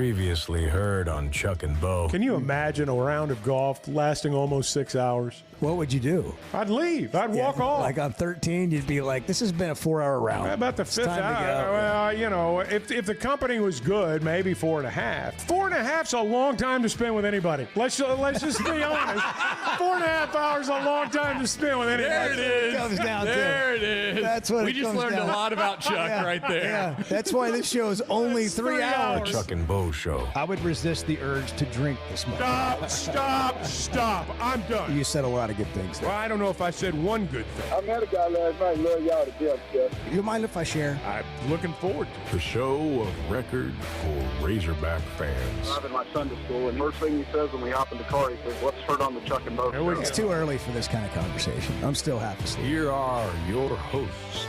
Previously heard on Chuck and Bo. Can you imagine a round of golf lasting almost 6 hours? What would you do? I'd leave. I'd walk off. Like on 13, you'd be like, this has been a 4-hour round. How about the fifth hour? Well, you know, if the company was good, maybe 4.5. 4.5's a long time to spend with anybody. Let's just be honest. 4.5 hours is a long time to spend with anybody. There it is. Comes down there to. it is. That's what we it just comes learned down. a lot about Chuck right there. Yeah, that's why this show is only 3 hours. Chuck and Bo Show. I would resist the urge to drink this much. Stop. I'm done. You said a lot of good things there. Well, I don't know if I said one good thing. I met a guy last night. Love y'all to death, Jeff. You mind if I share? I'm looking forward to it. The show of record for Razorback fans. I'm in my Sunday school, and first thing he says when we hop in the car, he says, "Let's turn on the Chuck and Bo Here we show." It's too early for this kind of conversation. I'm still half asleep. Here are your hosts,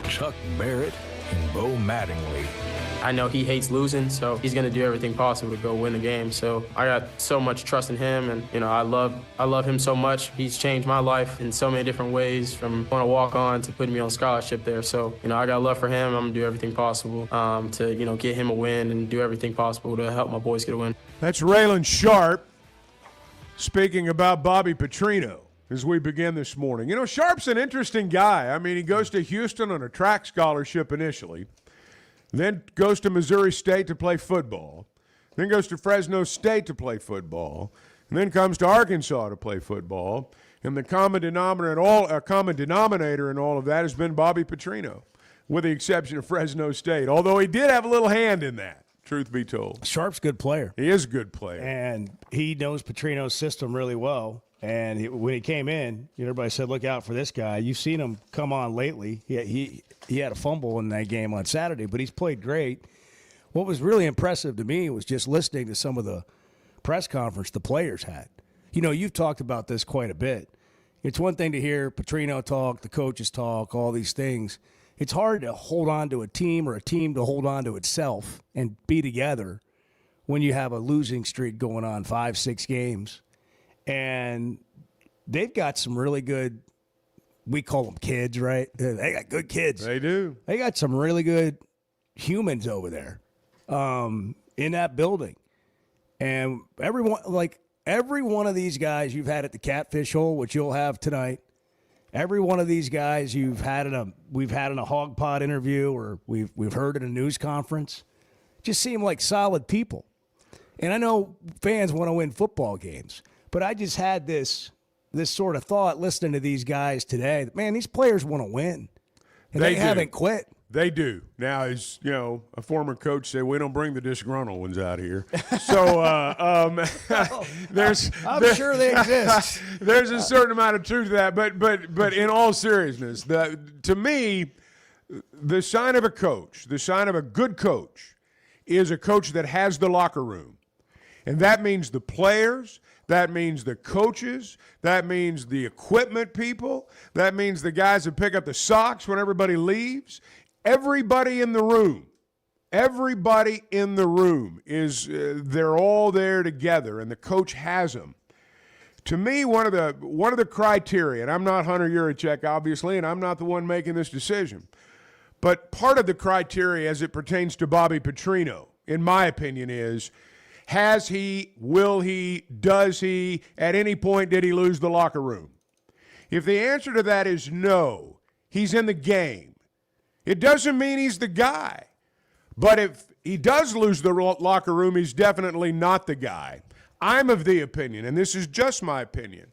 Chuck Barrett and Bo Mattingly. I know he hates losing, so he's going to do everything possible to go win the game. So I got so much trust in him, and I love him so much. He's changed my life in so many different ways, from going to walk on to putting me on scholarship there. So I got love for him. I'm going to do everything possible to get him a win and do everything possible to help my boys get a win. That's Raylan Sharp speaking about Bobby Petrino as we begin this morning. Sharp's an interesting guy. I mean, he goes to Houston on a track scholarship initially, then goes to Missouri State to play football, then goes to Fresno State to play football, and then comes to Arkansas to play football. And the common denominator in all of that has been Bobby Petrino, with the exception of Fresno State, although he did have a little hand in that, truth be told. Sharp's a good player. He is a good player. And he knows Petrino's system really well. And when he came in, everybody said, look out for this guy. You've seen him come on lately. He had a fumble in that game on Saturday, but he's played great. What was really impressive to me was just listening to some of the press conference the players had. You've talked about this quite a bit. It's one thing to hear Petrino talk, the coaches talk, all these things. It's hard to hold on to a team or a team to hold on to itself and be together when you have a losing streak going on 5-6 games. And they've got some really good, we call them kids, right? They got good kids. They do. They got some really good humans over there in that building. And every one of these guys you've had at the Catfish Hole, which you'll have tonight, every one of these guys we've had in a Hog Pod interview or we've heard at a news conference, just seem like solid people. And I know fans want to win football games, but I just had this sort of thought listening to these guys today. Man, these players want to win, and they haven't quit. They do. Now, as a former coach said, we don't bring the disgruntled ones out here. So I'm sure they exist. There's a certain amount of truth to that. But in all seriousness, to me, the sign of a coach, the sign of a good coach, is a coach that has the locker room. And that means the players, that means the coaches, that means the equipment people, that means the guys that pick up the socks when everybody leaves. Everybody in the room is they're all there together, and the coach has them. To me, one of the criteria, and I'm not Hunter Yurachek, obviously, and I'm not the one making this decision, but part of the criteria as it pertains to Bobby Petrino, in my opinion, is has he, will he, does he, at any point did he lose the locker room? If the answer to that is no, he's in the game. It doesn't mean he's the guy. But if he does lose the locker room, he's definitely not the guy. I'm of the opinion, and this is just my opinion,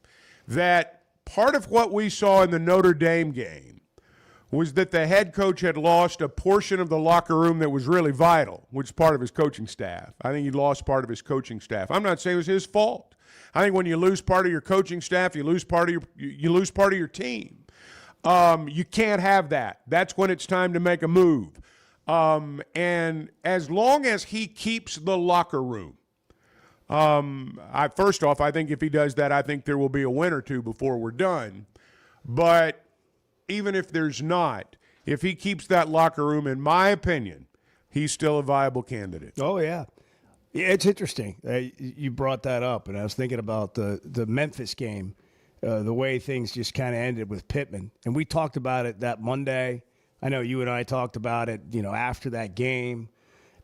that part of what we saw in the Notre Dame game was that the head coach had lost a portion of the locker room that was really vital, which is part of his coaching staff. I think he lost part of his coaching staff. I'm not saying it was his fault. I think when you lose part of your coaching staff, you lose part of your team. You can't have that. That's when it's time to make a move. And as long as he keeps the locker room, first off, I think if he does that, I think there will be a win or two before we're done. But even if there's not, if he keeps that locker room, in my opinion, he's still a viable candidate. Oh, yeah. It's interesting. You brought that up, and I was thinking about the Memphis game, the way things just kind of ended with Pittman. And we talked about it that Monday. I know you and I talked about it, after that game.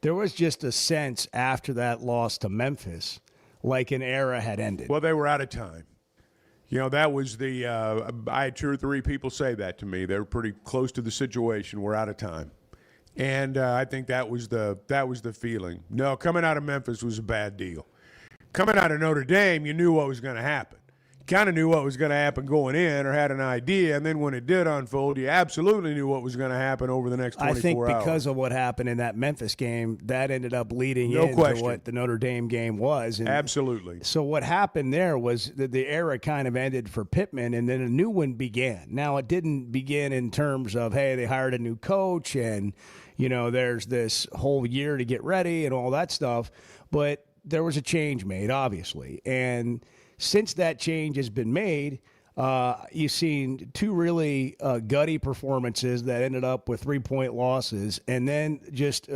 there was just a sense after that loss to Memphis like an era had ended. Well, they were out of time. You know, that was the I had 2 or 3 people say that to me. They were pretty close to the situation. We're out of time. And I think that was the feeling. No, coming out of Memphis was a bad deal. Coming out of Notre Dame, you knew what was going to happen. Kind of knew what was going to happen going in or had an idea, and then when it did unfold, you absolutely knew what was going to happen over the next 24 hours. I think because of what happened in that Memphis game, that ended up leading into what the Notre Dame game was. And absolutely. So what happened there was that the era kind of ended for Pittman, and then a new one began. Now, it didn't begin in terms of, hey, they hired a new coach, and, you know, there's this whole year to get ready and all that stuff, but there was a change made, obviously, and since that change has been made, you've seen 2 really gutty performances that ended up with 3-point losses, and then just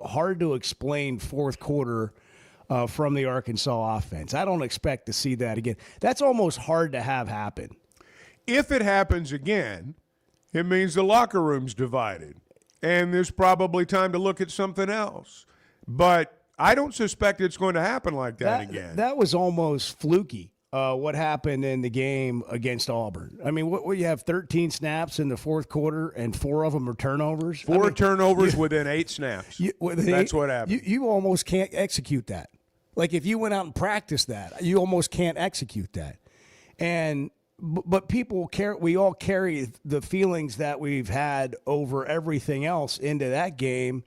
hard to explain fourth quarter from the Arkansas offense. I don't expect to see that again. That's almost hard to have happen. If it happens again, it means the locker room's divided, and there's probably time to look at something else. But I don't suspect it's going to happen like that again. That was almost fluky, what happened in the game against Auburn. I mean, what you have 13 snaps in the fourth quarter, and 4 of them are turnovers? Turnovers within 8 snaps. That's what happened. You almost can't execute that. Like, if you went out and practiced that, you almost can't execute that. But we all carry the feelings that we've had over everything else into that game,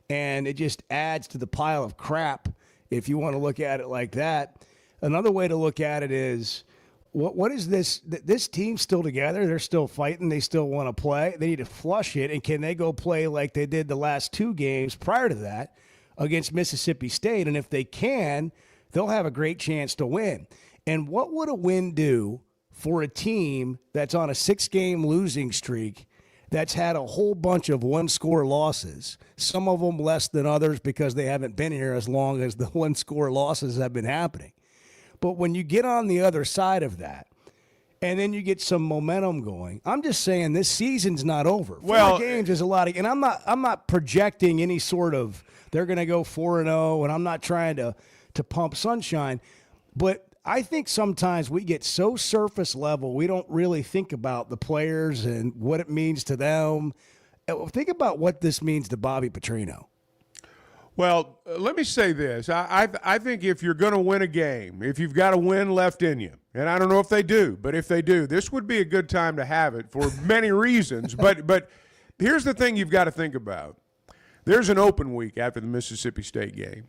and it just adds to the pile of crap if you want to look at it like that. Another way to look at it is, what is this? This team's still together. They're still fighting. They still want to play. They need to flush it, and can they go play like they did the last 2 games prior to that against Mississippi State? And if they can, they'll have a great chance to win. And what would a win do for a team that's on a 6-game losing streak, that's had a whole bunch of 1-score losses, some of them less than others because they haven't been here as long as the 1-score losses have been happening. But when you get on the other side of that, and then you get some momentum going, I'm just saying this season's not over. 4 games is a lot, and I'm not projecting any sort of they're going to go 4-0, and I'm not trying to pump sunshine, but I think sometimes we get so surface level, we don't really think about the players and what it means to them. Think about what this means to Bobby Petrino. Well, let me say this. I think if you're going to win a game, if you've got a win left in you, and I don't know if they do, but if they do, this would be a good time to have it for many reasons. But here's the thing you've got to think about. There's an open week after the Mississippi State game.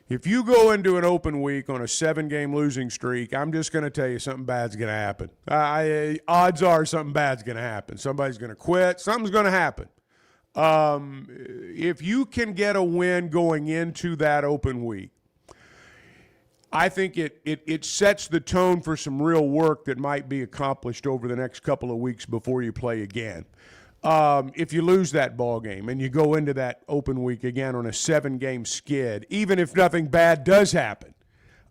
If you go into an open week on a 7-game losing streak, I'm just going to tell you something bad's going to happen. Odds are something bad's going to happen. Somebody's going to quit. Something's going to happen. If you can get a win going into that open week, I think it sets the tone for some real work that might be accomplished over the next couple of weeks before you play again. If you lose that ball game and you go into that open week again on a 7-game skid, even if nothing bad does happen,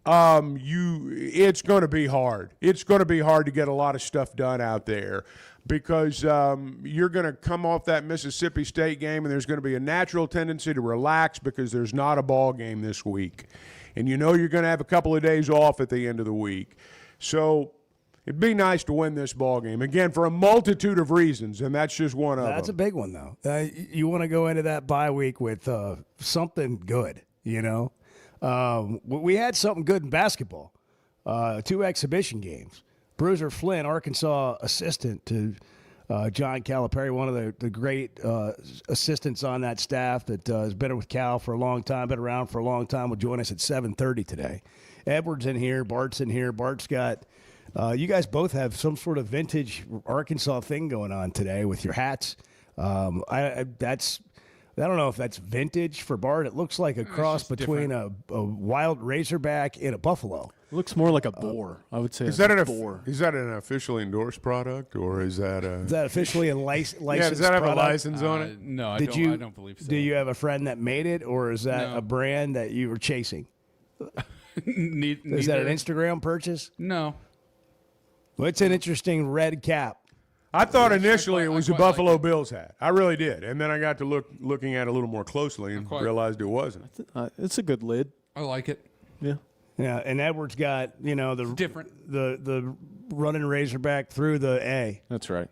it's going to be hard. It's going to be hard to get a lot of stuff done out there because you're going to come off that Mississippi State game and there's going to be a natural tendency to relax because there's not a ball game this week. And you know you're going to have a couple of days off at the end of the week. So it'd be nice to win this ball game, again, for a multitude of reasons, and that's just one of them. That's a big one, though. You want to go into that bye week with something good, you know? We had something good in basketball, 2 exhibition games. Bruiser Flynn, Arkansas assistant to John Calipari, one of the great assistants on that staff that has been with Cal for a long time, been around for a long time, will join us at 7:30 today. Edwards in here, Bart's in here. Bart's got you guys both have some sort of vintage Arkansas thing going on today with your hats. I don't know if that's vintage for Bart. It looks like a cross between a wild Razorback and a buffalo. It looks more like a boar, I would say. Is that boar? Is that an officially endorsed product, or is that a? Is that officially a licensed Yeah, does that have product? a license on it? No, I don't believe so. Do you have a friend that made it, or is that a brand that you were chasing? Is that an Instagram purchase? No. Well, it's an interesting red cap. I thought initially it was a I quite Buffalo like it. Bills hat. I really did. And then I got to looking at it a little more closely and quite- realized it wasn't. It's a good lid. I like it. Yeah. Yeah, and Edwards got the different. the running Razorback through the A, That's right.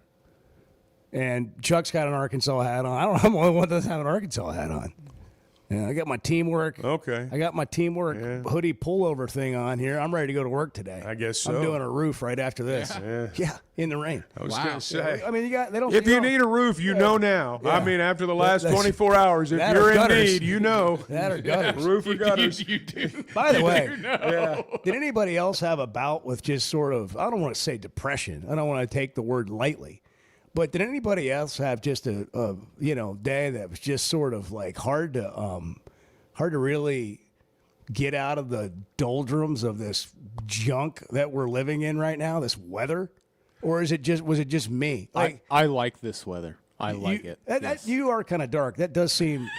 and Chuck's got an Arkansas hat on. I don't know. I'm the only one that doesn't have an Arkansas hat on. Yeah, I got my teamwork. Okay. I got my teamwork hoodie pullover thing on here. I'm ready to go to work today. I guess so. I'm doing a roof right after this. Yeah, in the rain. I was Wow. going to say. I mean, they don't. If you need a roof, you know now. Yeah. I mean, after the last That's- 24 hours, if that you're or in gutters. need, you know. that or gutters. Roof or gutters. You do. By the way, did anybody else have a bout with just sort of, I don't want to say depression. I don't want to take the word lightly. But did anybody else have just a day that was just sort of like hard to really get out of the doldrums of this junk that we're living in right now, this weather? Or was it just me? Like I like this weather. I like it. Yes. You are kind of dark. That doesn't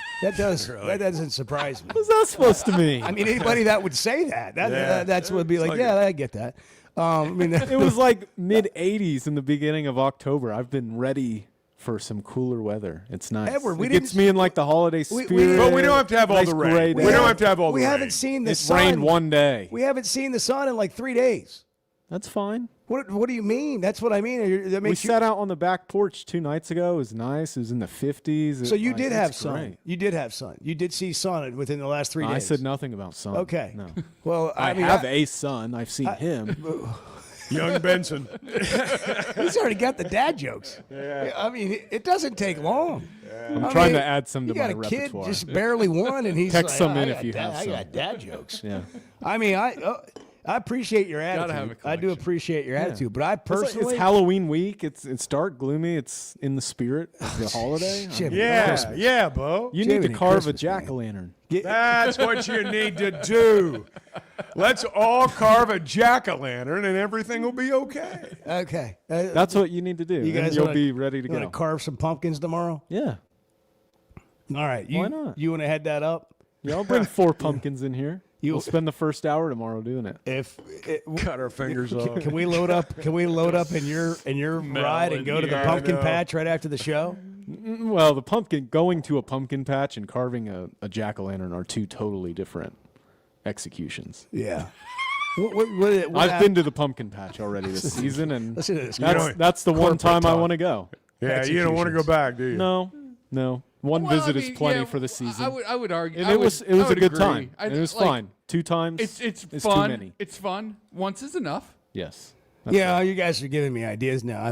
surprise me. What's that supposed to mean? I mean, anybody that would say that's would be like, I get that. I mean, It was like mid 80s in the beginning of October. I've been ready for some cooler weather. It's nice. Edward, we it gets didn't- me in like the holiday spirit. But we don't have to have all Nice the rain. gray We day. don't have to have all the we rain. haven't seen the It's sun. rained one day. We haven't seen the sun in like 3 days. That's fine. What do you mean? That's what I mean. That We makes you, sat out on the back porch 2 nights ago. It was nice. It was in the 50s. so you did have it's sun. great. You did have sun. You did see sun within the last 3 days. I said nothing about sun. Okay. No. Well, I mean, have a son. I've seen him. Young Benson. He's already got the dad jokes. Yeah. I mean, it doesn't take long. I'm trying to add some to you got my a kid repertoire. just barely one, and he's Text like, some in I if got you dad- have I some. got dad jokes. Yeah. I mean, I appreciate your attitude. have a I do collection. appreciate your attitude, but I It's personally, Halloween week. It's dark, gloomy. It's in the spirit of the holiday. Jimmy, Yeah, Christmas. yeah, Bo. You need to Jiminy carve Christmas, a jack-o'-lantern. That's what you need to do. Let's all carve a jack-o'-lantern and everything will be okay. Okay, That's what you need to do. you and guys you'll wanna- be ready to you want go. to carve some pumpkins tomorrow? Yeah. All right, Why not? You want to head that up? Yeah, I'll bring 4 pumpkins in here. You- We'll spend the first hour tomorrow doing it. If Cut our fingers off. can we load up? Can we load up in your ride and go to the here. pumpkin I know. patch right after the show? Well, going to a pumpkin patch and carving a jack-o'-lantern are 2 totally different executions. Yeah. What I've been to the pumpkin patch already this season, and Listen to this. that's the one corporate time I talk. want to go. Yeah, you don't want to go back, do you? No. One Well, visit I is mean, plenty yeah, for the season. I would argue. And I it was would- I a would good agree. time. I And it was like, fine. 2 times. It's is fun. too many. It's fun. Once is enough. Yes. Yeah, you guys are giving me ideas now.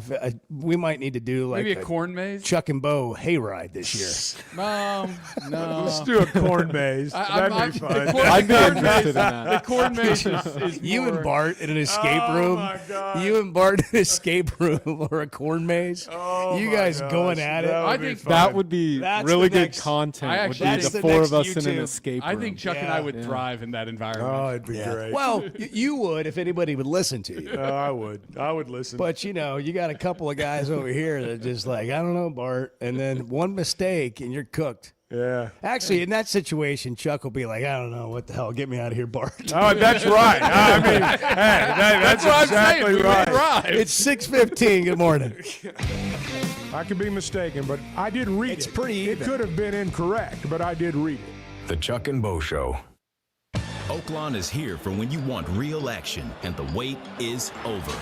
We might need to do like Maybe a corn maze. Chuck and Bo hayride this year. No. Let's do a corn maze. That'd be fun. I'd be interested in that. The corn maze is You more, and Bart in an escape room. my God. You and Bart in an escape room or a corn maze. You my guys gosh, going at it. that would I be think fun. That would be That's really the good next- content. I Would be actually- That's the the 4 of next us in an YouTube. escape I room. think Chuck and Yeah. I would thrive in that environment. Oh, it'd be great. Well, you would if anybody would listen to you. I would. I would listen. But you got a couple of guys over here that just like, I don't know, Bart, and then one mistake and you're cooked. yeah. Actually, in that situation, Chuck will be like, I don't know, what the hell, get me out of here, Bart. Oh, that's right. I mean, hey, that's what I'm exactly saying. right. We thrive. It's 6:15. Good morning. I could be mistaken, but I did read it. It's pretty It even. could have been incorrect, but I did read it. The Chuck and Bo Show. Oaklawn is here for when you want real action, and the wait is over.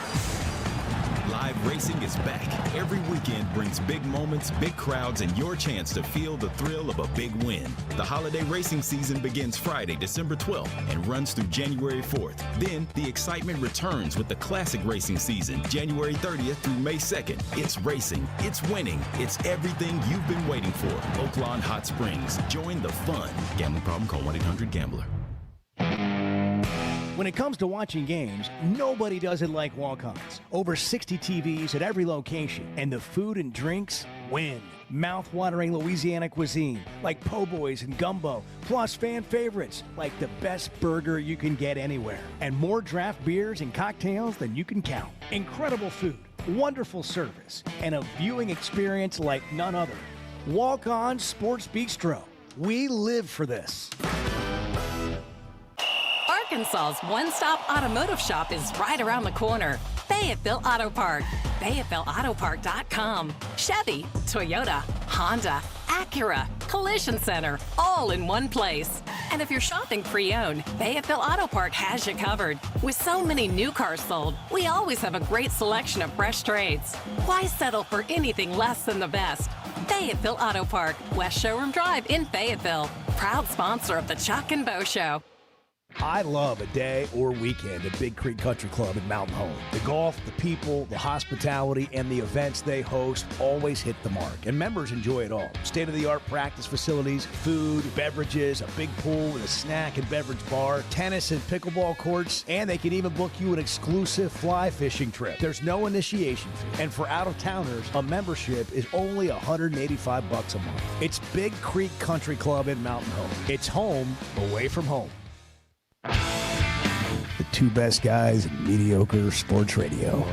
Live racing is back. Every weekend brings big moments, big crowds, and your chance to feel the thrill of a big win. The holiday racing season begins Friday, December 12th, and runs through January 4th. Then, the excitement returns with the classic racing season, January 30th through May 2nd. It's racing, it's winning, it's everything you've been waiting for. Oaklawn Hot Springs. Join the fun. Gambling problem? Call 1-800-GAMBLER. When it comes to watching games, nobody does it like Walk-Ons. Over 60 TVs at every location, and the food and drinks win. Mouth-watering Louisiana cuisine like po' boys and gumbo, plus fan favorites like the best burger you can get anywhere, and more draft beers and cocktails than you can count. Incredible food, wonderful service, and a viewing experience like none other. Walk-On Sports Bistro. We live for this. Arkansas's one-stop automotive shop is right around the corner. Fayetteville Auto Park. FayettevilleAutoPark.com. Chevy, Toyota, Honda, Acura, Collision Center, all in one place. And if you're shopping pre-owned, Fayetteville Auto Park has you covered. With so many new cars sold, we always have a great selection of fresh trades. Why settle for anything less than the best? Fayetteville Auto Park, West Showroom Drive in Fayetteville. Proud sponsor of the Chuck and Bo Show. I love a day or weekend at Big Creek Country Club in Mountain Home. The golf, the people, the hospitality, and the events they host always hit the mark, and members enjoy it all. State-of-the-art practice facilities, food, beverages, a big pool with a snack and beverage bar, tennis and pickleball courts, and they can even book you an exclusive fly fishing trip. There's no initiation fee, and for out-of-towners, a membership is only $185 a month. It's Big Creek Country Club in Mountain Home. It's home away from home. The two best guys in mediocre sports radio.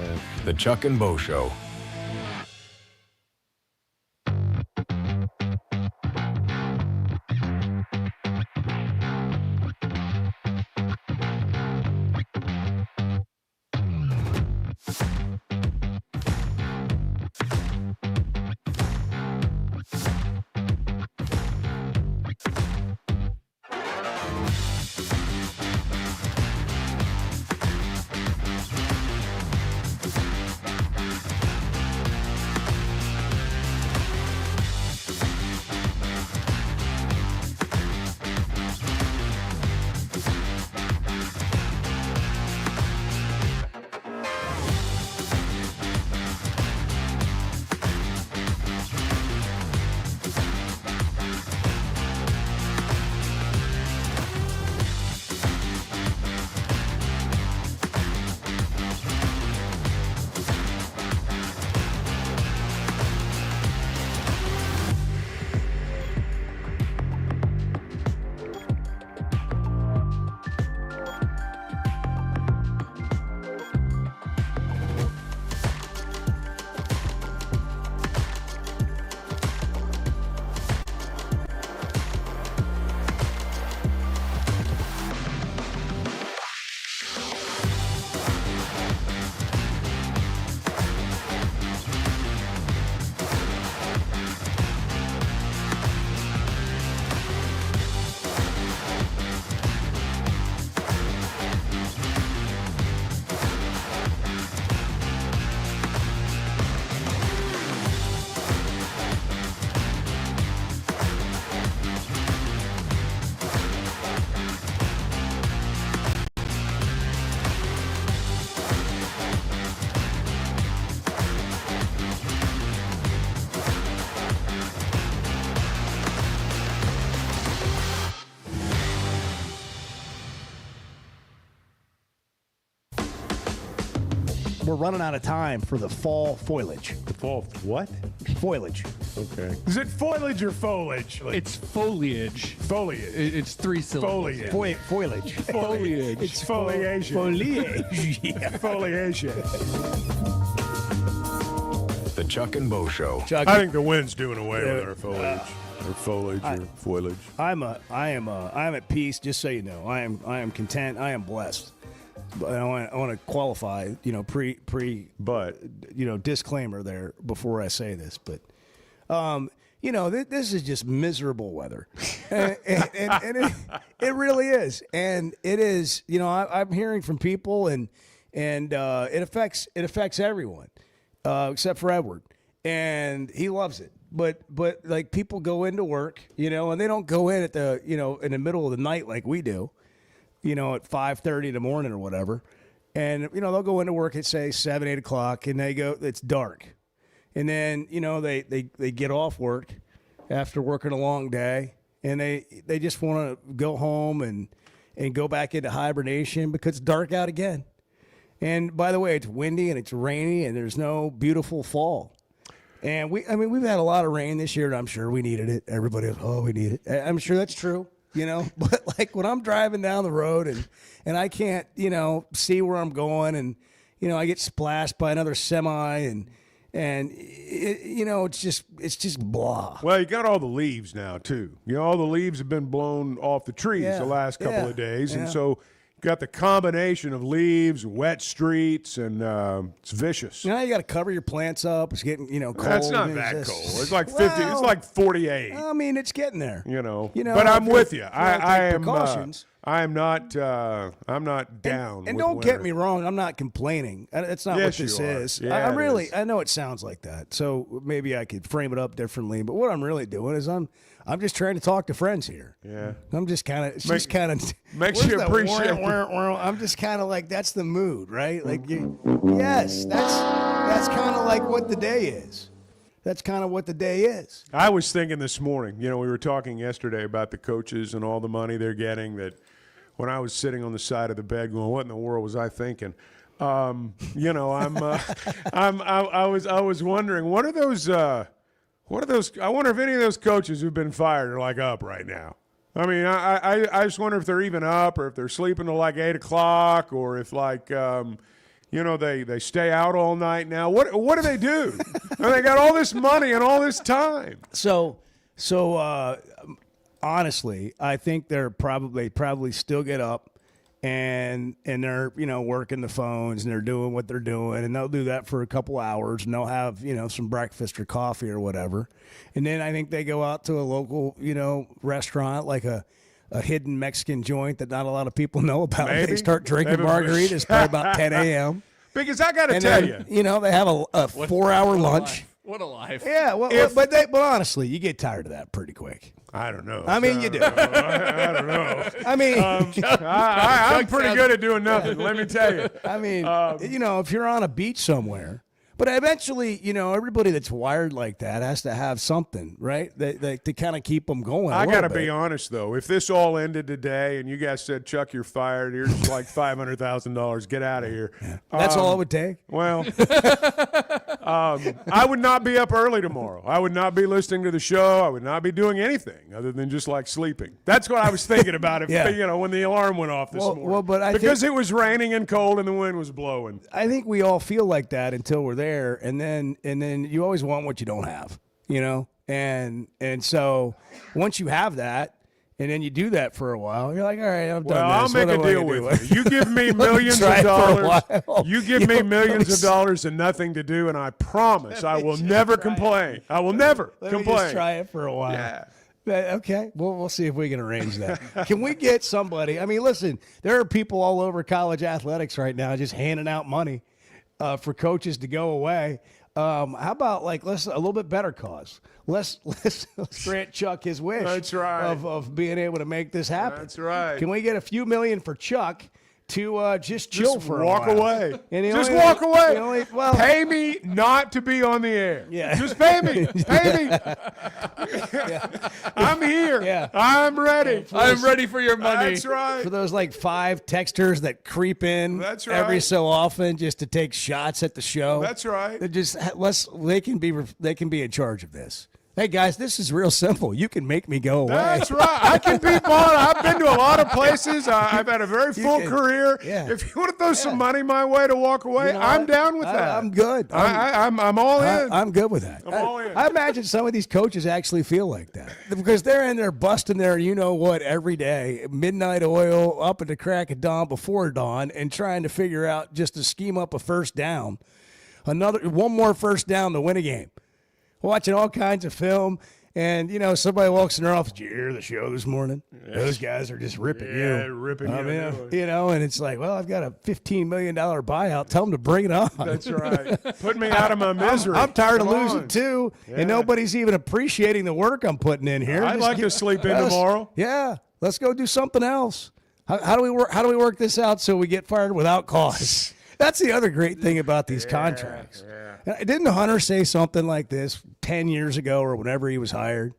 The Chuck and Bo Show. We're running out of time for the fall foliage. The fall what? Foliage. Okay. Is it foliage or foliage? It's foliage. Foliage. It's three syllables. Foliage. Foliage. Foliage. It's foliation. Foliage. Yeah. Foliation. The Chuck and Bo Show. Chuck, I think the wind's doing away with our foliage. Or foliage or foliage. I am at peace. Just so you know, I am content. I am blessed. But I want to qualify, disclaimer there before I say this. But, this is just miserable weather, and it really is. And it is, I'm hearing from people, and it affects everyone except for Edward, and he loves it. But like people go into work, and they don't go in at the in the middle of the night like we do. At 5:30 in the morning or whatever. And, they'll go into work at, say, 7, 8 o'clock, and they go, it's dark. And then, they get off work after working a long day, and they just want to go home and go back into hibernation because it's dark out again. And, by the way, it's windy and it's rainy, and there's no beautiful fall. And, we've had a lot of rain this year, and I'm sure we needed it. Everybody goes, we need it. I'm sure that's true. But like when I'm driving down the road and I can't, see where I'm going and, I get splashed by another semi and it's just blah. Well, you got all the leaves now too. All the leaves have been blown off the trees the last couple of days. And so, got the combination of leaves, wet streets, and it's vicious. You got to cover your plants up. It's getting cold. That's not that cold. It's like 50. It's like 48. I mean, it's getting there. But I'm with you. I am. Precautions. I am not. I'm not down. And with don't winter. get me wrong. I'm not complaining. That's not Yes, what this you are. is. Yeah, I'm it really. is. I know it sounds like that. So maybe I could frame it up differently. But what I'm really doing is I'm just trying to talk to friends here. Yeah. I'm just kind of. Makes you appreciate. I'm just kind of like that's the mood, right? Like, yes, that's kind of like what the day is. That's kind of what the day is. I was thinking this morning. We were talking yesterday about the coaches and all the money they're getting. That when I was sitting on the side of the bed, going, "What in the world was I thinking?" I was wondering, what are those? I wonder if any of those coaches who've been fired are like up right now. I mean, I just wonder if they're even up or if they're sleeping till like 8 o'clock or if like, they stay out all night now. What do they do? And they got all this money and all this time. So honestly, I think they probably still get up and they're working the phones and they're doing what they're doing, and they'll do that for a couple hours and they'll have some breakfast or coffee or whatever, and then I think they go out to a local restaurant like a hidden Mexican joint that not a lot of people know about. Maybe. They start drinking margaritas probably about 10 a.m. Because I got to tell you, they have a 4-hour lunch. What a life. Yeah, well, but honestly, you get tired of that pretty quick. I don't know. I mean, you do. I don't know. I mean, I'm pretty good at doing nothing. Let me tell you. I mean, if you're on a beach somewhere, but eventually, everybody that's wired like that has to have something, right? That to kind of keep them going. I got to be honest, though. If this all ended today and you guys said, Chuck, you're fired, here's like $500,000, get out of here. Yeah. That's all it would take? Well, I would not be up early tomorrow. I would not be listening to the show. I would not be doing anything other than just like sleeping. That's what I was thinking about when the alarm went off this morning. Well, but because it was raining and cold and the wind was blowing. I think we all feel like that until we're there. And then you always want what you don't have, and so once you have that, and then you do that for a while, you're like, all right, I've done I'll this. make a deal with you. You give me millions of dollars. You give me millions of dollars and nothing to do, and I promise I will never complain. I will never complain. Let me just try it for a while. Yeah. Okay, we'll see if we can arrange that. Can we get somebody? I mean, listen, there are people all over college athletics right now just handing out money for coaches to go away. How about a little bit better cause? Let's grant Chuck his wish. That's right. Of being able to make this happen. That's right. Can we get a few million for Chuck to just chill for a while? Walk away. And just walk away. Pay me not to be on the air. Yeah. Just pay me. Pay me. I'm here. Yeah. I'm ready. I'm ready for your money. That's right. For those 5 texters that creep in every so often just to take shots at the show. That's right. They can be in charge of this. Hey, guys, this is real simple. You can make me go away. That's right. I can be bought. I've been to a lot of places. I've had a very full career. Yeah. If you want to throw some money my way to walk away, I'm down with that. I'm good. I'm all in. I'm good with that. I'm all in. I imagine some of these coaches actually feel like that because they're in there busting their you-know-what every day, midnight oil, up at the crack of dawn, before dawn, and trying to figure out just to scheme up a first down. One more first down to win a game. Watching all kinds of film, and somebody walks in their office. Did you hear the show this morning? Yes. Those guys are just ripping you. Yeah, ripping you. And it's like, well, I've got a $15 million buyout. Tell them to bring it on. That's right. Put me out of my misery. I'm tired of Come losing on. too, Yeah. and nobody's even appreciating the work I'm putting in here. I'd like to sleep in tomorrow. Yeah, let's go do something else. How do we work? How do we work this out so we get fired without cause? That's the other great thing about these contracts. Yeah. Didn't Hunter say something like this 10 years ago or whenever he was hired?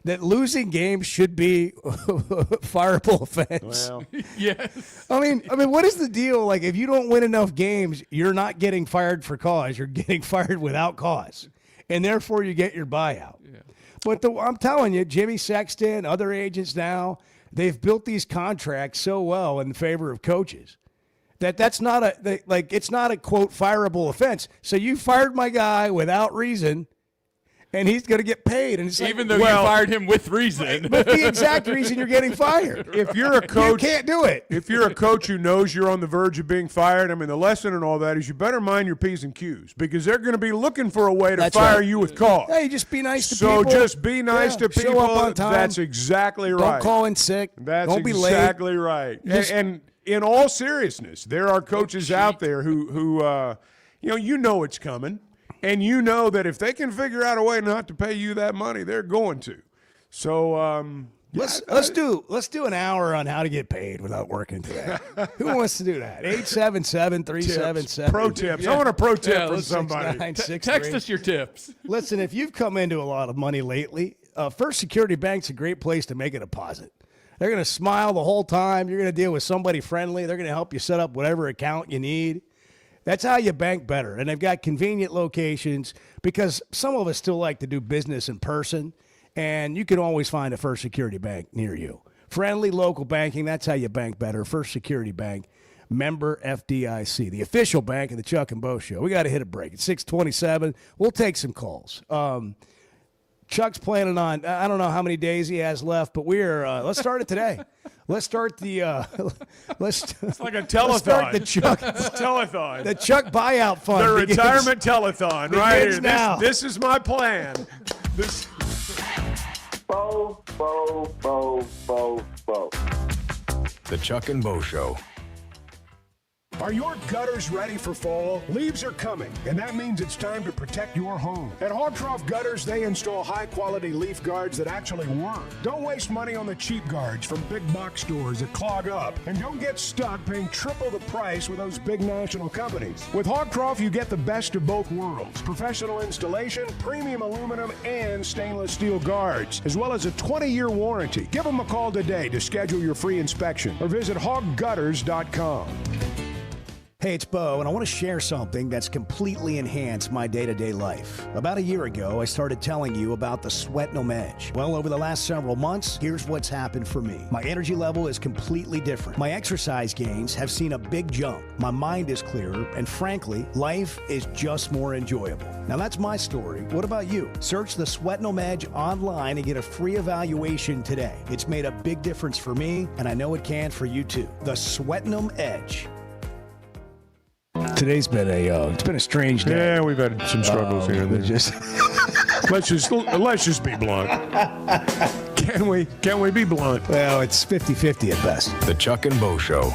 That losing games should be fireable offense. Well, Yes. I mean, what is the deal? Like, if you don't win enough games, you're not getting fired for cause. You're getting fired without cause, and therefore you get your buyout. Yeah. But I'm telling you, Jimmy Sexton, other agents now, they've built these contracts so well in favor of coaches. It's not a quote fireable offense. So you fired my guy without reason, and he's going to get paid. And it's like, Even though you fired him with reason. but the exact reason you're getting fired. If you're a coach, you can't do it. If you're a coach who knows you're on the verge of being fired, I mean, the lesson and all that is you better mind your P's and Q's because they're going to be looking for a way to fire you with cause. Hey, just be nice to people. So just be nice to people. Show up on time. That's exactly right. Don't call in sick. That's Don't be late. exactly right. And in all seriousness, there are coaches out there who you know it's coming, and you know that if they can figure out a way not to pay you that money, they're going to. So let's do an hour on how to get paid without working today. Who wants to do that? 877-377. Pro tips. I want a pro tip from let's somebody. 6963. Text us your tips. Listen, if you've come into a lot of money lately, First Security Bank's a great place to make a deposit. They're going to smile the whole time. You're going to deal with somebody friendly. They're going to help you set up whatever account you need. That's how you bank better. And they've got convenient locations because some of us still like to do business in person, and you can always find a First Security Bank near you. Friendly local banking, that's how you bank better. First Security Bank, member FDIC, the official bank of the Chuck and Bo Show. We got to hit a break. It's 6:27. We'll take some calls. Chuck's planning on, I don't know how many days he has left, but let's start it today. Let's start the, It's like a telethon. Let's start the Chuck. It's a telethon. The Chuck buyout fund. The begins- retirement telethon, right begins here. now. This is my plan. Bo. The Chuck and Bo Show. Are your gutters ready for fall? Leaves are coming, and that means it's time to protect your home. At Hogtroff Gutters, they install high-quality leaf guards that actually work. Don't waste money on the cheap guards from big box stores that clog up, and don't get stuck paying triple the price with those big national companies. With Hogtroff, you get the best of both worlds: professional installation, premium aluminum, and stainless steel guards, as well as a 20-year warranty. Give them a call today to schedule your free inspection, or visit hoggutters.com. Hey, it's Bo, and I want to share something that's completely enhanced my day-to-day life. About a year ago, I started telling you about the Sweatnum Edge. Well, over the last several months, here's what's happened for me. My energy level is completely different. My exercise gains have seen a big jump. My mind is clearer, and frankly, life is just more enjoyable. Now, that's my story. What about you? Search the Sweatnum Edge online and get a free evaluation today. It's made a big difference for me, and I know it can for you too. The Sweatnum Edge. Today's been it's been a strange day. Yeah, we've had some struggles here and there. Let's just be blunt. Can we be blunt? Well, it's 50-50 at best. The Chuck and Bo Show.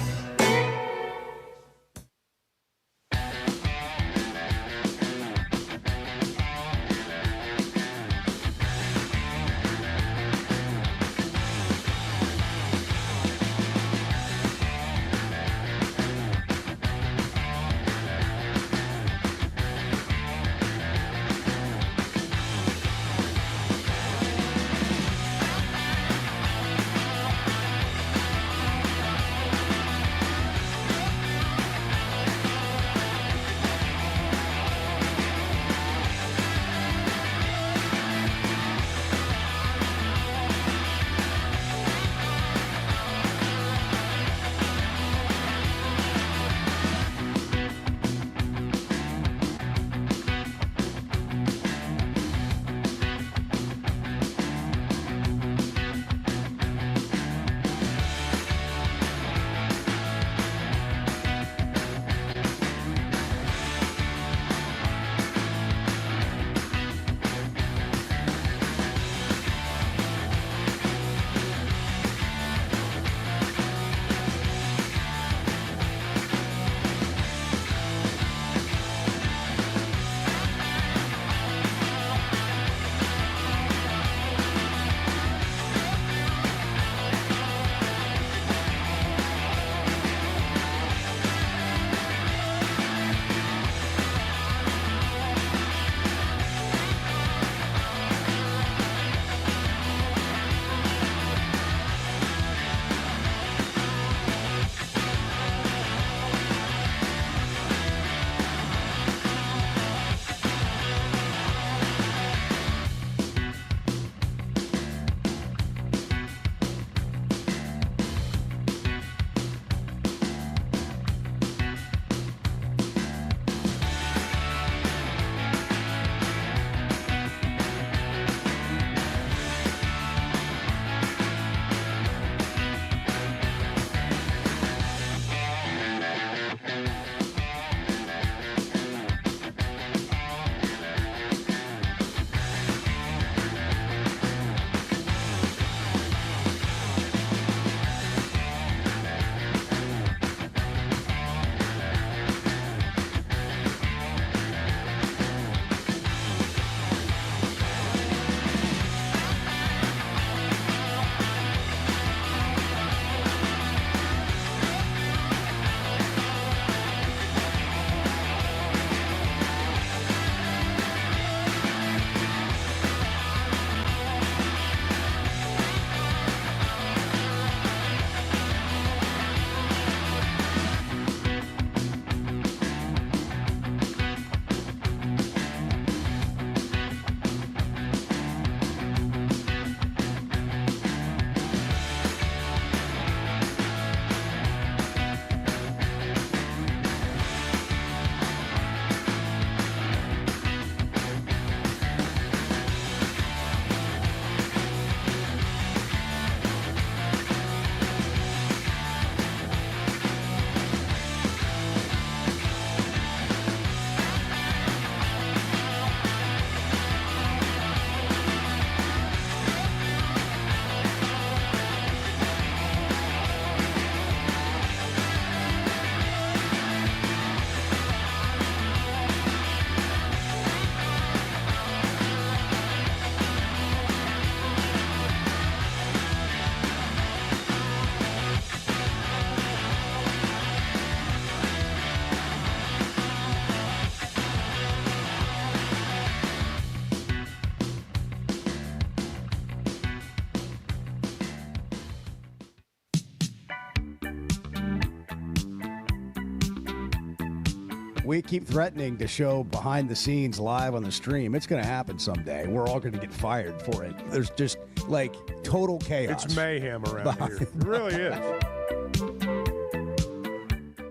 we keep threatening to show behind the scenes live on the stream, it's going to happen someday. We're all going to get fired for it. There's just like total chaos. It's mayhem around here. It really is.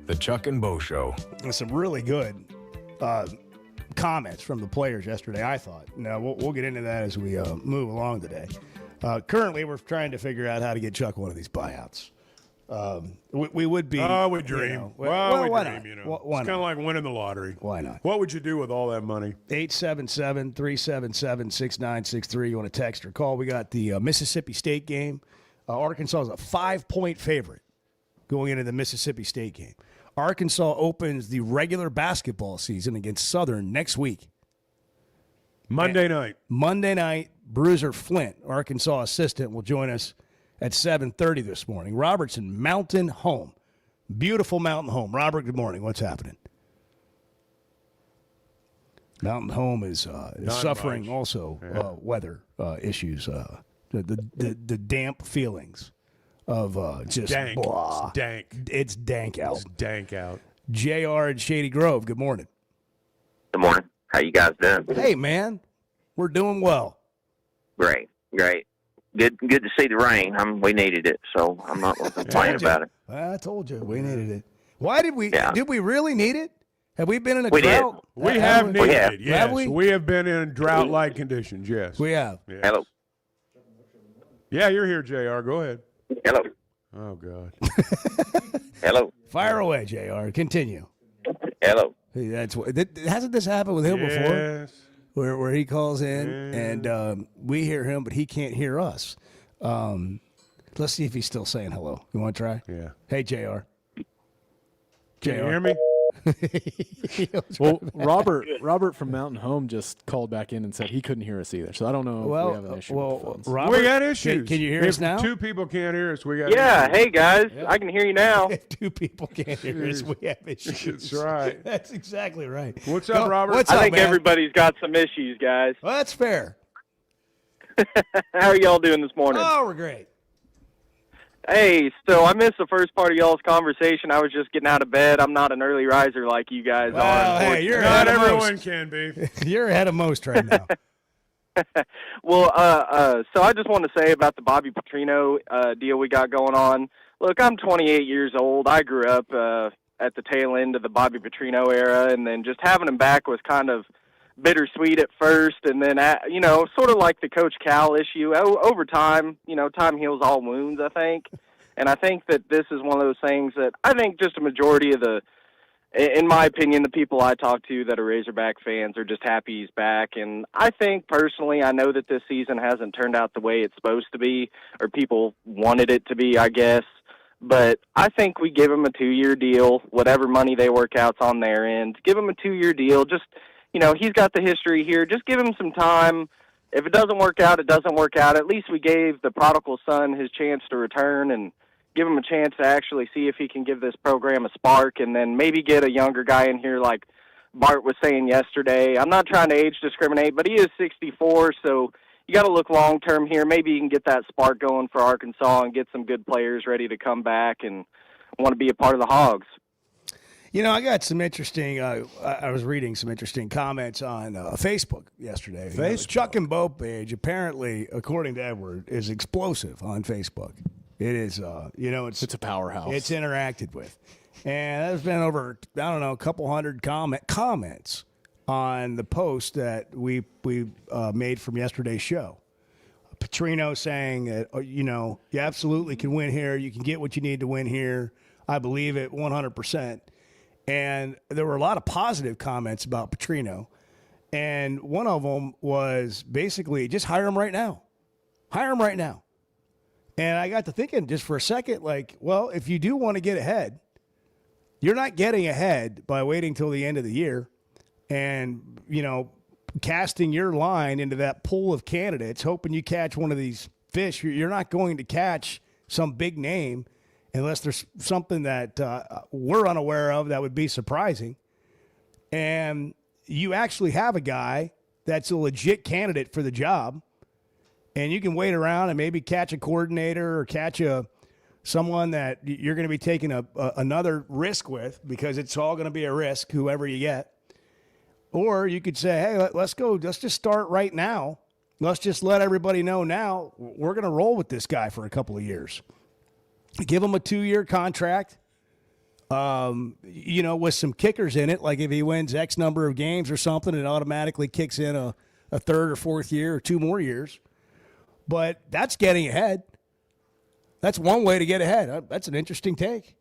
The Chuck and Bo Show. And some really good comments from the players yesterday, I thought. Now, we'll get into that as we move along today. Currently, we're trying to figure out how to get Chuck one of these buyouts. We would be. Oh, we dream. You know, we why dream, not? you know. Why It's kind of like winning the lottery. Why not? What would you do with all that money? 877-377-6963. You want to text or call? We got the Mississippi State game. Arkansas is a 5-point favorite going into the Mississippi State game. Arkansas opens the regular basketball season against Southern next week. Monday night, Bruiser Flint, Arkansas assistant, will join us at 7:30 this morning. Robertson Mountain Home. Beautiful Mountain Home. Robert, good morning. What's happening? Mountain Home is suffering much. also weather issues, the damp feelings of just dank. blah. It's dank. It's dank out. It's dank out. JR in Shady Grove, good morning. Good morning. How you guys doing? Hey, man. We're doing well. Great. Good to see the rain. We needed it, so I'm not going to complain about it. I told you we needed it. Why did we? Yeah. Did we really need it? Have we been in a drought? We have needed it. Yes, have we? We have been in drought-like conditions. Yes, we have. Yes. Hello. Yeah, you're here, JR. Go ahead. Hello. Oh God. Hello. Fire away, JR. Continue. Hello. Hey, hasn't this happened with him before? Where he calls in and we hear him, but he can't hear us. Let's see if he's still saying hello. You want to try? Yeah. Hey, JR. Can you hear me? Well, Robert from Mountain Home just called back in and said he couldn't hear us either. So I don't know if we have an issue with the phones. Robert, we got issues. Can you hear us now? Two people can't hear us. We got issues. Hey guys, yeah. I can hear you now. If two people can't hear us, we have issues. That's right. That's exactly right. What's up, Robert? I think everybody's got some issues, guys. Well, that's fair. How are y'all doing this morning? Oh, we're great. Hey, so I missed the first part of y'all's conversation. I was just getting out of bed. I'm not an early riser like you guys are. Hey, you're not ahead of everyone most. can be. You're ahead of most right now. Well, so I just want to say about the Bobby Petrino deal we got going on. Look, I'm 28 years old. I grew up at the tail end of the Bobby Petrino era, and then just having him back was kind of bittersweet at first, and then, sort of like the Coach Cal issue. Over time, time heals all wounds, I think. And I think that this is one of those things that I think just a majority of in my opinion, the people I talk to that are Razorback fans are just happy he's back. And I think personally, I know that this season hasn't turned out the way it's supposed to be, or people wanted it to be, I guess. But I think we give him a 2-year deal, whatever money they work out's on their end. Give him a 2-year deal. Just, he's got the history here. Just give him some time. If it doesn't work out, it doesn't work out. At least we gave the prodigal son his chance to return and give him a chance to actually see if he can give this program a spark, and then maybe get a younger guy in here like Bart was saying yesterday. I'm not trying to age discriminate, but he is 64, so you got to look long-term here. Maybe you can get that spark going for Arkansas and get some good players ready to come back and want to be a part of the Hogs. I got some interesting I was reading some interesting comments on Facebook yesterday. The Chuck and Bo page, apparently, according to Edward, is explosive on Facebook. It is, it's a powerhouse. It's interacted with. And there's been over, a couple hundred comments on the post that we made from yesterday's show. Petrino saying that, you absolutely can win here. You can get what you need to win here. I believe it 100%. And there were a lot of positive comments about Petrino. And one of them was basically just hire him right now. Hire him right now. And I got to thinking just for a second, if you do want to get ahead, you're not getting ahead by waiting till the end of the year and, casting your line into that pool of candidates, hoping you catch one of these fish. You're not going to catch some big name unless there's something that we're unaware of that would be surprising. And you actually have a guy that's a legit candidate for the job, and you can wait around and maybe catch a coordinator or catch someone that you're going to be taking another risk with, because it's all going to be a risk, whoever you get. Or you could say, hey, let's go. Let's just start right now. Let's just let everybody know now we're going to roll with this guy for a couple of years. Give him a 2-year contract, with some kickers in it. Like if he wins X number of games or something, it automatically kicks in a third or fourth year or 2 more years. But that's getting ahead. That's one way to get ahead. That's an interesting take.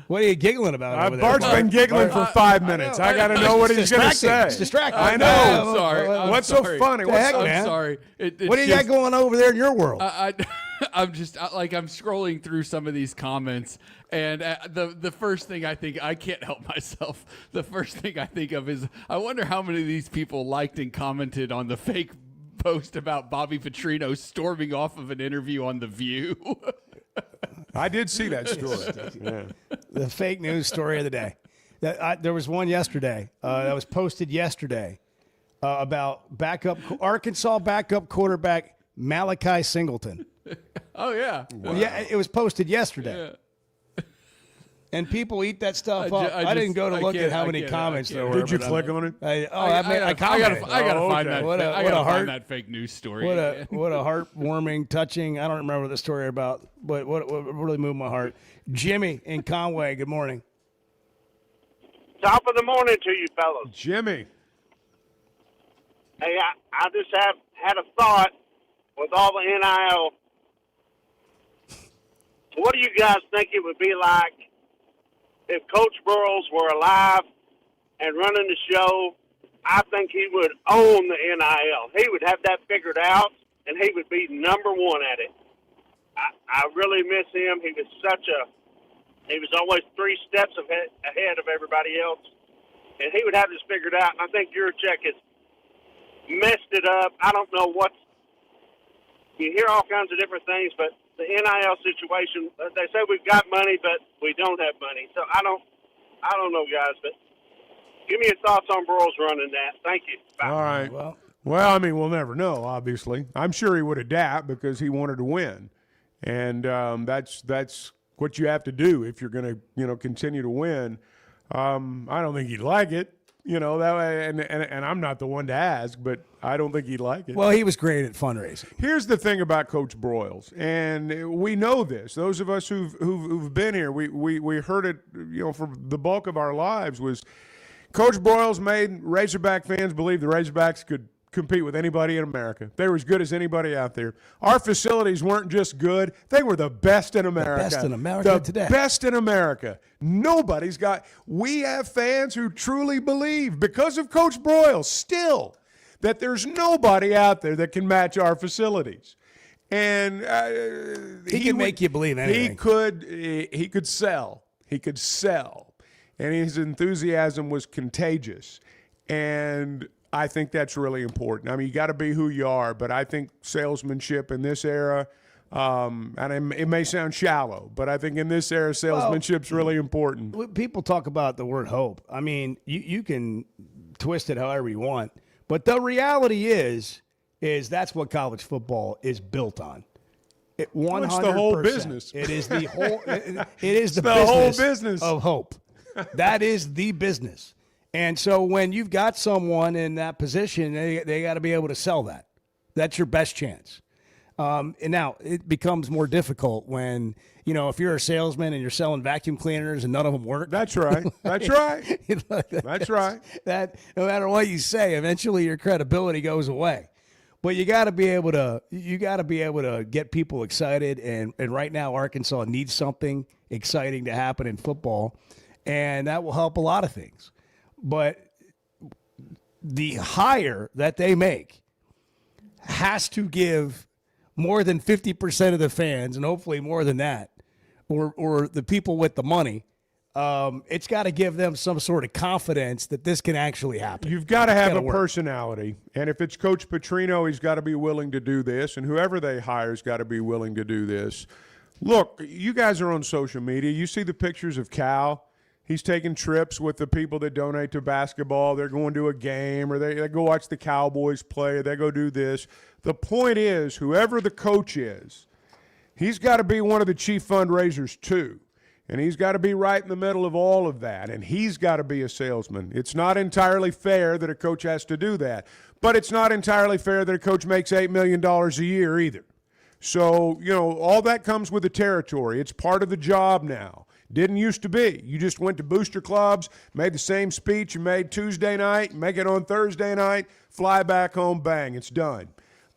What are you giggling about over there? Bart's been giggling for 5 minutes. I got to know what he's going to say. It's distracting. I know. I'm sorry. What's so funny? I'm sorry. What do you got going over there in your world? I'm scrolling through some of these comments, and the first thing I think, I can't help myself. The first thing I think of is, I wonder how many of these people liked and commented on the fake post about Bobby Petrino storming off of an interview on The View. I did see that story. Yeah. The fake news story of the day. There was one yesterday that was posted yesterday about Arkansas backup quarterback Malachi Singleton. Oh, yeah. Wow. Yeah, it was posted yesterday. Yeah. And people eat that stuff up. I didn't go to look at how many comments there were. Did you click on it? I commented. I gotta find that. I gotta find that fake news story. What a heartwarming, touching. I don't remember the story about, but what really moved my heart. Jimmy in Conway. Good morning. Top of the morning to you, fellas. Jimmy. Hey, I just had a thought with all the NIL. What do you guys think it would be like if Coach Burrows were alive and running the show? I think he would own the NIL. He would have that figured out, and he would be number one at it. I really miss him. He was always 3 steps ahead of everybody else, and he would have this figured out. And I think Yurachek has messed it up. I don't know you hear all kinds of different things, but the NIL situation, they say we've got money, but we don't have money. So I don't know, guys, but give me your thoughts on Burrows running that. Thank you. Bye. All right. Well, I mean, we'll never know, obviously. I'm sure he would adapt because he wanted to win. And that's what you have to do if you're going to, continue to win. I don't think he'd like it. That way, and I'm not the one to ask, but I don't think he'd like it. Well, he was great at fundraising. Here's the thing about Coach Broyles, and we know this. Those of us who've been here, we heard it, for the bulk of our lives, was Coach Broyles made Razorback fans believe the Razorbacks could compete with anybody in America. They were as good as anybody out there. Our facilities weren't just good. They were the best in America. The best in America today. The best in America. We have fans who truly believe, because of Coach Broyles, still, that there's nobody out there that can match our facilities. And he can make you believe anything. He could sell. He could sell. And his enthusiasm was contagious. And I think that's really important. I mean, you got to be who you are, but I think salesmanship in this era, and it may sound shallow, but I think in this era, salesmanship's really important. People talk about the word hope. I mean, you can twist it however you want, but the reality is that's what college football is built on. 100%. It's the whole business. It is the whole. It is the whole business of hope. That is the business. And so when you've got someone in that position, they got to be able to sell that. That's your best chance. And now it becomes more difficult when, if you're a salesman and you're selling vacuum cleaners and none of them work. That's right. That's right. That's right. That no matter what you say, eventually your credibility goes away. But you got to be able to get people excited. And right now Arkansas needs something exciting to happen in football, and that will help a lot of things. But the hire that they make has to give more than 50% of the fans, and hopefully more than that, or the people with the money, it's got to give them some sort of confidence that this can actually happen. You've got to have a personality. And if it's Coach Petrino, he's got to be willing to do this. And whoever they hire has got to be willing to do this. Look, you guys are on social media. You see the pictures of Cal. He's taking trips with the people that donate to basketball. They're going to a game, or they go watch the Cowboys play, or they go do this. The point is, whoever the coach is, He's got to be one of the chief fundraisers too. And he's got to be right in the middle of all of that. And he's got to be a salesman. It's not entirely fair that a coach has to do that. But it's not entirely fair that a coach makes $8 million a year either. So, all that comes with the territory. It's part of the job now. Didn't used to be. You just went to booster clubs, made the same speech you made Tuesday night, make it on Thursday night, fly back home, bang, it's done.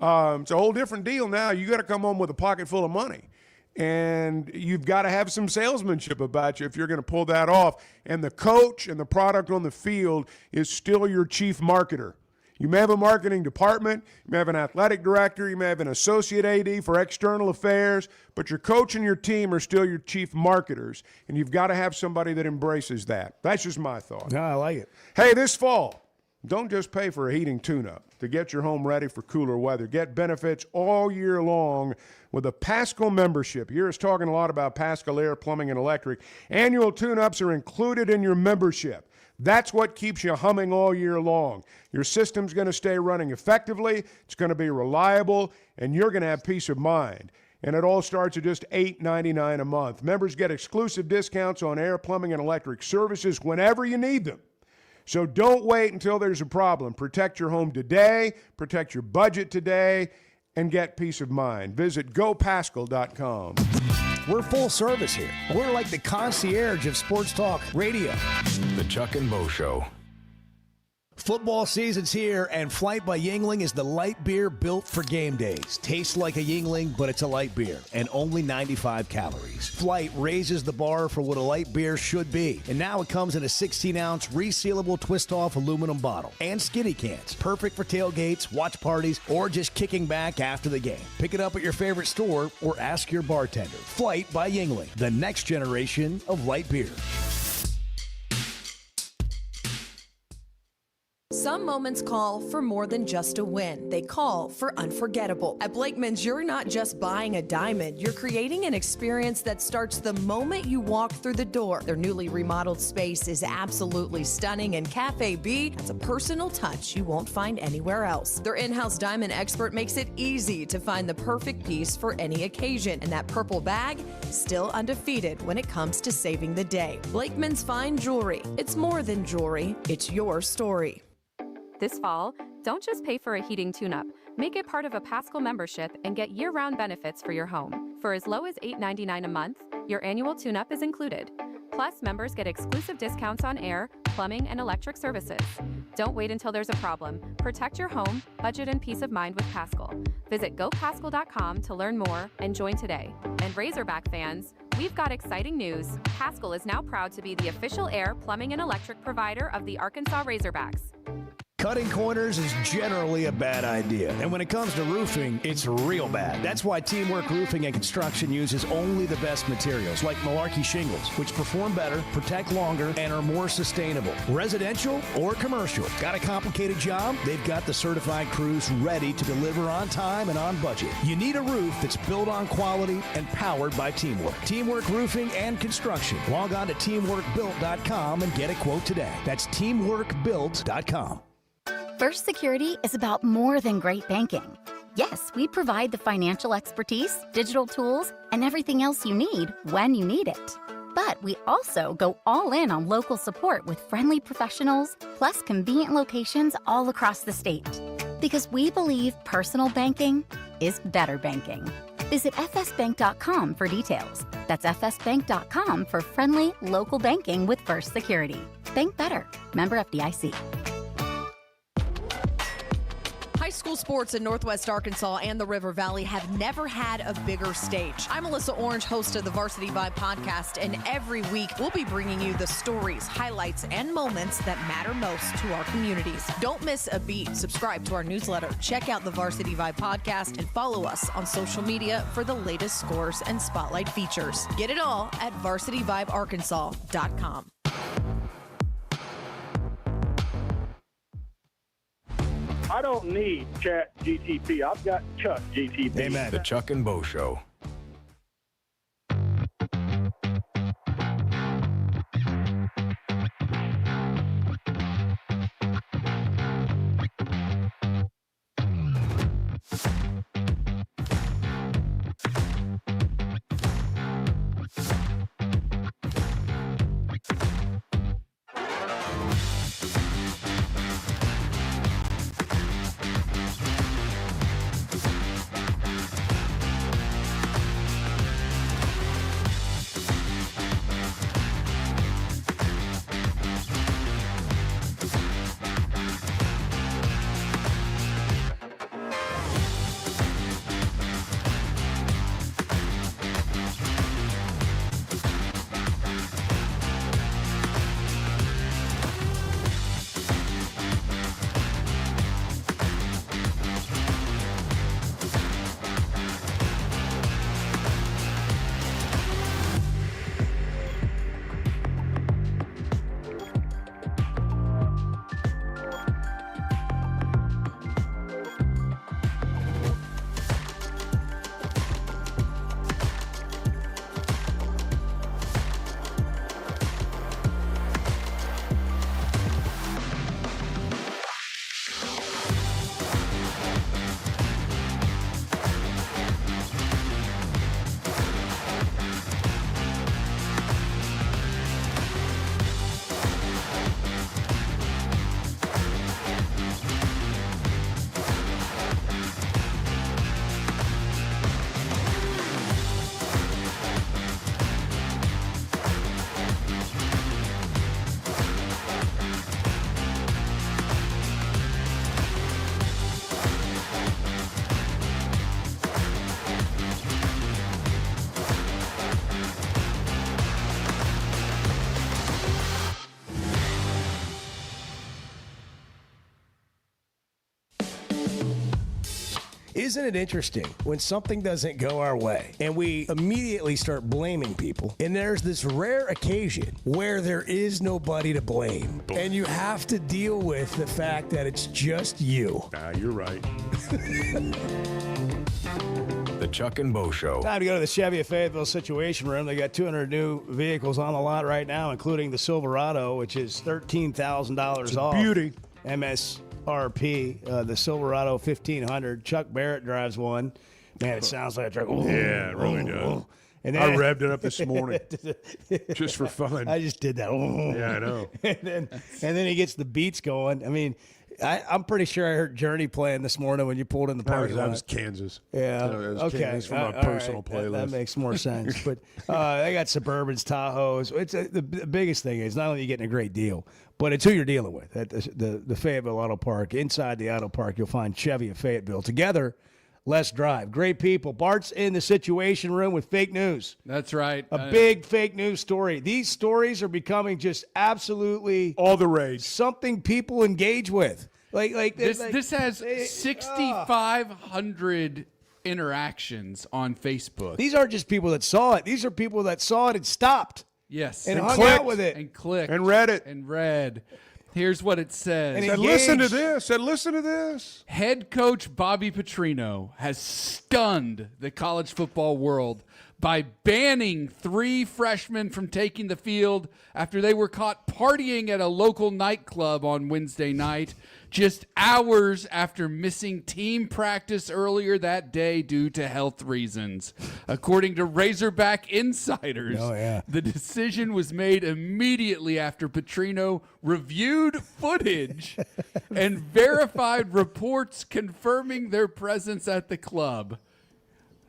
It's a whole different deal now. You got to come home with a pocket full of money. And you've got to have some salesmanship about you if you're going to pull that off. And the coach and the product on the field is still your chief marketer. You may have a marketing department, you may have an athletic director, you may have an associate AD for external affairs, but your coach and your team are still your chief marketers, and you've got to have somebody that embraces that. That's just my thought. No, I like it. Hey, this fall, don't just pay for a heating tune-up to get your home ready for cooler weather. Get benefits all year long with a Paschal membership. You hear us talking a lot about Paschal Air, Plumbing, and Electric. Annual tune-ups are included in your membership. That's what keeps you humming all year long. Your system's going to stay running effectively, it's going to be reliable, and you're going to have peace of mind. And it all starts at just $8.99 a month. Members get exclusive discounts on air, plumbing, and electric services whenever you need them. So don't wait until there's a problem. Protect your home today, protect your budget today, and get peace of mind. Visit GoPaschal.com. We're full service here. We're like the concierge of sports talk radio. The Chuck and Bo Show. Football season's here, and Flight by Yuengling is the light beer built for game days. Tastes like a Yuengling, but it's a light beer, and only 95 calories. Flight raises the bar for what a light beer should be, and now it comes in a 16-ounce resealable twist-off aluminum bottle and skinny cans. Perfect for tailgates, watch parties, or just kicking back after the game. Pick it up at your favorite store or ask your bartender. Flight by Yuengling, the next generation of light beer. Some moments call for more than just a win. They call for unforgettable. At Blakeman's, you're not just buying a diamond. You're creating an experience that starts the moment you walk through the door. Their newly remodeled space is absolutely stunning, and Cafe B has a personal touch you won't find anywhere else. Their in-house diamond expert makes it easy to find the perfect piece for any occasion, and that purple bag, still undefeated when it comes to saving the day. Blakeman's Fine Jewelry. It's more than jewelry. It's your story. This fall, don't just pay for a heating tune-up. Make it part of a Paschal membership and get year-round benefits for your home. For as low as $8.99 a month, your annual tune-up is included. Plus, members get exclusive discounts on air, plumbing, and electric services. Don't wait until there's a problem. Protect your home, budget, and peace of mind with Paschal. Visit GoPaschal.com to learn more and join today. And Razorback fans, we've got exciting news. Paschal is now proud to be the official air, plumbing, and electric provider of the Arkansas Razorbacks. Cutting corners is generally a bad idea. And when it comes to roofing, it's real bad. That's why Teamwork Roofing and Construction uses only the best materials, like Malarkey shingles, which perform better, protect longer, and are more sustainable. Residential or commercial. Got a complicated job? They've got the certified crews ready to deliver on time and on budget. You need a roof that's built on quality and powered by teamwork. Teamwork Roofing and Construction. Log on to teamworkbuilt.com and get a quote today. That's teamworkbuilt.com. First Security is about more than great banking. Yes, we provide the financial expertise, digital tools, and everything else you need when you need it. But we also go all in on local support with friendly professionals, plus convenient locations all across the state. Because we believe personal banking is better banking. Visit fsbank.com for details. That's fsbank.com for friendly, local banking with First Security. Bank better. Member FDIC. High school sports in Northwest Arkansas and the River Valley have never had a bigger stage. I'm Melissa Orange, host of the Varsity Vibe podcast, and every week we'll be bringing you the stories, highlights, and moments that matter most to our communities. Don't miss a beat. Subscribe to our newsletter, check out the Varsity Vibe podcast, and follow us on social media for the latest scores and spotlight features. Get it all at varsityvibearkansas.com. I don't need Chat GTP. I've got Chuck GTP. Amen. The Chuck and Bo Show. Isn't it interesting when something doesn't go our way and we immediately start blaming people, and there's this rare occasion where there is nobody to blame, and you have to deal with the fact that it's just you. You're right. The Chuck and Bo Show. Time to go to the Chevy of Fayetteville Situation Room. They got 200 new vehicles on the lot right now, including the Silverado, which is $13,000 off. Beauty. MSRP. The Silverado 1500. Chuck Barrett drives one. Man, it sounds like a truck. Yeah, it really does. And I revved it up this morning just for fun. I just did that. Yeah, I know. and then he gets the beats going. I mean, I'm pretty sure I heard Journey playing this morning when you pulled in the parking lot. That was Kansas. Yeah. That was Okay. Kansas from my personal playlist. That makes more sense. But they got Suburbans, Tahoes. The biggest thing is not only are you getting a great deal, but it's who you're dealing with. At the Fayetteville Auto Park. Inside the Auto Park, you'll find Chevy of Fayetteville. Together, let's drive. Great people. Bart's in the Situation Room with fake news. That's right. A big fake news story. These stories are becoming just absolutely all the rage. Something people engage with. This has 6,500 interactions on Facebook. These aren't just people that saw it. These are people that saw it and stopped. Yes. And hung out with it. And clicked. And read it. And read. Here's what it says. And said, listen to this. Said, listen to this. Head coach Bobby Petrino has stunned the college football world by banning 3 freshmen from taking the field after they were caught partying at a local nightclub on Wednesday night, just hours after missing team practice earlier that day due to health reasons. According to Razorback insiders, the decision was made immediately after Petrino reviewed footage and verified reports confirming their presence at the club.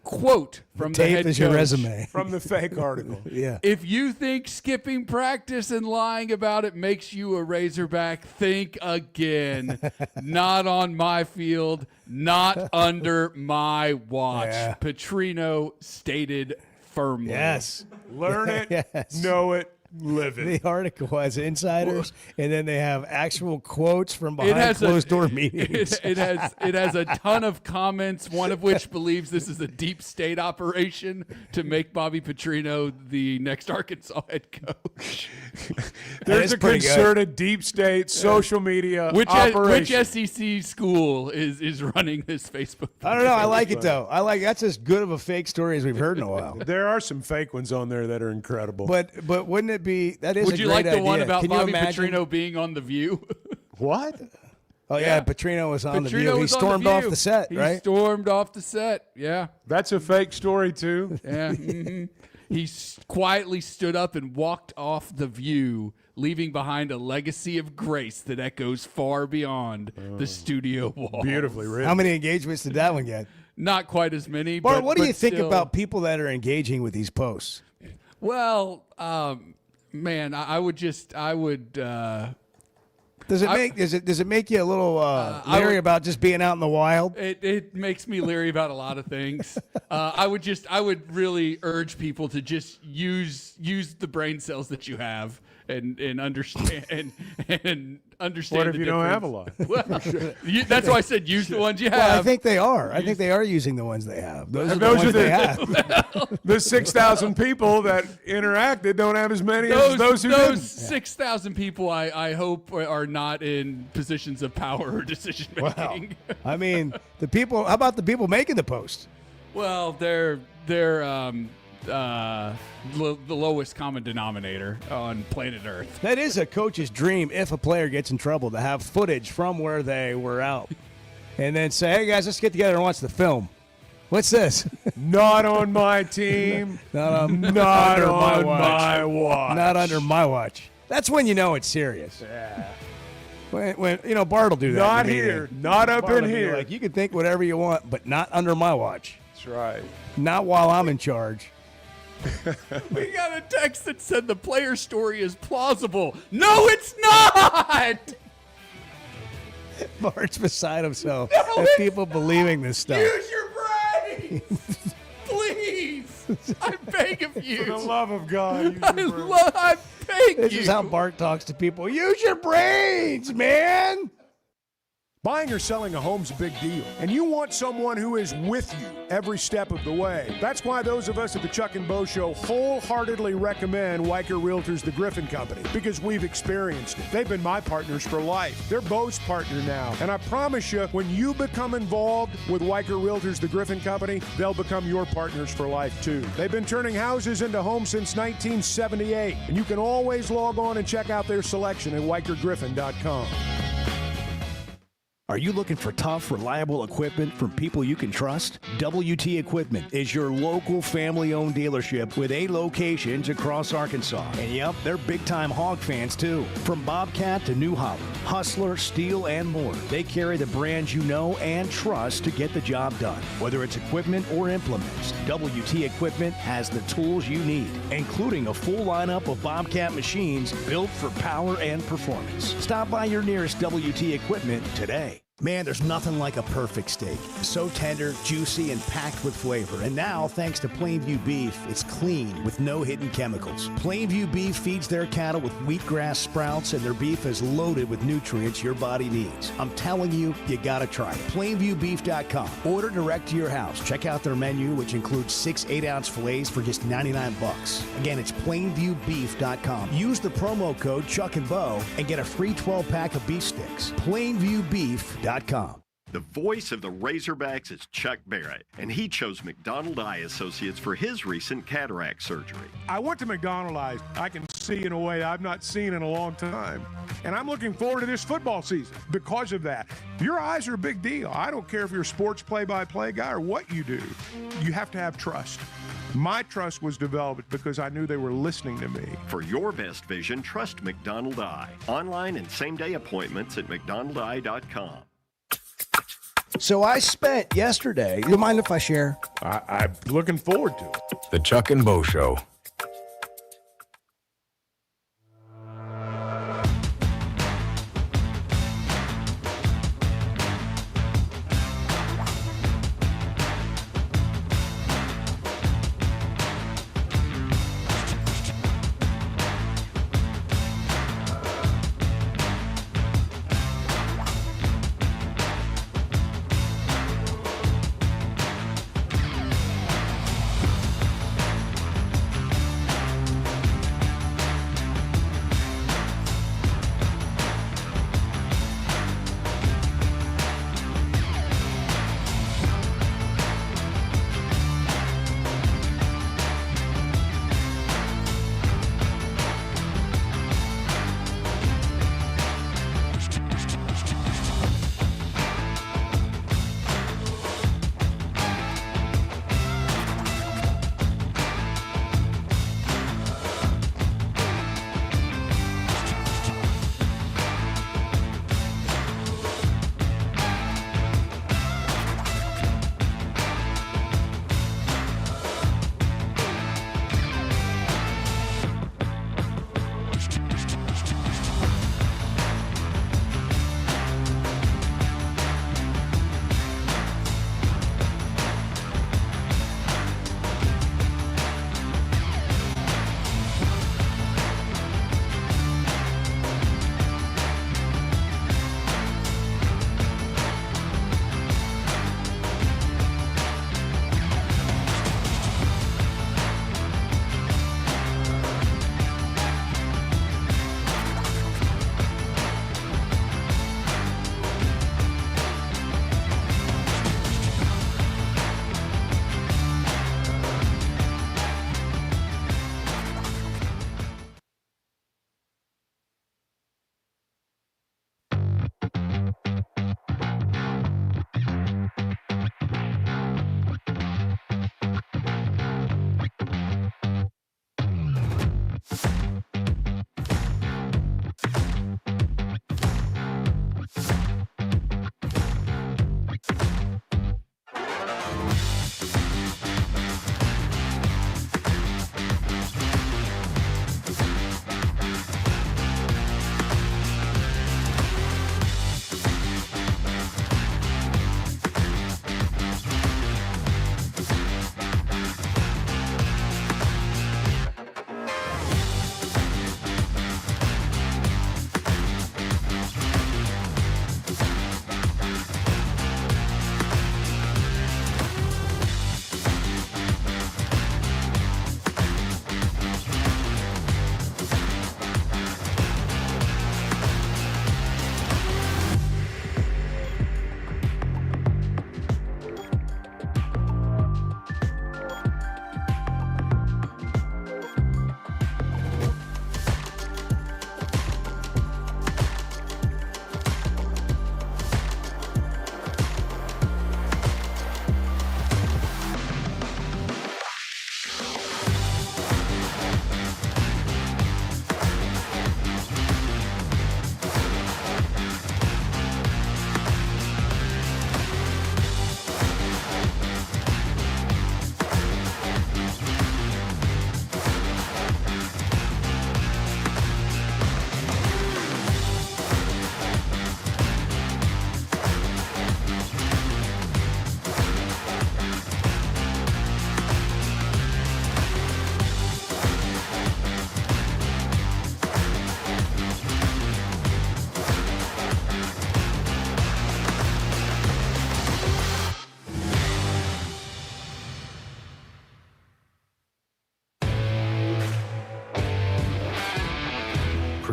Quote from the head coach. Is your resume. From the fake article. Yeah. If you think skipping practice and lying about it makes you a Razorback, think again. Not on my field, not under my watch. Yeah. Petrino stated firmly. Yes. Learn it, Yes. know it, live it. The article has insiders, and then they have actual quotes from behind closed-door meetings. It has a ton of comments, one of which believes this is a deep state operation to make Bobby Petrino the next Arkansas head coach. There's a concerted deep state social media operation. Which SEC school is running this Facebook page? I don't know. I like it, though. That's as good of a fake story as we've heard in a while. There are some fake ones on there that are incredible. But wouldn't it be that is Would a you great like the one idea. about Can you Bobby imagine? Petrino being on The View? What? Oh, yeah, Petrino was on The View. He was on stormed The off View. the set, He right? stormed off the set, yeah. That's a fake story, too. Yeah. He quietly stood up and walked off The View, leaving behind a legacy of grace that echoes far beyond the studio walls. Beautifully written. How many engagements did that one get? Not quite as many. Bart, but, what do you but think still. about people that are engaging with these posts? Well, man, I would. Does it make you a little leery about just being out in the wild? It makes me leery about a lot of things. I would really urge people to just use the brain cells that you have and understand and understand. What if the you don't have difference. a lot? Well, that's why I said use the ones you have. Well, I think they are. I think they are using the ones they have. Those are the ones they have. The 6,000 people that interacted don't have as many as those who didn't. 6,000 people, I hope, are not in positions of power or decision making. Wow. I mean, the people. How about the people making the post? Well, they're the lowest common denominator on planet Earth. That is a coach's dream if a player gets in trouble to have footage from where they were out and then say, hey, guys, let's get together and watch the film. What's this? Not on my team. Not under my watch. Not under my watch. That's when you know it's serious. Yeah. When Bart will do that. Not in the meeting. here. Not up Bart in will be here. like, you can think whatever you want, but not under my watch. That's right. Not while I'm in charge. We got a text that said the player story is plausible. No, it's not! Bart's beside himself No, at people believing this stuff. Use your brains! Please! I beg of you. For the love of God. use I your brain. beg This you. is how Bart talks to people. Use your brains, man. Buying or selling a home's a big deal, and you want someone who is with you every step of the way. That's why those of us at the Chuck and Bo Show wholeheartedly recommend Weicker Realtors, the Griffin Company, because we've experienced it. They've been my partners for life. They're Bo's partner now, and I promise you, when you become involved with Weicker Realtors, the Griffin Company, they'll become your partners for life too. They've been turning houses into homes since 1978, and you can always log on and check out their selection at WeicherGriffin.com. Are you looking for tough, reliable equipment from people you can trust? WT Equipment is your local family-owned dealership with 8 locations across Arkansas. And yep, they're big-time hog fans too. From Bobcat to New Holland, Hustler, Steel, and more, they carry the brands you know and trust to get the job done. Whether it's equipment or implements, WT Equipment has the tools you need, including a full lineup of Bobcat machines built for power and performance. Stop by your nearest WT Equipment today. Man, there's nothing like a perfect steak. So tender, juicy, and packed with flavor. And now, thanks to Plainview Beef, it's clean with no hidden chemicals. Plainview Beef feeds their cattle with wheatgrass sprouts, and their beef is loaded with nutrients your body needs. I'm telling you, you gotta try it. PlainviewBeef.com. Order direct to your house. Check out their menu, which includes 6 8-ounce fillets for just $99. Again, it's PlainviewBeef.com. Use the promo code Chuck and Bo and get a free 12-pack of beef sticks. PlainviewBeef.com. The voice of the Razorbacks is Chuck Barrett, and he chose McDonald Eye Associates for his recent cataract surgery. I went to McDonald Eyes. I can see in a way I've not seen in a long time. And I'm looking forward to this football season because of that. Your eyes are a big deal. I don't care if you're a sports play-by-play guy or what you do. You have to have trust. My trust was developed because I knew they were listening to me. For your best vision, trust McDonald Eye. Online and same-day appointments at McDonaldEye.com. So I spent yesterday. You mind if I share? I'm looking forward to it. The Chuck and Bo Show.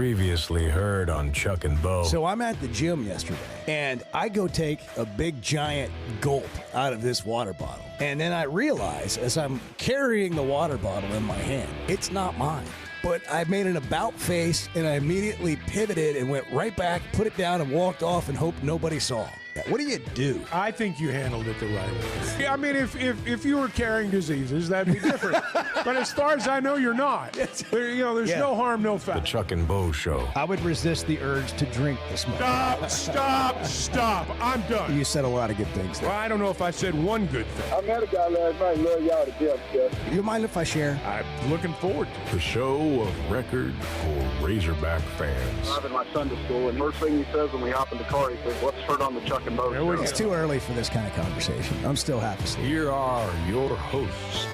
Previously heard on Chuck and Bo. So I'm at the gym yesterday, and I go take a big giant gulp out of this water bottle. And then I realize, as I'm carrying the water bottle in my hand, it's not mine. But I made an about face, and I immediately pivoted and went right back, put it down, and walked off and hoped nobody saw. What do you do? I think you handled it the right way. Yeah, I mean, if you were carrying diseases, that'd be different. But as far as I know, you're not. There's no harm, no foul. The Chuck and Bo Show. I would resist the urge to drink this morning. Stop. I'm done. You said a lot of good things there. Well, I don't know if I said one good thing. I met a guy last night. Love y'all to death, Jeff. You mind if I share? I'm looking forward to it. The show of record for Razorback fans. I'm in my Sunday school, and first thing he says when we hop in the car, he says, "What's heard on the Chuck and Bo Show?" It's too early for this kind of conversation. I'm still half asleep. Here are your hosts,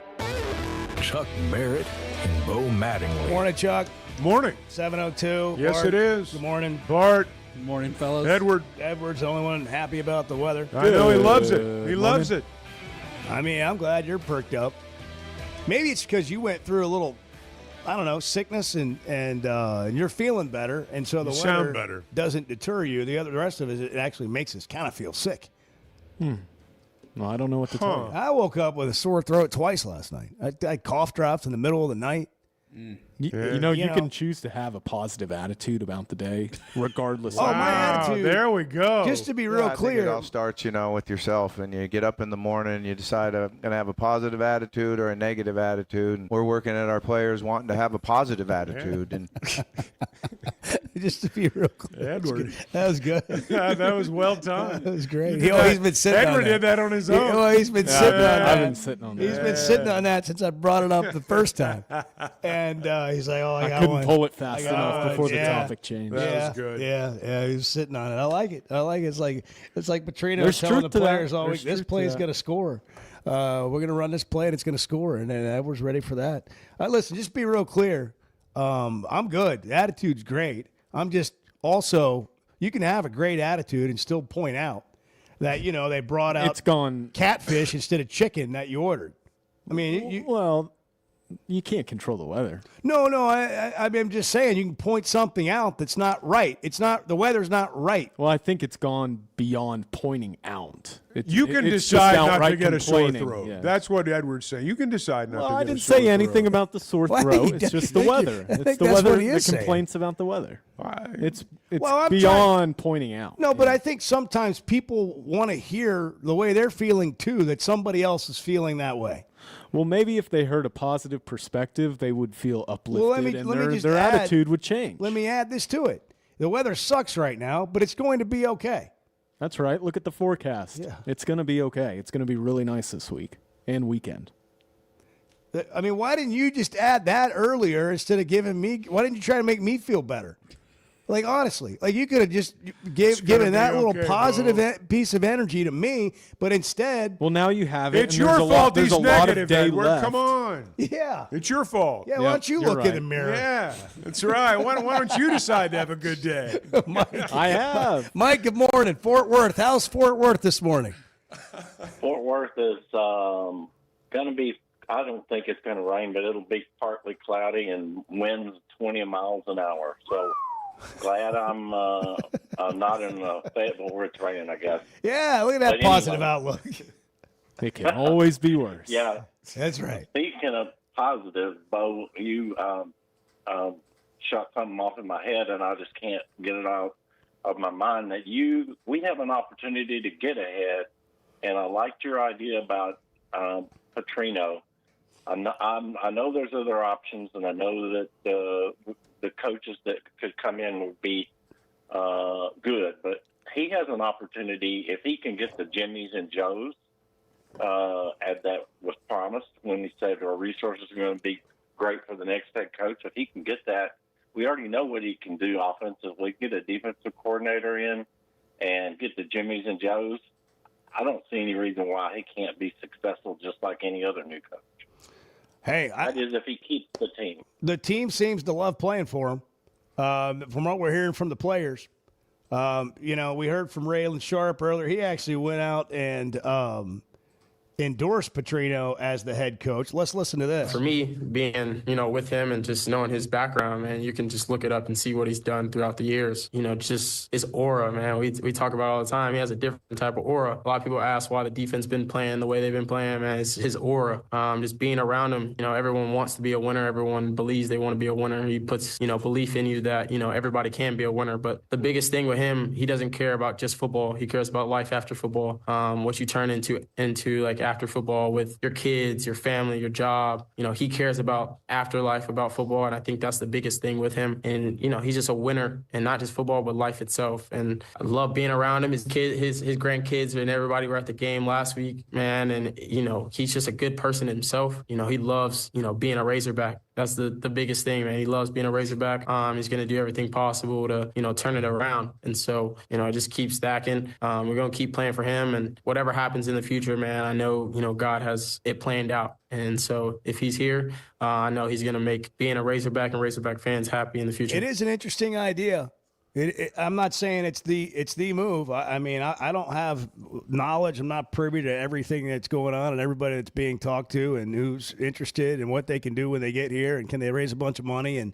Chuck Barrett and Bo Mattingly. Morning, Chuck. Morning. 7:02. Yes, Bart. it is. Good morning. Bart. Good morning, fellas. Edward's the only one happy about the weather. I know he loves it. He loves it. I mean, I'm glad you're perked up. Maybe it's because you went through a little, I don't know, sickness and you're feeling better, and so the sound weather better. doesn't deter you. The rest of it actually makes us kind of feel sick. Well, I don't know what to tell you. I woke up with a sore throat twice last night. I had cough drops in the middle of the night. You can choose to have a positive attitude about the day, regardless. Oh, my attitude. There we go. Just to be real I think clear. it all starts, with yourself, and you get up in the morning and you decide I'm going to have a positive attitude or a negative attitude. And we're working at our players wanting to have a positive attitude. And just to be real clear. Edward. That was good. That was well timed. That was great. He's been sitting on Edward that. did that on his own. He's been sitting on that. I've been sitting on that. He's been sitting on that since I brought it up the first time. And he's like, I got couldn't one. pull it fast enough before the topic changed. That was good. Yeah, he was sitting on it. I like it. It's like Petrino There's telling the truth to that. players all week, There's this truth play to is that. going to score. We're going to run this play, and it's going to score. And then Edwards ready for that. Listen, just be real clear. I'm good. The attitude's great. I'm just also, you can have a great attitude and still point out that, they brought out It's gone. catfish instead of chicken that you ordered. I mean, Well, you can't control the weather. No, I'm just saying you can point something out that's not right. It's not, the weather's not right. Well, I think it's gone beyond pointing out. You can it's just decide not to outright get a sore complaining. throat. Yeah. That's what Edward's saying. You can decide not to Well, get I a didn't sore say anything throat. about the sore Well, throat. It's just the weather. I It's think the that's weather. what he is The saying. complaints about the weather. It's Well, I'm beyond pointing out. No, but I think sometimes people want to hear the way they're feeling too, that somebody else is feeling that way. Well, maybe if they heard a positive perspective, they would feel uplifted, Let me and just their add- attitude would change. Let me add this to it. The weather sucks right now, but it's going to be okay. That's right. Look at the forecast. Yeah. It's going to be okay. It's going to be really nice this week and weekend. I mean, why didn't you just add that earlier instead of giving me, why didn't you try to make me feel better? Like, honestly, like you could have just given that little positive piece of energy to me, but instead. Well, now you have it. It's and there's your a lot- fault there's he's a lot of negative, day Edward. left. Come on. Yeah. It's your fault. Yeah, why don't you look in the mirror? Yeah, that's right. Why don't you decide to have a good day? Mike. I have. Mike, good morning. Fort Worth. How's Fort Worth this morning? Fort Worth is going to be, I don't think it's going to rain, but it'll be partly cloudy and winds 20 miles an hour. So glad I'm not in Fayetteville where it's raining, I guess. Yeah, look at that But positive anyway. outlook. It can always be worse. Yeah. That's right. Speaking of positive, Bo, you shot something off in my head, and I just can't get it out of my mind that we have an opportunity to get ahead, and I liked your idea about Petrino. I know there's other options, and I know that the coaches that could come in would be good, but he has an opportunity if he can get the Jimmys and Joes, as that was promised when he said our resources are going to be great for the next head coach. If he can get that, we already know what he can do offensively. Get a defensive coordinator in and get the Jimmys and Joes. I don't see any reason why he can't be successful just like any other new coach. Hey, That is if he keeps the team. the team seems to love playing for him. From what we're hearing from the players, we heard from Raylan Sharp earlier. He actually went out and endorsed Petrino as the head coach. Let's listen to this. For me, being, with him and just knowing his background, man, you can just look it up and see what he's done throughout the years. Just his aura, man. We talk about it all the time. He has a different type of aura. A lot of people ask why the defense been playing the way they've been playing, man. It's his aura. Just being around him, everyone wants to be a winner. Everyone believes they want to be a winner. He puts, belief in you that, everybody can be a winner. But the biggest thing with him, he doesn't care about just football. He cares about life after football, what you turn into like after football with your kids, your family, your job. He cares about afterlife, about football, and I think that's the biggest thing with him. And, he's just a winner, and not just football, but life itself. And I love being around him. His grandkids and everybody were at the game last week, man, and, he's just a good person himself. He loves, being a Razorback. That's the biggest thing, man. He loves being a Razorback. He's going to do everything possible to, turn it around. And so, just keep stacking. We're going to keep playing for him. And whatever happens in the future, man, I know, God has it planned out. And so if he's here, I know he's going to make being a Razorback and Razorback fans happy in the future. It is an interesting idea. I'm not saying it's the move. I mean, I don't have knowledge. I'm not privy to everything that's going on and everybody that's being talked to and who's interested and what they can do when they get here and can they raise a bunch of money and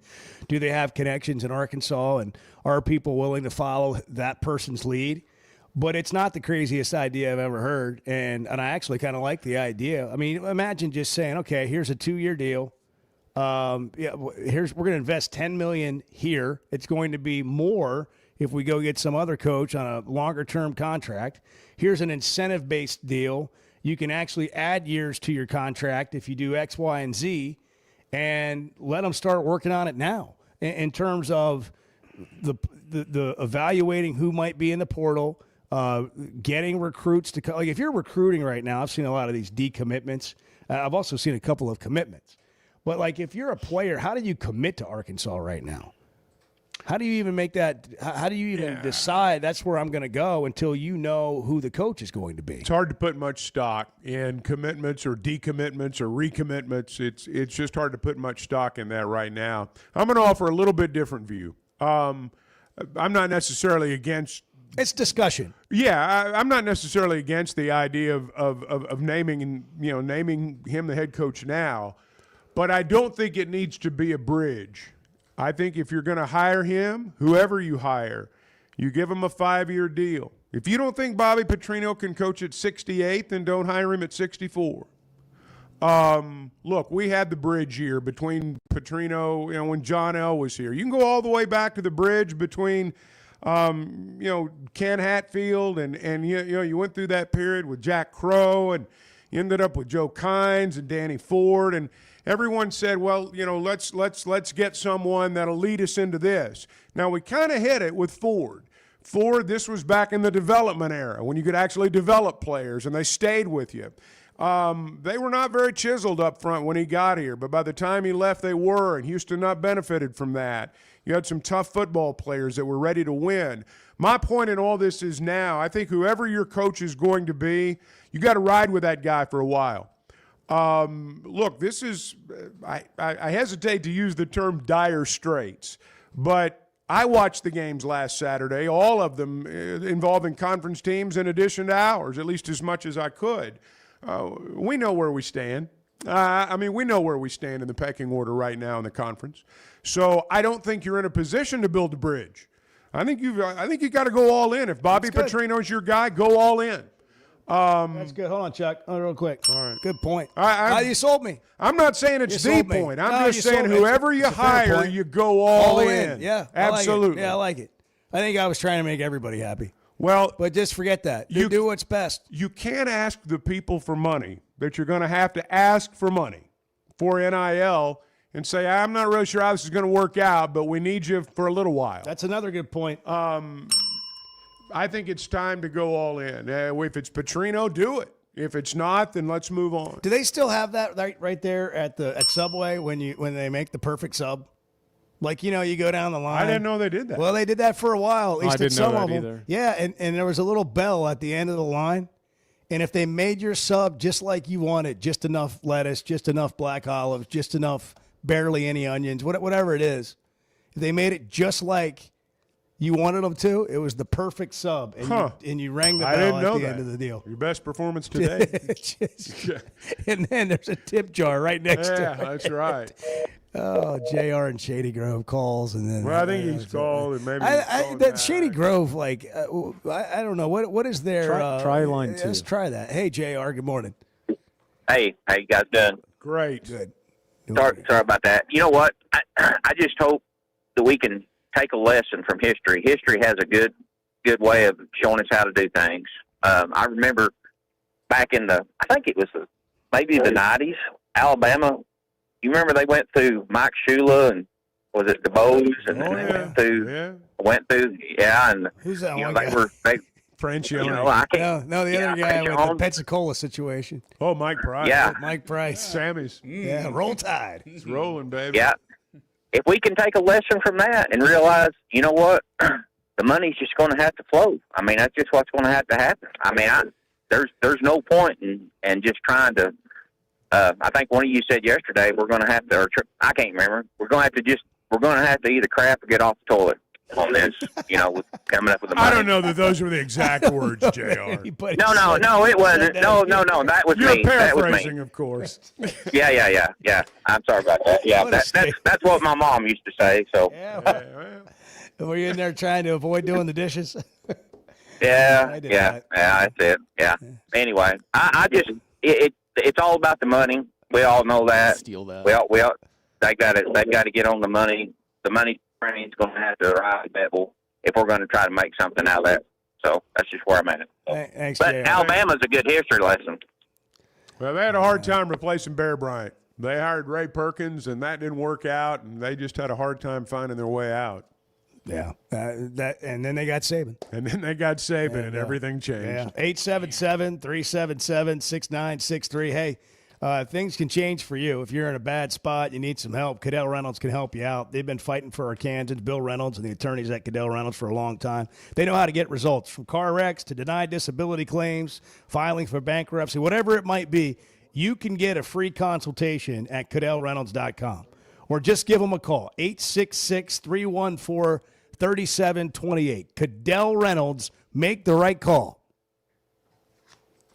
do they have connections in Arkansas and are people willing to follow that person's lead? But it's not the craziest idea I've ever heard, and I actually kind of like the idea. I mean, imagine just saying, okay, here's a 2-year deal. We're going to invest $10 million here. It's going to be more if we go get some other coach on a longer-term contract. Here's an incentive-based deal. You can actually add years to your contract if you do X, Y, and Z, and let them start working on it now in terms of the evaluating who might be in the portal. Getting recruits to like if you're recruiting right now, I've seen a lot of these decommitments. I've also seen a couple of commitments. But like if you're a player, how do you commit to Arkansas right now? How do you even make that? How do you even decide that's where I'm going to go until you know who the coach is going to be? It's hard to put much stock in commitments or decommitments or recommitments. It's just hard to put much stock in that right now. I'm going to offer a little bit different view. I'm not necessarily against. It's discussion. Yeah, I'm not necessarily against the idea of naming him the head coach now, but I don't think it needs to be a bridge. I think if you're going to hire him, whoever you hire, you give him a 5-year deal. If you don't think Bobby Petrino can coach at 68, then don't hire him at 64. Look, we had the bridge year between Petrino, when John L. was here. You can go all the way back to the bridge between Ken Hatfield and you went through that period with Jack Crow and you ended up with Joe Kynes and Danny Ford and everyone said, well, let's get someone that'll lead us into this. Now we kind of hit it with Ford. Ford, this was back in the development era when you could actually develop players and they stayed with you. They were not very chiseled up front when he got here, but by the time he left, they were, and Houston not benefited from that. You had some tough football players that were ready to win. My point in all this is now, I think whoever your coach is going to be, you got to ride with that guy for a while. Look, this is, I hesitate to use the term dire straits, but I watched the games last Saturday, all of them involving conference teams in addition to ours, at least as much as I could. We know where we stand. We know where we stand in the pecking order right now in the conference. So I don't think you're in a position to build a bridge. I think you got to go all in. If Bobby Petrino's your guy, go all in. That's good. Hold on, Chuck. Real quick. All right. Good point. You sold me. I'm not saying it's the point. I'm just saying whoever you hire, you go all in. Yeah, absolutely. I like it. I think I was trying to make everybody happy. Well, but just forget that. You do what's best. You can't ask the people for money that you're going to have to ask for money for NIL and say, I'm not really sure how this is going to work out, but we need you for a little while. That's another good point. I think it's time to go all in. If it's Petrino, do it. If it's not, then let's move on. Do they still have that right there at Subway when they make the perfect sub? Like, you go down the line. I didn't know they did that. Well, they did that for a while, at least I didn't some know of that them. either. Yeah, and there was a little bell at the end of the line. And if they made your sub just like you wanted, just enough lettuce, just enough black olives, just enough barely any onions, whatever it is, if they made it just like You wanted them to. It was the perfect sub, and you rang the I bell didn't at know the that. end of the deal. Your best performance today. And then there's a tip jar right next to it. Yeah, that's right. Oh, JR and Shady Grove calls, and then. Well, I think he's called, and maybe that Shady Grove, like, I don't know what is their. Try line 2. Let's try that. Hey, JR, good morning. Hey, how you guys doing? Great. Good. Sorry about that. You know what? I just hope that we can take a lesson from history. History has a good way of showing us how to do things. I remember back in I think it was maybe the 90s, Alabama. You remember they went through Mike Shula and was it DeBose and went through and who's that one guy? they Francione. I can't, No, the other guy with the Pensacola situation. Oh, Mike Price. Yeah. Mike Price. Sammy's. Yeah, roll tide. It's rolling, baby. Yeah. If we can take a lesson from that and realize, you know what, the money's just going to have to flow. I mean, that's just what's going to have to happen. I mean, there's no point in just trying to. I think one of you said yesterday we're going to have to, or I can't remember. We're going to have to either crap or get off the toilet on this. With coming up with the money. I don't know that those were the exact words, JR. No, it wasn't. No, that was You're me. That was paraphrasing, me. of course. Yeah. I'm sorry about that. Yeah, that's what my mom used to say. So. Were you in there trying to avoid doing the dishes? Yeah, that's it. Yeah. Anyway, I just it's all about the money. We all know that. Steal that. We all they got to get on the money. The money train's going to have to arrive at Bethel if we're going to try to make something out of that. So that's just where I'm at. Thanks, but JR. Alabama's a good history lesson. Well, they had a hard time replacing Bear Bryant. They hired Ray Perkins, and that didn't work out, and they just had a hard time finding their way out. Yeah, and then they got Saban. And everything changed. Yeah, 877-377-6963. Hey, things can change for you. If you're in a bad spot, you need some help, Cadell Reynolds can help you out. They've been fighting for Arkansans, Bill Reynolds, and the attorneys at Cadell Reynolds for a long time. They know how to get results, from car wrecks to denied disability claims, filing for bankruptcy, whatever it might be. You can get a free consultation at CadellReynolds.com. Or just give them a call, 866-314-3728. Cadell Reynolds, make the right call.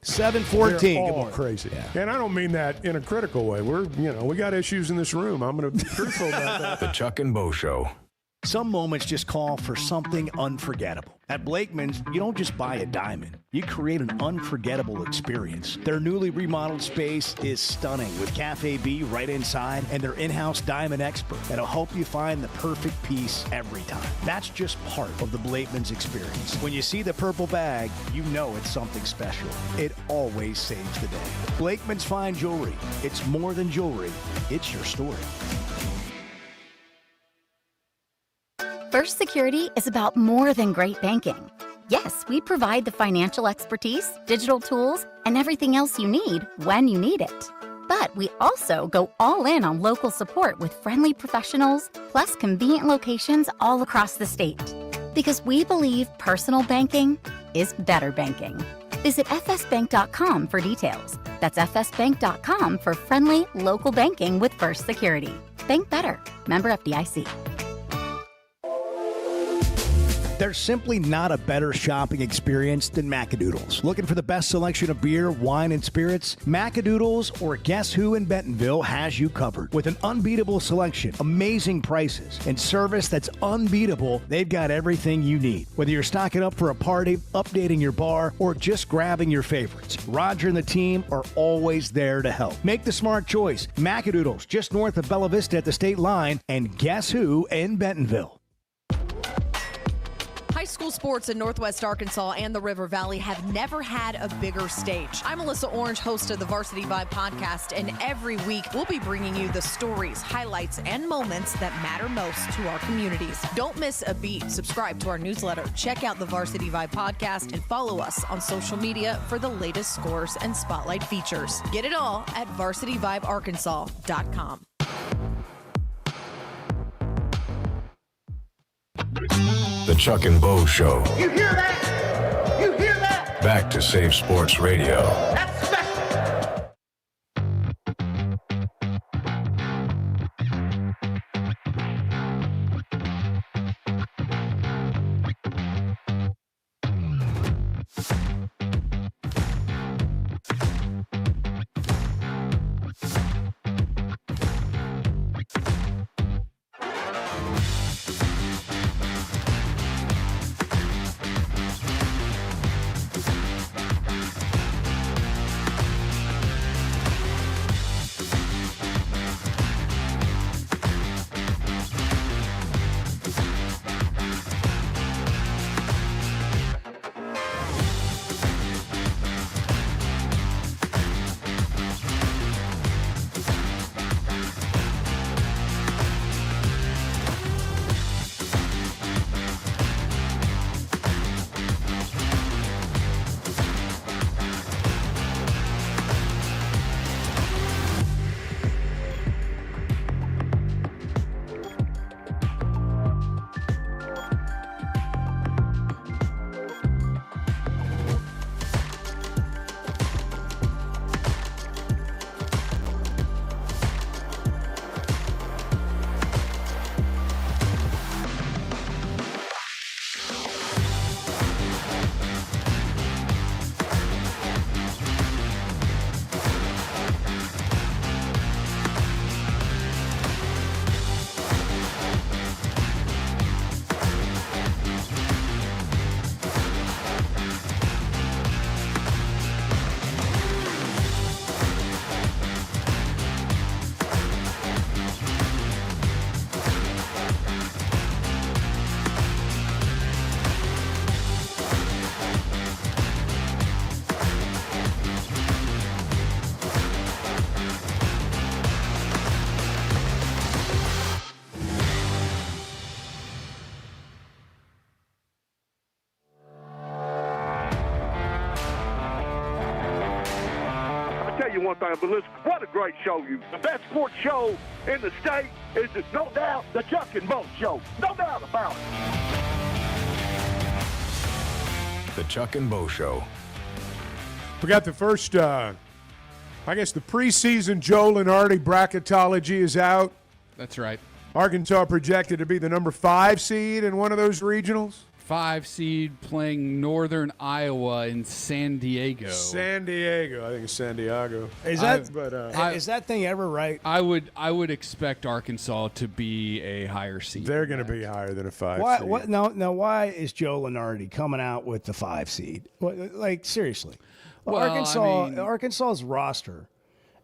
714. They're Good all morning. crazy. And I don't mean that in a critical way. We got issues in this room. I'm going to be truthful about that. The Chuck and Bo Show. Some moments just call for something unforgettable. At Blakeman's, you don't just buy a diamond. You create an unforgettable experience. Their newly remodeled space is stunning with Cafe B right inside and their in-house diamond expert that'll help you find the perfect piece every time. That's just part of the Blakeman's experience. When you see the purple bag, you know it's something special. It always saves the day. Blakeman's Fine Jewelry. It's more than jewelry. It's your story. First Security is about more than great banking. Yes, we provide the financial expertise, digital tools, and everything else you need when you need it. But we also go all in on local support with friendly professionals, plus convenient locations all across the state. Because we believe personal banking is better banking. Visit fsbank.com for details. That's fsbank.com for friendly, local banking with First Security. Bank better. Member FDIC. There's simply not a better shopping experience than Macadoodles. Looking for the best selection of beer, wine, and spirits? Macadoodles or Guess Who in Bentonville has you covered. With an unbeatable selection, amazing prices, and service that's unbeatable, they've got everything you need. Whether you're stocking up for a party, updating your bar, or just grabbing your favorites, Roger and the team are always there to help. Make the smart choice. Macadoodles, just north of Bella Vista at the state line, and Guess Who in Bentonville. High school sports in Northwest Arkansas and the River Valley have never had a bigger stage. I'm Melissa Orange, host of the Varsity Vibe podcast, and every week we'll be bringing you the stories, highlights, and moments that matter most to our communities. Don't miss a beat. Subscribe to our newsletter, check out the Varsity Vibe podcast, and follow us on social media for the latest scores and spotlight features. Get it all at varsityvibearkansas.com. The Chuck and Bo Show. You hear that? You hear that? Back to Save Sports Radio. That's special. one thing, but listen, what a great show the best sports show in the state is no doubt the Chuck and Bo Show. No doubt about it. The Chuck and Bo Show. We got the first, I guess the preseason Joe Lunardi bracketology is out. That's right. Arkansas projected to be the number 5 seed in one of those regionals. 5 seed playing Northern Iowa in San Diego. San Diego. I think it's San Diego. Is that thing ever right? I would expect Arkansas to be a higher seed. They're going to be higher than a 5 seed. Why is Joe Lunardi coming out with the 5 seed? Like, seriously. Well, Arkansas's roster,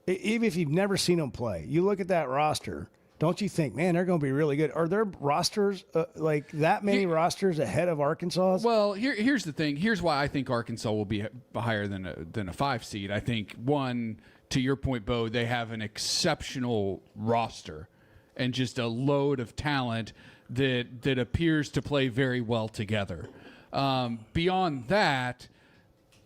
even if you've never seen them play, you look at that roster, don't you think, man, they're going to be really good? Are there rosters, like that many rosters ahead of Arkansas? Well, here's the thing. Here's why I think Arkansas will be higher than a 5 seed. I think, one, to your point, Bo, they have an exceptional roster and just a load of talent that appears to play very well together. Beyond that,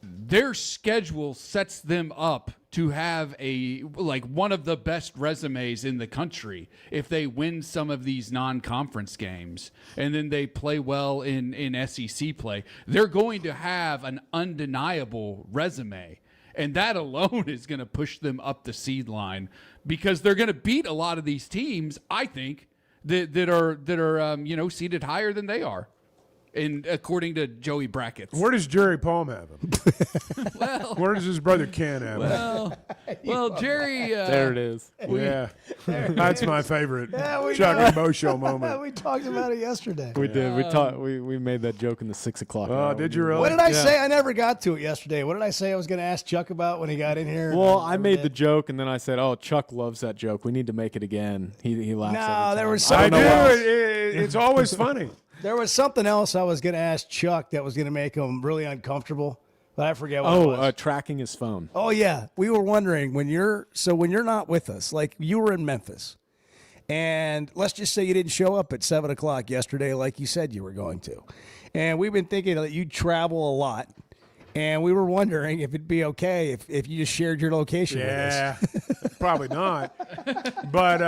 their schedule sets them up to have one of the best resumes in the country if they win some of these non-conference games and then they play well in SEC play. They're going to have an undeniable resume, and that alone is going to push them up the seed line because they're going to beat a lot of these teams, I think, that are seated higher than they are. And according to Joey Brackets. Where does Jerry Palm have him? Where does his brother Ken have him? Well, Jerry. There it is. That's my favorite Chuck and Bo Show moment. We talked about it yesterday. We did. We made that joke in the 6 o'clock hour. Oh, did you really? What did I say? I never got to it yesterday. What did I say I was going to ask Chuck about when he got in here? Well, I made the joke, and then I said, "Oh, Chuck loves that joke. We need to make it again." He laughs. No, there was I something do. else. It's always funny. There was something else I was going to ask Chuck that was going to make him really uncomfortable, but I forget what it was. Tracking his phone. Oh, yeah. We were wondering when you're not with us, like you were in Memphis, and let's just say you didn't show up at 7 o'clock yesterday like you said you were going to. And we've been thinking that you travel a lot, and we were wondering if it'd be okay if you just shared your location with us. Probably not. But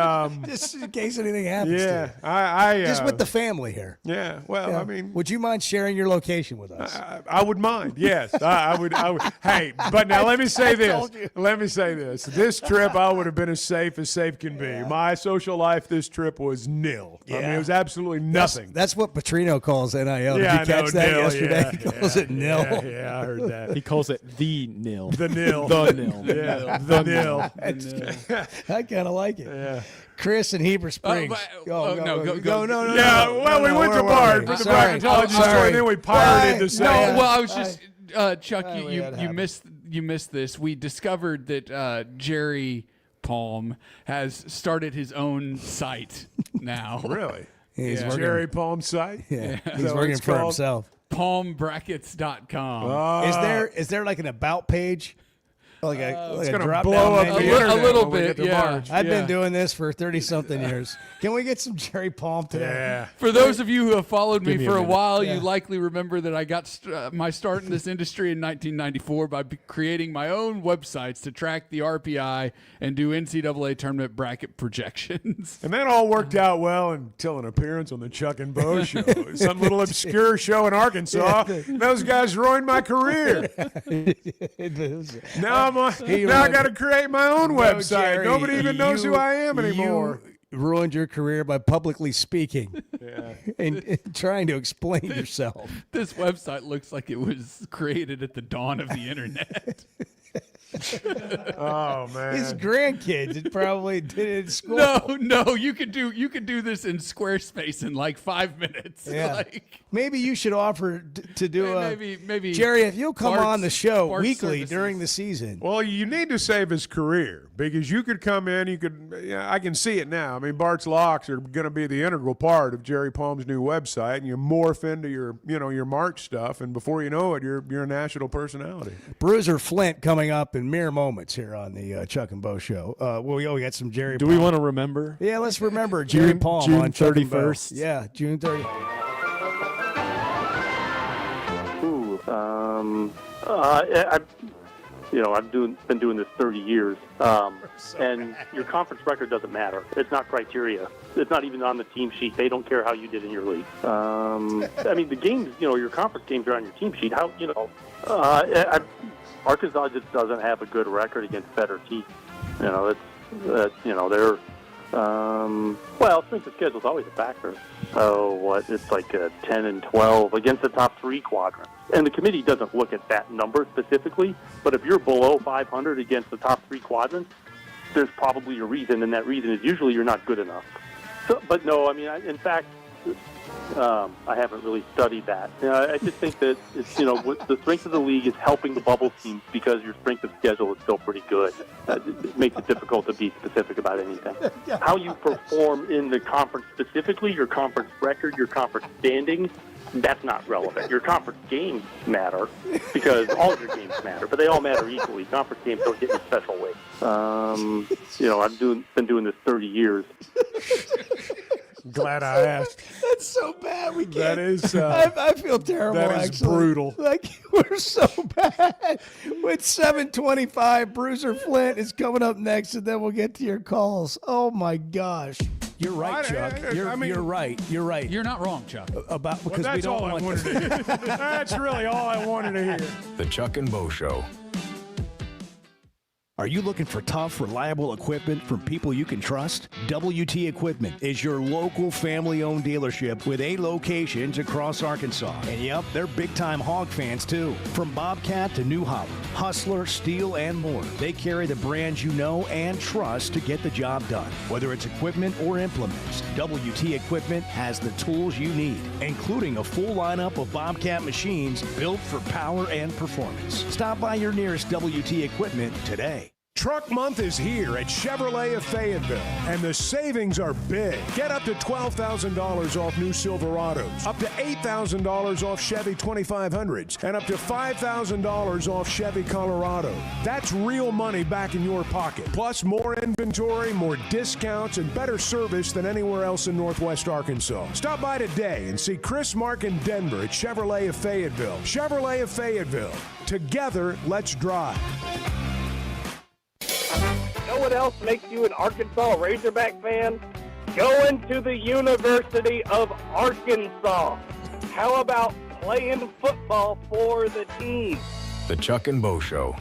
just in case anything happens to you. I just with the family here. Yeah. Well, I mean, would you mind sharing your location with us? I would mind. Yes, I would. Hey, but now let me say this. Let me say this. This trip, I would have been as safe can be. My social life this trip was nil. I mean, it was absolutely nothing. That's what Petrino calls NIL. Yeah, Did you catch that nil, yesterday? He calls it nil. Yeah, I heard that. He calls it the nil. The nil. The nil. Yeah, the nil. I kind of like it. Yeah. Chris in Heber Springs. No. Yeah, well, we went to Bard for the bracketology story, and then we pirated the same. No, well, I was just Chuck. You missed this. We discovered that Jerry Palm has started his own site now. Really? He's working. Jerry Palm site? Yeah, he's working for himself. PalmBrackets.com. Is there like an about page? Like it's going to drop blow down up the menu? internet a little when we bit, get to yeah. March. I've been doing this for 30-something years. Can we get some Jerry Palm today? Yeah. For those of you who have followed me me a for a minute. while, Yeah. you likely remember that I got my start in this industry in 1994 by creating my own websites to track the RPI and do NCAA tournament bracket projections. And that all worked out well until an appearance on the Chuck and Bo Show. Some little obscure show in Arkansas. Those guys ruined my career. Now I got to create my own website. Jerry, Nobody even knows who I am anymore. You ruined your career by publicly speaking and trying to explain yourself. This website looks like it was created at the dawn of the internet. Oh man, His grandkids probably did it in school. No, you could do this in Squarespace in like 5 minutes. Yeah. Like, maybe you should offer to do maybe Jerry, if you'll come parts- on the show parts weekly services. during the season. Well, you need to save his career because you could come in. I can see it now. I mean, Bart's locks are going to be the integral part of Jerry Palm's new website, and you morph into your March stuff, and before you know it, you're a national personality. Bruiser Flint coming up in mere moments here on the Chuck and Bo Show. We got some Jerry. Do we want to remember? Yeah, let's remember Jerry Palm June on Chuck and Bo. 31st. Yeah, June 30th. I've been doing this 30 years, and your conference record doesn't matter. It's not criteria. It's not even on the team sheet. They don't care how you did in your league. The games, your conference games are on your team sheet. Arkansas just doesn't have a good record against better teams. They're strength of schedule is always a factor. So it's like 10 and 12 against the top 3 quadrants. And the committee doesn't look at that number specifically, but if you're below 500 against the top 3 quadrants, there's probably a reason, and that reason is usually you're not good enough. So, but no, in fact, I haven't really studied that. I just think that the strength of the league is helping the bubble teams because your strength of schedule is still pretty good. It makes it difficult to be specific about anything. How you perform in the conference specifically, your conference record, your conference standing, that's not relevant. Your conference games matter because all of your games matter, but they all matter equally. Conference games don't get in a special way. I've been doing this 30 years. Glad I asked. That's so bad. We can't. That is. I feel terrible. That is actually. brutal. Like we're so bad. With 7:25, Bruiser Flint is coming up next, and then we'll get to your calls. Oh my gosh. You're right, Chuck. You're right. You're right. You're not wrong, Chuck. Because we don't want. That's really all I wanted to hear. The Chuck and Bo Show. Are you looking for tough, reliable equipment from people you can trust? WT Equipment is your local family-owned dealership with 8 locations across Arkansas. And yep, they're big-time hog fans too. From Bobcat to New Holland, Hustler, Steel, and more. They carry the brands you know and trust to get the job done. Whether it's equipment or implements, WT Equipment has the tools you need, including a full lineup of Bobcat machines built for power and performance. Stop by your nearest WT Equipment today. Truck Month is here at Chevrolet of Fayetteville, and the savings are big. Get up to $12,000 off new Silverados, up to $8,000 off Chevy 2500s, and up to $5,000 off Chevy Colorado. That's real money back in your pocket. Plus more inventory, more discounts, and better service than anywhere else in Northwest Arkansas. Stop by today and see Chris, Mark, and Denver at Chevrolet of Fayetteville. Chevrolet of Fayetteville. Together, let's drive. You know what else makes you an Arkansas Razorback fan? Going to the University of Arkansas. How about playing football for the team? The Chuck and Bo Show.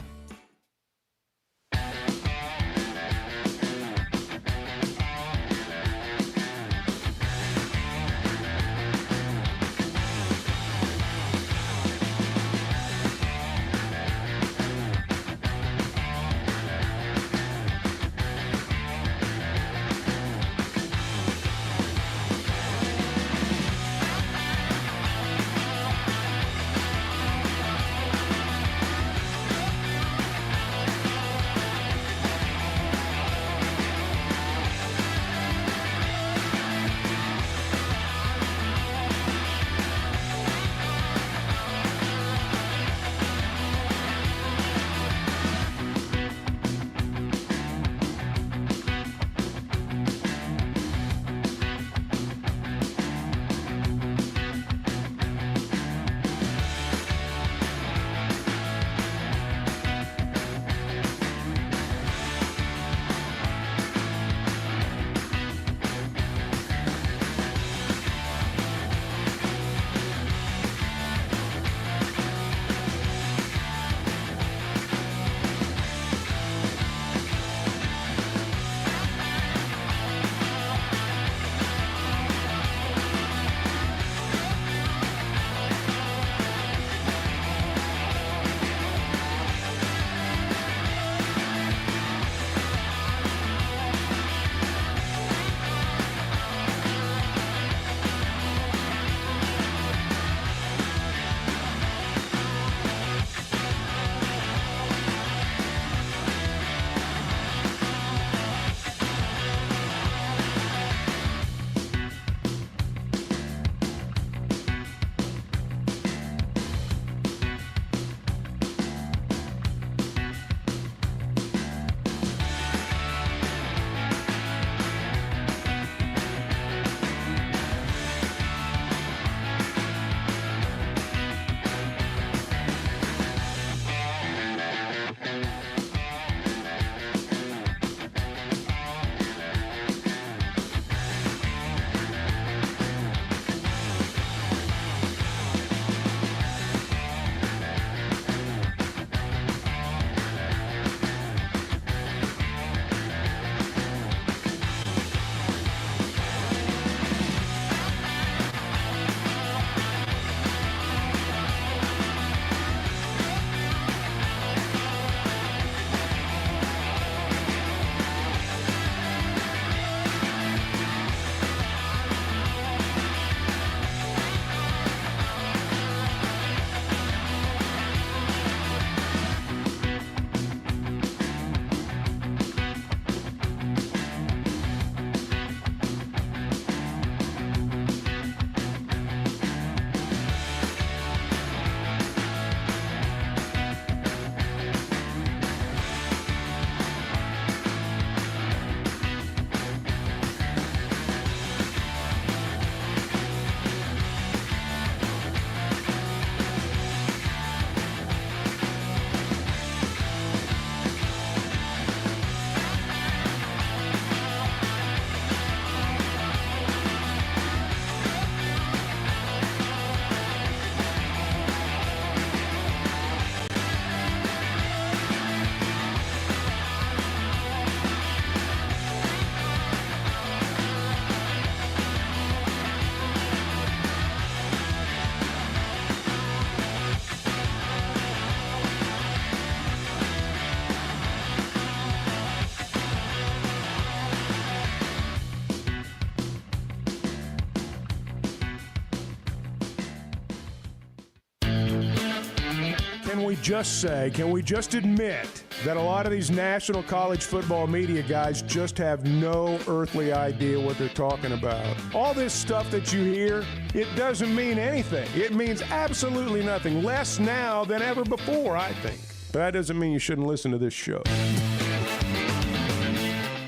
can we just admit that a lot of these national college football media guys just have no earthly idea what they're talking about? All this stuff that you hear, it doesn't mean anything. It means absolutely nothing. Less now than ever before, I think. But that doesn't mean you shouldn't listen to this show.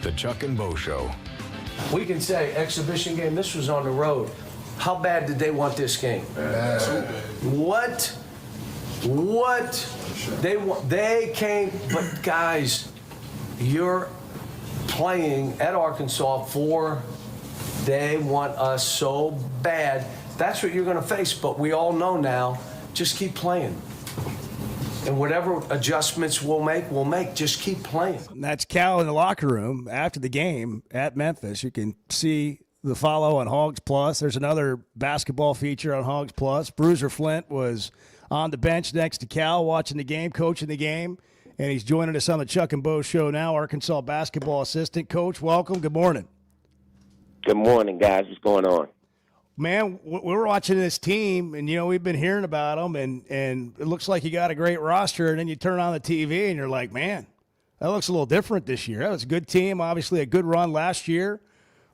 The Chuck and Bo Show. We can say exhibition game, this was on the road. How bad did they want this game? What? They came, but guys, you're playing at Arkansas they want us so bad. That's what you're going to face, but we all know now, just keep playing. And whatever adjustments we'll make. Just keep playing. That's Cal in the locker room after the game at Memphis. You can see the follow on Hogs Plus. There's another basketball feature on Hogs Plus. Bruiser Flint was on the bench next to Cal watching the game, coaching the game, and he's joining us on the Chuck and Bo Show now, Arkansas basketball assistant. Coach, welcome. Good morning. Good morning, guys. What's going on? Man, we're watching this team, and, we've been hearing about them, and it looks like you got a great roster, and then you turn on the TV, and you're like, man, that looks a little different this year. That was a good team, obviously a good run last year.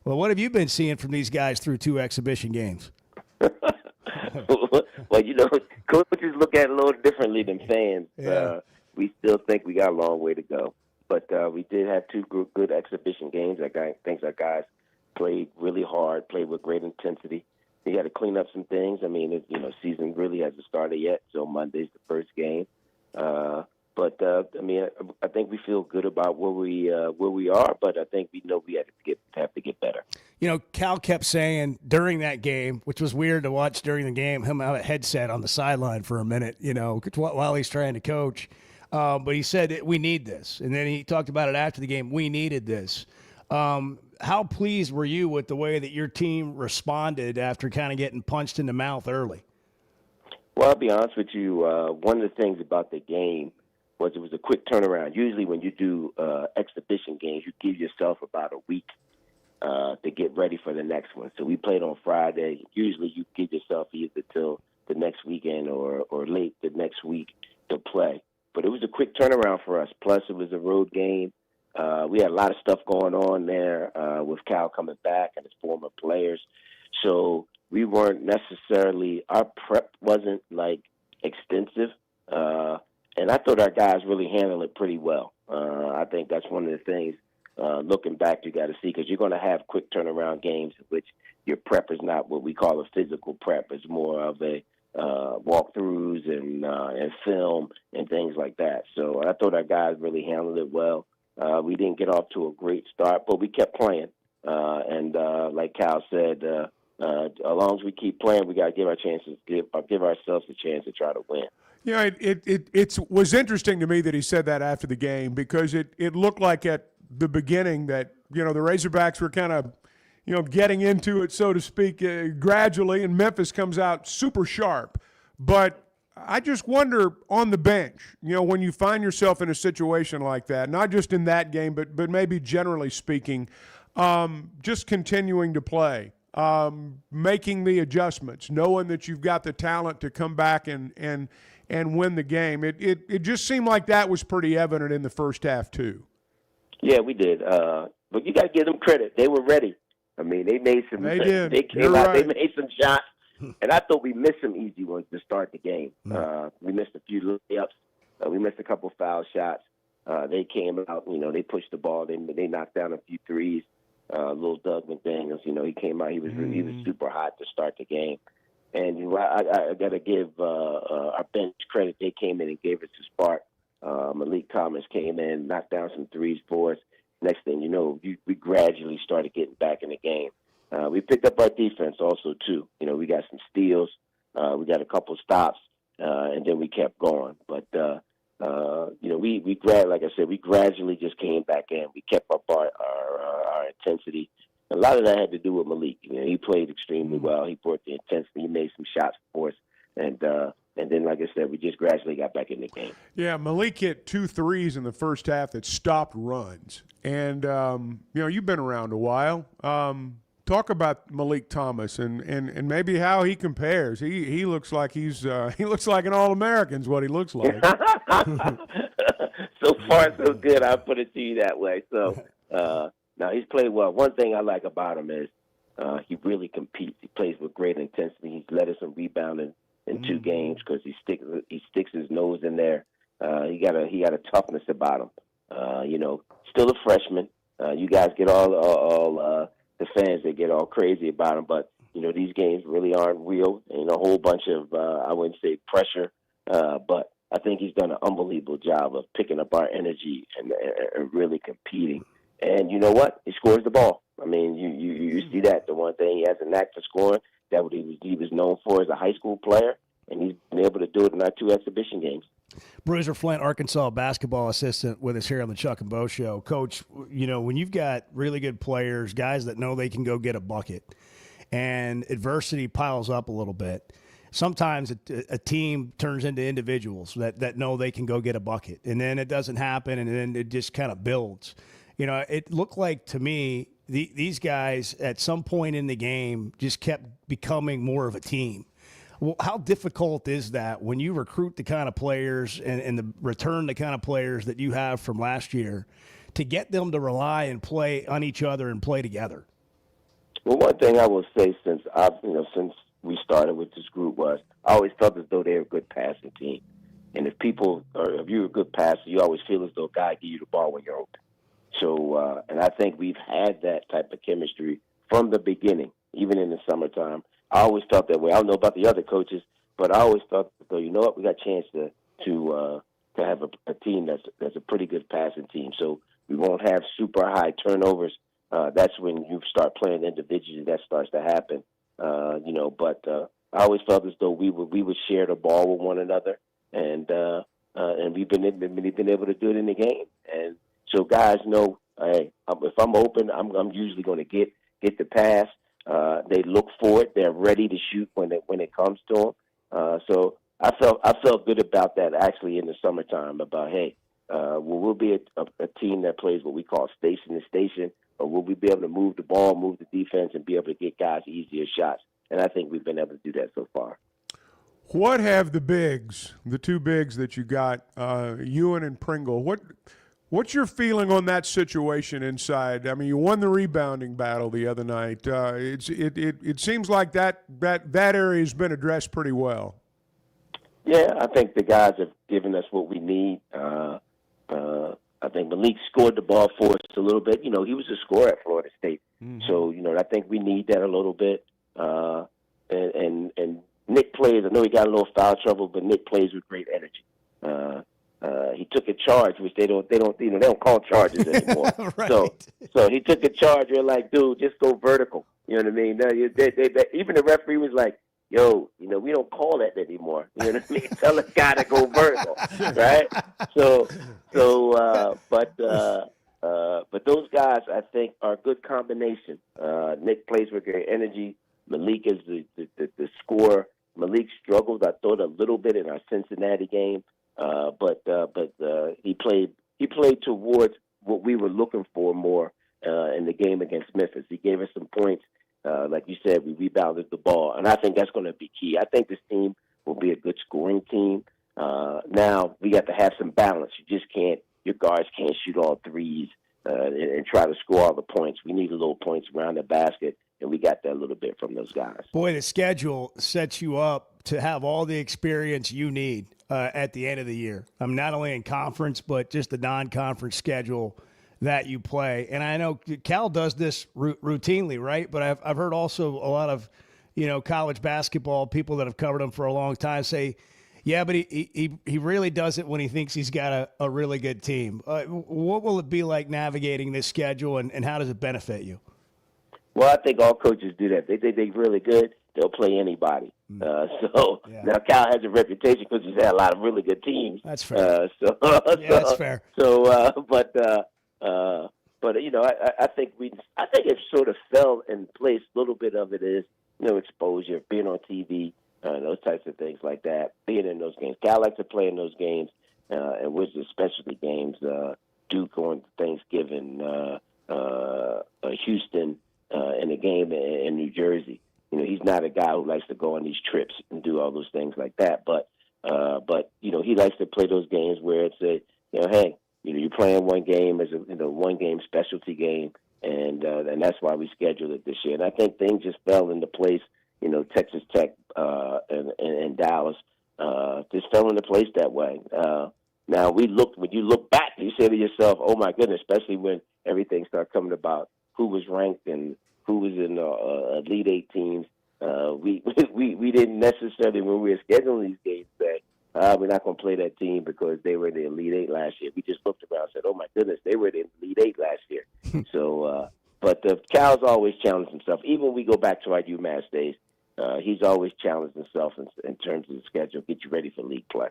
Well, what have you been seeing from these guys through 2 exhibition games? Well, coaches look at it a little differently than fans. Yeah. We still think we got a long way to go. But we did have 2 good exhibition games. I think our guys played really hard, played with great intensity. They got to clean up some things. I mean, season really hasn't started yet, so Monday's the first game. But I think we feel good about where we are, but I think we know we have to get better. Cal kept saying during that game, which was weird to watch during the game, him have a headset on the sideline for a minute, while he's trying to coach. But he said, we need this. And then he talked about it after the game. We needed this. How pleased were you with the way that your team responded after kind of getting punched in the mouth early? Well, I'll be honest with you. One of the things about the game was it was a quick turnaround. Usually when you do exhibition games, you give yourself about a week to get ready for the next one. So we played on Friday. Usually you give yourself either till the next weekend or late the next week to play. But it was a quick turnaround for us. Plus, it was a road game. We had a lot of stuff going on there with Cal coming back and his former players. So we weren't necessarily, our prep wasn't extensive. And I thought our guys really handled it pretty well. I think that's one of the things, looking back, you got to see, because you're going to have quick turnaround games in which your prep is not what we call a physical prep. It's more of a walkthroughs and film and things like that. So I thought our guys really handled it well. We didn't get off to a great start, but we kept playing. And like Cal said, as long as we keep playing, we got to give ourselves a chance to try to win. It was interesting to me that he said that after the game, because it looked like at the beginning that, the Razorbacks were kind of, getting into it, so to speak, gradually, and Memphis comes out super sharp. But I just wonder on the bench, when you find yourself in a situation like that, not just in that game, but maybe generally speaking, just continuing to play, making the adjustments, knowing that you've got the talent to come back and win the game. It just seemed like that was pretty evident in the first half too. Yeah, we did. But you got to give them credit. They were ready. I mean, they made some. They did. They came You're out. right. They made some shots, and I thought we missed some easy ones to start the game. We missed a few layups. We missed a couple foul shots. They came out. They pushed the ball. They knocked down a few threes. Little Doug McDaniels. He came out. He was super hot to start the game. And I got to give our bench credit. They came in and gave us a spark. Malik Thomas came in, knocked down some threes for us. Next thing you know, we gradually started getting back in the game. We picked up our defense also, too. We got some steals. We got a couple stops, and then we kept going. But, like I said, we gradually just came back in. We kept up our intensity. A lot of that had to do with Malik. He played extremely well. He brought the intensity. He made some shots for us. And then, like I said, we just gradually got back in the game. Yeah, Malik hit 2 threes in the first half that stopped runs. And, you've been around a while. Talk about Malik Thomas and maybe how he compares. He looks like he looks like an All-American's what he looks like. So far, so good. I'll put it to you that way. So now he's played well. One thing I like about him is he really competes. He plays with great intensity. He's led us in rebounding in 2 games because he sticks his nose in there. He got a toughness about him. Still a freshman. You guys get all the fans, they get all crazy about him, but these games really aren't real. And a whole bunch of I wouldn't say pressure, but I think he's done an unbelievable job of picking up our energy and really competing. And you know what? He scores the ball. I mean, you see that. The one thing he has a knack for scoring, that what he was known for as a high school player, and he's been able to do it in our 2 exhibition games. Bruiser Flint, Arkansas basketball assistant with us here on the Chuck and Bo Show. Coach, when you've got really good players, guys that know they can go get a bucket, and adversity piles up a little bit, sometimes a team turns into individuals that know they can go get a bucket, and then it doesn't happen, and then it just kind of builds. It looked like to me these guys at some point in the game just kept becoming more of a team. Well, how difficult is that when you recruit the kind of players and the return the kind of players that you have from last year to get them to rely and play on each other and play together? Well, one thing I will say since we started with this group was I always felt as though they were a good passing team. And if you're a good passer, you always feel as though a guy gives you the ball when you're open. So, and I think we've had that type of chemistry from the beginning, even in the summertime. I always felt that way. I don't know about the other coaches, but I always thought, though, you know what, we got a chance to have a team that's a pretty good passing team. So we won't have super high turnovers. That's when you start playing individually. That starts to happen. But I always felt as though we would share the ball with one another, and we've been able to do it in the game. And so guys know, hey, if I'm open, I'm usually going to get the pass. They look for it. They're ready to shoot when it comes to them. So I felt good about that actually in the summertime. About we'll be a team that plays what we call station to station, or will we be able to move the ball, move the defense, and be able to get guys easier shots? And I think we've been able to do that so far. What have the 2 bigs that you got, Ewan and Pringle? What's your feeling on that situation inside? I mean, you won the rebounding battle the other night. It seems like that area has been addressed pretty well. Yeah, I think the guys have given us what we need. I think Malik scored the ball for us a little bit. He was a scorer at Florida State. Mm-hmm. So, I think we need that a little bit. And Nick plays. I know he got a little foul trouble, but Nick plays with great energy. He took a charge, which they don't call charges anymore. Right. So he took a charge. They're like, dude, just go vertical. You know what I mean? Even the referee was like, yo, we don't call that anymore. You know what I mean? Tell the guy to go vertical, right? But those guys, I think, are a good combination. Nick plays with great energy. Malik is the scorer. Malik struggled, I thought, a little bit in our Cincinnati game. But he played towards what we were looking for more in the game against Memphis. He gave us some points. Like you said, we rebounded the ball, and I think that's going to be key. I think this team will be a good scoring team. Now we got to have some balance. Your guards can't shoot all threes and try to score all the points. We need a little points around the basket, and we got that a little bit from those guys. Boy, the schedule sets you up to have all the experience you need at the end of the year. Not only in conference, but just the non-conference schedule that you play. And I know Cal does this routinely, right? But I've heard also a lot of, college basketball people that have covered him for a long time say, yeah, but he really does it when he thinks he's got a really good team. What will it be like navigating this schedule, and how does it benefit you? Well, I think all coaches do that. They think they're really good, they'll play anybody. Now Cal has a reputation because he's had a lot of really good teams. That's fair. That's fair. I think it sort of fell in place. A little bit of it is, exposure, being on TV, those types of things like that, being in those games. Cal likes to play in those games, and which is specialty games, Duke on Thanksgiving, Houston, in a game in New Jersey. You know, he's not a guy who likes to go on these trips and do all those things like that. But you know, he likes to play those games where it's a, you know, hey, you know, you're playing one game as a, you know, one game specialty game, and that's why we scheduled it this year. And I think things just fell into place. You know, Texas Tech and Dallas just fell into place that way. Now when you look back, you say to yourself, "Oh my goodness!" Especially when everything started coming about who was ranked and who was in the Elite Eight teams. We didn't necessarily, when we were scheduling these games, say we're not going to play that team because they were in the Elite Eight last year. We just looked around and said, "Oh my goodness, they were in the Elite Eight last year." So, but Cal's always challenged himself. Even when we go back to our UMass days, he's always challenged himself in terms of the schedule, get you ready for league play.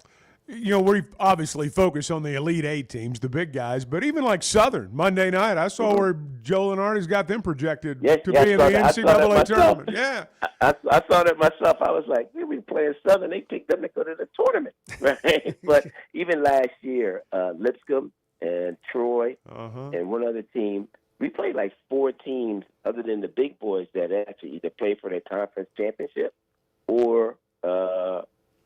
You know, we obviously focus on the Elite Eight teams, the big guys, but even like Southern, Monday night, I saw where Joe Lenardi's got them projected to be in the NCAA tournament. Yeah. I saw that myself. I was like, we were playing Southern. They picked them to go to the tournament, right? But even last year, Lipscomb and Troy and one other team, we played like 4 teams other than the big boys that actually either played for their conference championship or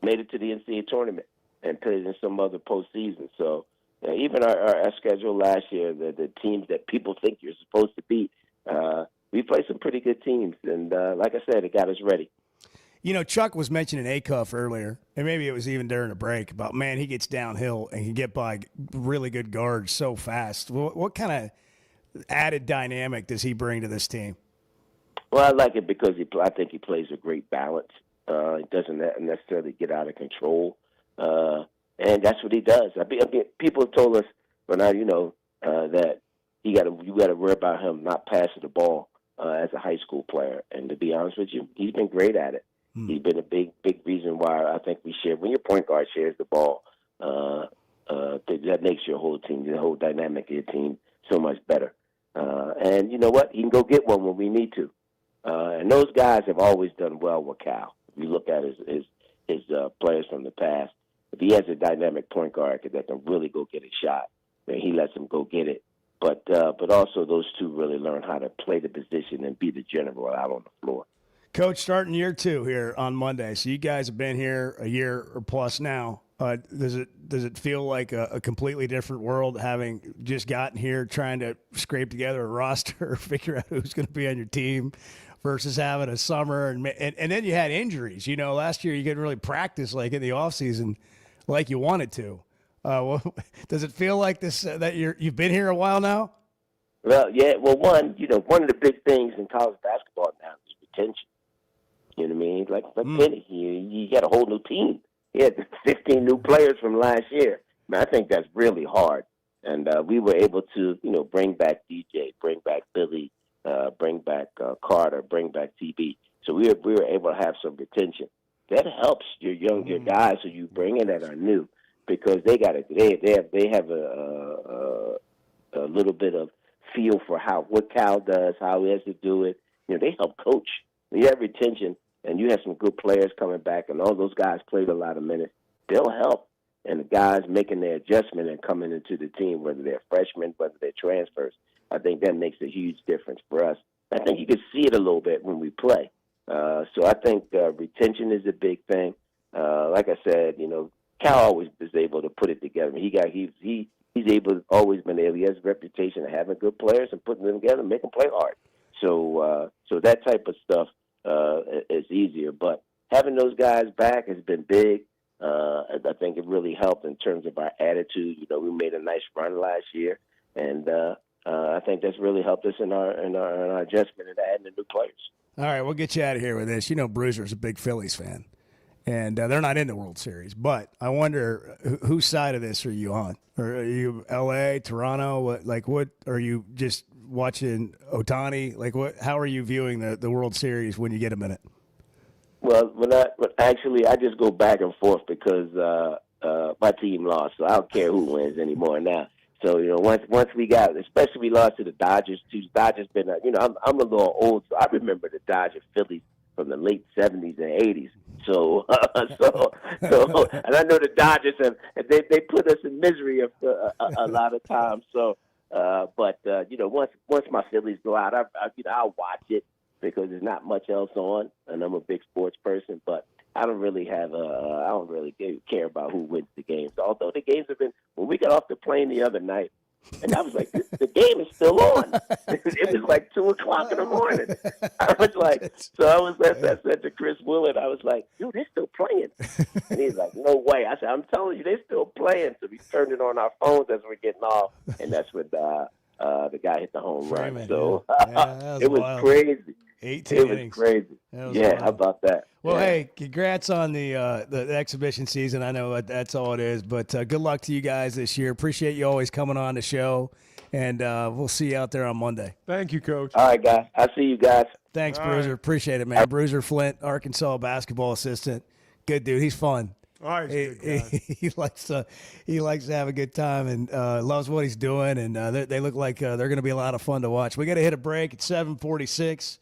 made it to the NCAA tournament and played in some other postseason. So even our schedule last year, the teams that people think you're supposed to beat, we played some pretty good teams. And like I said, it got us ready. You know, Chuck was mentioning Acuff earlier, and maybe it was even during a break, about, man, he gets downhill and can get by really good guards so fast. What kind of added dynamic does he bring to this team? Well, I like it because I think he plays a great balance. He doesn't necessarily get out of control. And that's what he does. I mean, people told us that you got to worry about him not passing the ball as a high school player. And to be honest with you, he's been great at it. He's been a big reason why I think we share. When your point guard shares the ball, that makes your whole team, the whole dynamic of your team, so much better. And you know what? He can go get one when we need to. And those guys have always done well with Cal. If you look at his players from the past, if he has a dynamic point guard that can really go get a shot, then he lets them go get it. But also those two really learn how to play the position and be the general out on the floor. Coach, starting year 2 here on Monday. So you guys have been here a year or plus now. Does it feel like a completely different world, having just gotten here, trying to scrape together a roster, figure out who's going to be on your team, versus having a summer and then you had injuries? You know, last year you couldn't really practice like in the off season like you wanted to. Does it feel like this that you've been here a while now? Well, yeah. Well, one of the big things in college basketball now is retention. You know what I mean? Like Penny, you got a whole new team. He had 15 new players from last year. I mean, I think that's really hard. And we were able to, bring back DJ, bring back Billy, bring back Carter, bring back TB. So we were able to have some retention. That helps your guys who you bring in that are new, because they have a little bit of feel for what Cal does, how he has to do it. They help coach. You have retention, and you have some good players coming back, and all those guys played a lot of minutes. They'll help. And the guys making their adjustment and coming into the team, whether they're freshmen, whether they're transfers, I think that makes a huge difference for us. I think you can see it a little bit when we play. So I think retention is a big thing. Like I said, Cal always is able to put it together. He's always been able. He has a reputation of having good players and putting them together and making them play hard. So that type of stuff is easier. But having those guys back has been big. I think it really helped in terms of our attitude. We made a nice run last year, and I think that's really helped us in our adjustment and adding the new players. All right, we'll get you out of here with this. Bruiser's a big Phillies fan, and they're not in the World Series. But I wonder, whose side of this are you on? Or are you L.A., Toronto? What are you just watching Ohtani? How are you viewing the World Series when you get a minute? Well, I just go back and forth because my team lost, so I don't care who wins anymore now. So once we got, especially we lost to the Dodgers. Dodgers been, I'm a little old, so I remember the Dodger Phillies from the late '70s and '80s. So and I know the Dodgers they put us in misery a lot of times. So, but once once my Phillies go out, I'll watch it because there's not much else on, and I'm a big sports person. But I don't really care about who wins the games. Although the games have been, when we got off the plane the other night, and I was like, the game is still on. It was like 2:00 in the morning. I said to Chris Willard, I was like, dude, they're still playing. And he's like, no way. I said, I'm telling you, they're still playing. So we turned it on our phones as we're getting off, and that's when the guy hit the home run. So it was crazy. 18 it was innings. Crazy. Wild. How about that? Well, hey, congrats on the exhibition season. I know that's all it is, but good luck to you guys this year. Appreciate you always coming on the show, and we'll see you out there on Monday. Thank you, Coach. All right, guys. I'll see you guys. Thanks, All Bruiser. right. Appreciate it, man. Bruiser Flint, Arkansas basketball assistant. Good dude. He's fun. Oh, he's a good guy. He likes to have a good time and loves what he's doing, and they look like they're going to be a lot of fun to watch. We got to hit a break at 7:46.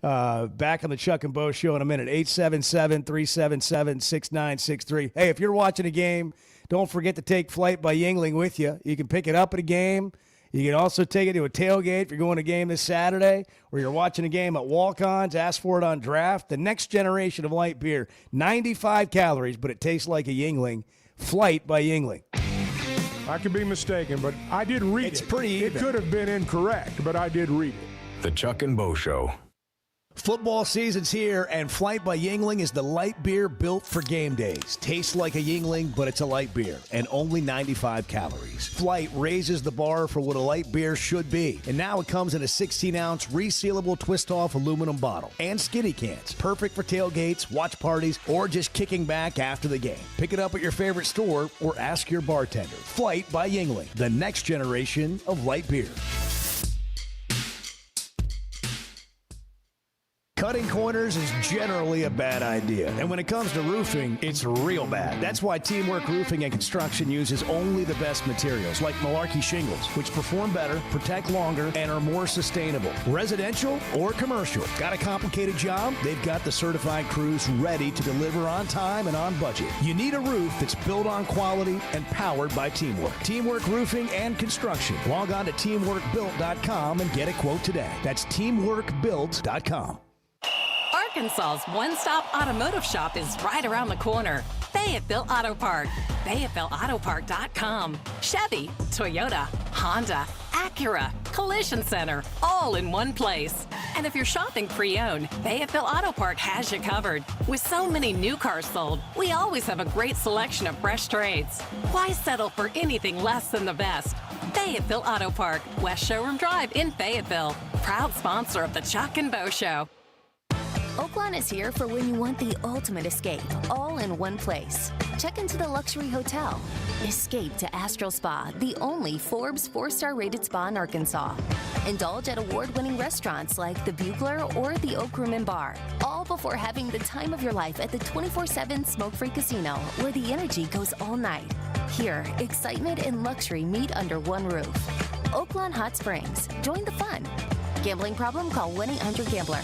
Back on the Chuck and Bo Show in a minute. 877-377-6963. Hey, if you're watching a game, don't forget to take Flight by Yingling with you. You can pick it up at a game. You can also take it to a tailgate if you're going to a game this Saturday, or you're watching a game at Walk-Ons. Ask for it on draft. The next generation of light beer. 95 calories, but it tastes like a Yingling. Flight by Yingling. I could be mistaken, but I did read it. It's pretty even. It could have been incorrect, but I did read it. The Chuck and Bo Show. Football season's here, and Flight by Yingling is the light beer built for game days. Tastes like a Yingling, but it's a light beer, and only 95 calories. Flight raises the bar for what a light beer should be, and now it comes in a 16-ounce resealable twist-off aluminum bottle and skinny cans. Perfect for tailgates, watch parties, or just kicking back after the game. Pick it up at your favorite store or ask your bartender. Flight by Yingling, the next generation of light beer. Cutting corners is generally a bad idea. And when it comes to roofing, it's real bad. That's why Teamwork Roofing and Construction uses only the best materials, like Malarkey shingles, which perform better, protect longer, and are more sustainable. Residential or commercial. Got a complicated job? They've got the certified crews ready to deliver on time and on budget. You need a roof that's built on quality and powered by Teamwork. Teamwork Roofing and Construction. Log on to teamworkbuilt.com and get a quote today. That's teamworkbuilt.com. Arkansas's one-stop automotive shop is right around the corner. Fayetteville Auto Park. FayettevilleAutoPark.com. Chevy, Toyota, Honda, Acura, Collision Center, all in one place. And if you're shopping pre-owned, Fayetteville Auto Park has you covered. With so many new cars sold, we always have a great selection of fresh trades. Why settle for anything less than the best? Fayetteville Auto Park, West Showroom Drive in Fayetteville. Proud sponsor of the Chuck and Bo Show. Oaklawn is here for when you want the ultimate escape, all in one place. Check into the luxury hotel. Escape to Astral Spa, the only Forbes 4-star rated spa in Arkansas. Indulge at award-winning restaurants like the Bugler or the Oak Room and Bar, all before having the time of your life at the 24/7 smoke-free casino, where the energy goes all night. Here, excitement and luxury meet under one roof. Oaklawn Hot Springs. Join the fun. Gambling problem? Call 1-800-GAMBLER.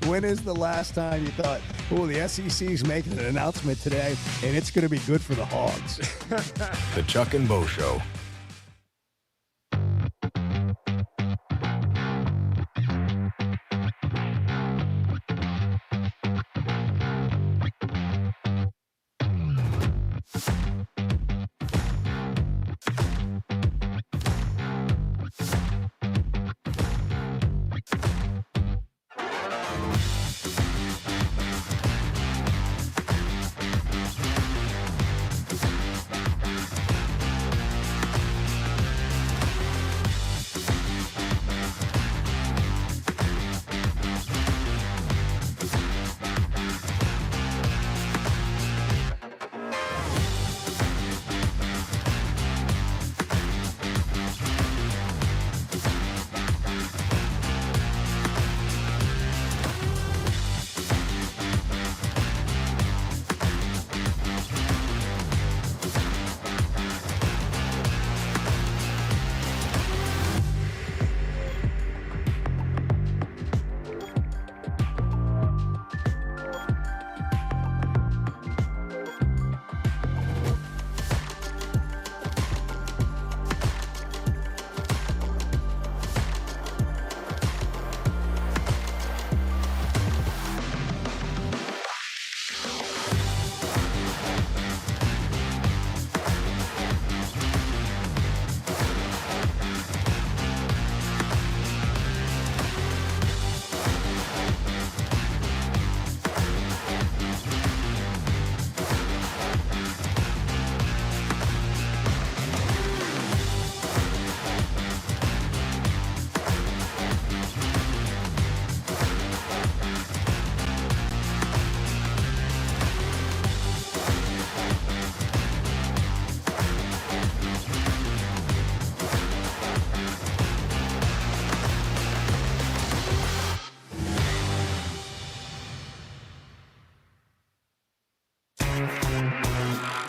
When is the last time you thought, oh, the SEC's making an announcement today, and it's going to be good for the Hogs? The Chuck and Bo Show.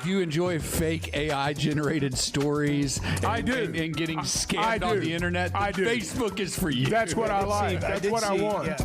Do you enjoy fake AI-generated stories? I do. And getting scammed on the internet? I do. Facebook is for you. That's what I like. That's what I want. Yeah.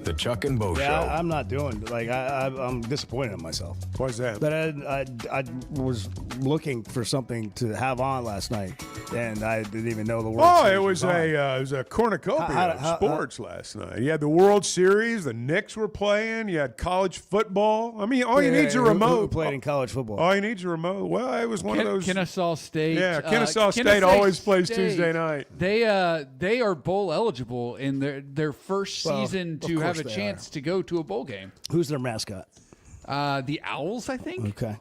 The Chuck and Bo Show. I'm not doing I'm disappointed in myself. What's that? But I was looking for something to have on last night, and I didn't even know the World Series it was a cornucopia of sports last night. You had the World Series, the Knicks were playing, you had college football. I mean, all you need is a remote. Who played in college football? All you need is a remote. Well, it was one of those. Kennesaw State. Yeah, Kennesaw State always plays Tuesday night. They are bowl eligible in their first season to have a chance to go to a bowl game. Who's their mascot? The Owls, I think. Okay.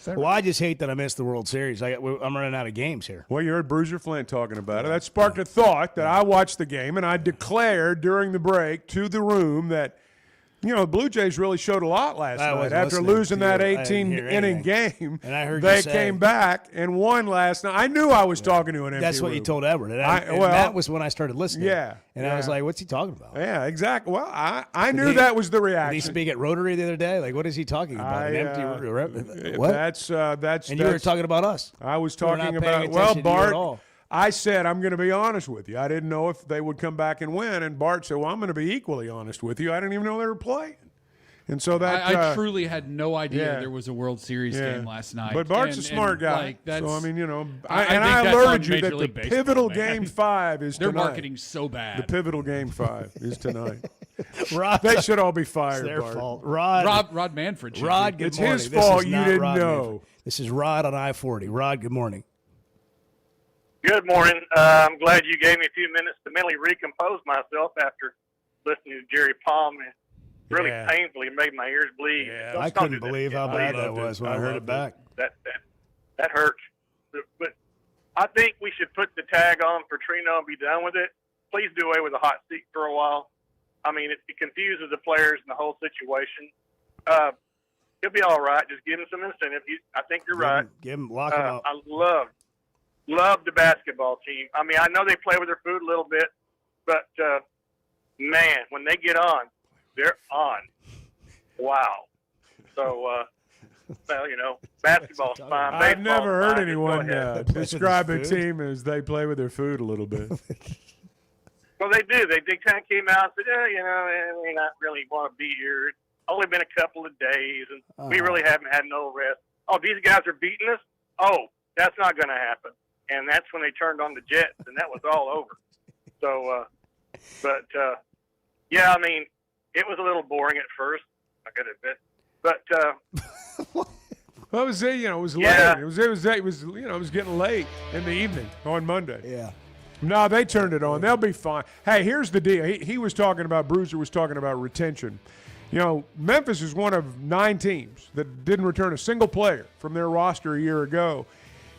Well, I just hate that I missed the World Series. I'm running out of games here. Well, you heard Bruiser Flint talking about it. That sparked a thought that I watched the game, and I declared during the break to the room that, the Blue Jays really showed a lot last night. After losing that 18-inning game, and I heard they came back and won last night. I knew I was talking to an empty That's what room. you told Everett. And that was when I started listening. Yeah. And I was like, what's he talking about? Yeah, exactly. Well, I knew that was the reaction. Did he speak at Rotary the other day? Like, what is he talking about? An empty what? That's and you were talking about us. I was talking about, Bart, I said, I'm going to be honest with you. I didn't know if they would come back and win. And Bart said, well, I'm going to be equally honest with you. I didn't even know they were playing. And so that I truly had no idea there was a World Series game last night. But Bart's a smart guy. So, I mean, I alerted you that the pivotal Game 5 is They're tonight. marketing so bad. The pivotal Game 5 is tonight. Rod, they should all be fired, it's their Bart. fault. Rod Manfred. Rod, good it's morning. his fault you didn't Rod know. Manfred. This is Rod on I-40. Rod, good morning. Good morning. I'm glad you gave me a few minutes to mentally recompose myself after listening to Jerry Palm. Really painfully made my ears bleed. Yeah, I couldn't believe how bad that was when I heard it back. That hurts. But I think we should put the tag on for Trino and be done with it. Please do away with the hot seat for a while. I mean, it confuses the players and the whole situation. He'll be all right. Just give him some incentive. I think you're right. Lock him up. I love the basketball team. I mean, I know they play with their food a little bit, but man, when they get on, they're on. Wow. So, basketball's fine. I've never heard fine. anyone describe a team as they play with their food a little bit. Well, they do. They kind of came out and said, we not really want to be here. It's only been a couple of days, and we really haven't had no rest. Oh, these guys are beating us? Oh, that's not going to happen. And that's when they turned on the Jets, and that was all over. So, I mean, it was a little boring at first, I gotta admit. But well, it was it was late. It was getting late in the evening on Monday. Yeah. No, they turned it on. They'll be fine. Hey, here's the deal. He was talking about, Bruiser was talking about retention. Memphis is one of 9 teams that didn't return a single player from their roster a year ago.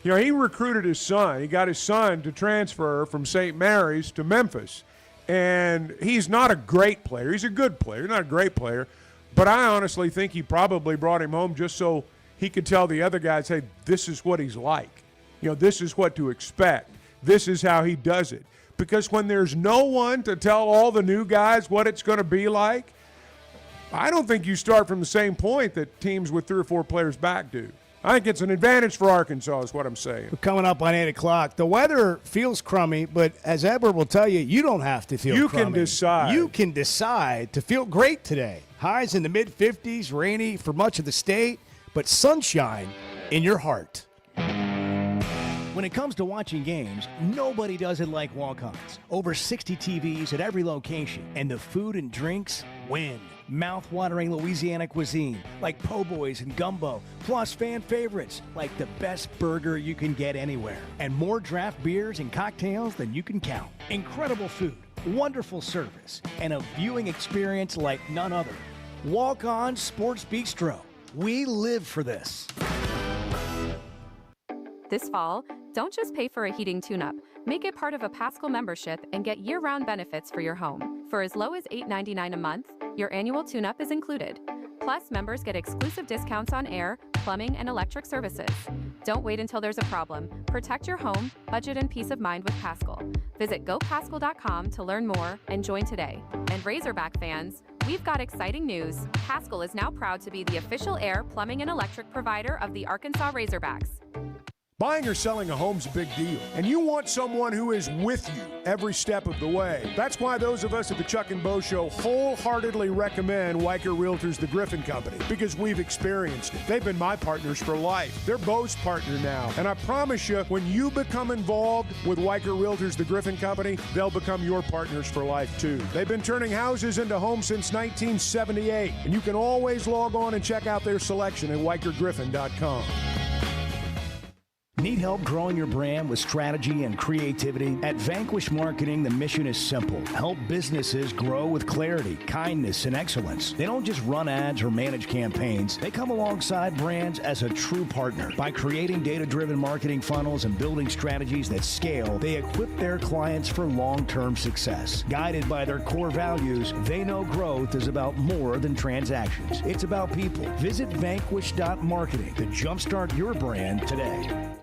He recruited his son. He got his son to transfer from St. Mary's to Memphis. And he's not a great player. He's a good player. He's not a great player. But I honestly think he probably brought him home just so he could tell the other guys, hey, this is what he's like. This is what to expect. This is how he does it. Because when there's no one to tell all the new guys what it's going to be like, I don't think you start from the same point that teams with 3 or 4 players back do. I think it's an advantage for Arkansas is what I'm saying. We're coming up on 8 o'clock. The weather feels crummy, but as Edward will tell you, you don't have to feel crummy. You can decide. You can decide to feel great today. Highs in the mid-50s, rainy for much of the state, but sunshine in your heart. When it comes to watching games, nobody does it like Walk-Ons. Over 60 TVs at every location, and the food and drinks win. Mouth-watering Louisiana cuisine like po' boys and gumbo, plus fan favorites like the best burger you can get anywhere, and more draft beers and cocktails than you can count. Incredible food, wonderful service, and a viewing experience like none other. Walk-On Sports Bistro. We live for this. This fall, don't just pay for a heating tune-up. Make it part of a Paschal membership and get year-round benefits for your home. For as low as $8.99 a month, your annual tune-up is included. Plus, members get exclusive discounts on air, plumbing, and electric services. Don't wait until there's a problem. Protect your home, budget, and peace of mind with Paschal. Visit gopaschal.com to learn more and join today. And Razorback fans, we We've got exciting news. Haskell is now proud to be the official air, plumbing, and electric provider of the Arkansas Razorbacks. Buying or selling a home's a big deal, and you want someone who is with you every step of the way. That's why those of us at the Chuck and Bo Show wholeheartedly recommend Weicker Realtors, the Griffin Company, because we've experienced it. They've been my partners for life. They're Bo's partner now, and I promise you, when you become involved with Weicker Realtors, the Griffin Company, they'll become your partners for life too. They've been turning houses into homes since 1978, and you can always log on and check out their selection at WeicherGriffin.com. Need help growing your brand with strategy and creativity? At Vanquish Marketing, the mission is simple. Help businesses grow with clarity, kindness, and excellence. They don't just run ads or manage campaigns. They come alongside brands as a true partner. By creating data-driven marketing funnels and building strategies that scale, they equip their clients for long-term success. Guided by their core values, they know growth is about more than transactions. It's about people. Visit vanquish.marketing to jumpstart your brand today.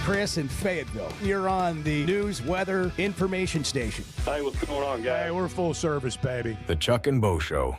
Chris in Fayetteville. You're on the news, weather, information station. Hey, what's going on, guys? Hey, we're full service, baby. The Chuck and Bo Show.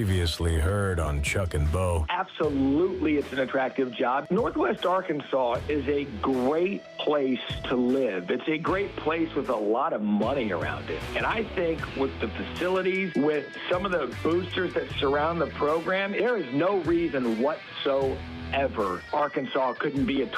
Previously heard on Chuck and Bo. Absolutely, it's an attractive job. Northwest Arkansas is a great place to live. It's a great place with a lot of money around it. And I think with the facilities, with some of the boosters that surround the program, there is no reason whatsoever Arkansas couldn't be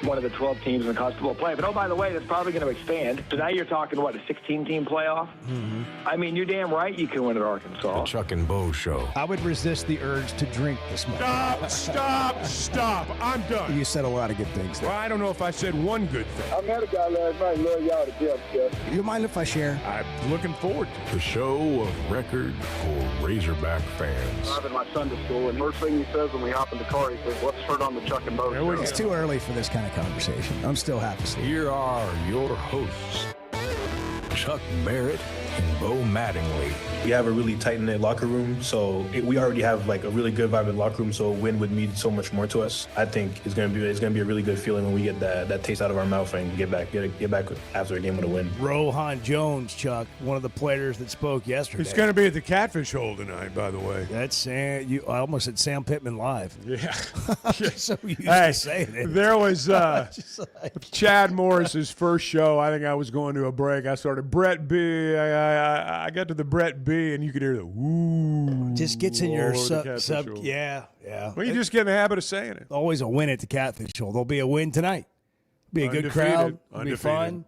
one of the 12 teams in the college football playoff. But, oh, by the way, that's probably going to expand. So now you're talking, a 16-team playoff? Mm-hmm. I mean, you're damn right you can win at Arkansas. The Chuck and Bo Show. I would resist the urge to drink this morning. Stop. I'm done. You said a lot of good things there. Well, I don't know if I said one good thing. I met a guy last night. Love y'all to death, Jeff. You mind if I share? I'm looking forward to it. The show of record for Razorback fans. Driving my son to school, and first thing he says when we hop in the car, he says, "Let's turn on the Chuck and Bo Show." It's too early for this kind of conversation. I'm still half asleep. Here are your hosts, Chuck Barrett and Bo Mattingly. We have a really tight-knit locker room, so we already have like a really good vibe in the locker room, so a win would mean so much more to us. I think it's gonna be a really good feeling when we get that taste out of our mouth and get back after a game with a win. Rohan Jones, Chuck, one of the players that spoke yesterday. It's going to be at the Catfish Hole tonight, by the way. That's I almost said Sam Pittman live. Yeah. So used to saying it. There was Chad Morris's first show. I think I was going to a break. I started Brett B. I got to the Brett B, and you could hear the woo. Just gets in your sub. Hole. Yeah. Well, you just get in the habit of saying it. Always a win at the Catfish Hole. There'll be a win tonight. Be a good crowd. It'll be fun.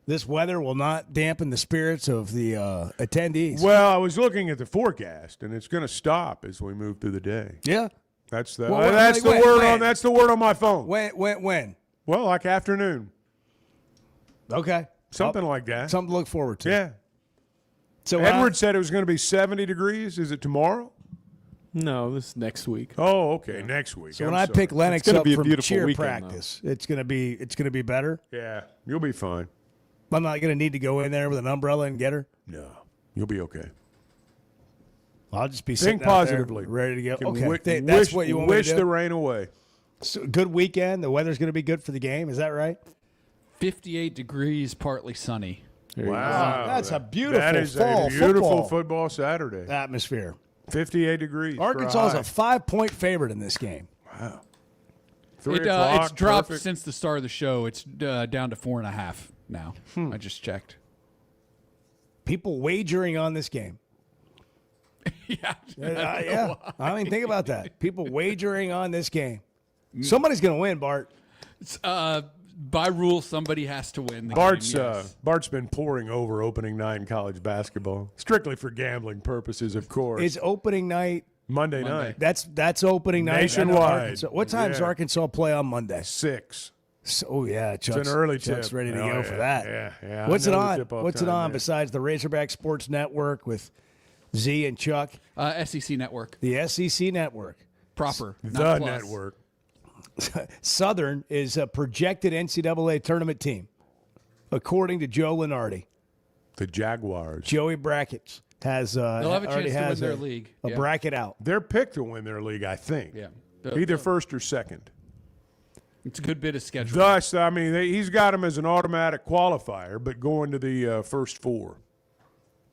This weather will not dampen the spirits of the attendees. Well, I was looking at the forecast, and it's going to stop as we move through the day. Yeah. That's the word on my phone. When? Well, like afternoon. Okay. Something like that. Something to look forward to. Yeah. So Edward said it was going to be 70 degrees. Is it tomorrow? No, this is next week. Oh, okay, next week. So when I pick Lennox up from cheer weekend, practice, it's gonna be better. Yeah, you'll be fine. I'm not gonna need to go in there with an umbrella and get her. No, you'll be okay. I'll just be sitting Think out positively, there, ready to go. Okay, that's what you want me to wish do? the rain away. So, good weekend. The weather's gonna be good for the game. Is that right? 58 degrees, partly sunny. Wow, that's a beautiful that is fall a beautiful football Saturday atmosphere. 58 degrees. Arkansas is a 5-point favorite in this game. Wow. It's dropped since the start of the show. It's down to 4.5 now. I just checked. People wagering on this game. Yeah. I mean, think about that. People wagering on this game. Somebody's going to win, Bart. By rule, somebody has to win the Bart's game. Yes. Bart's been pouring over opening night in college basketball, strictly for gambling purposes, of course. It's opening night. Monday night. That's opening night. Nationwide. What time does Arkansas play on Monday? 6. Oh, yeah. Chuck's, it's an early tip. Chuck's ready to go for that. Yeah. What's it on? What's it on besides the Razorback Sports Network with Z and Chuck? SEC Network. The SEC Network. Proper. The network. Southern is a projected NCAA tournament team, according to Joe Lunardi. The Jaguars. Joey Brackets has they'll have a chance to win their a league. bracket out. They're picked to win their league, I think. Yeah. Either first or second. It's a good bit of schedule. Thus, I mean, he's got him as an automatic qualifier, but going to the first 4.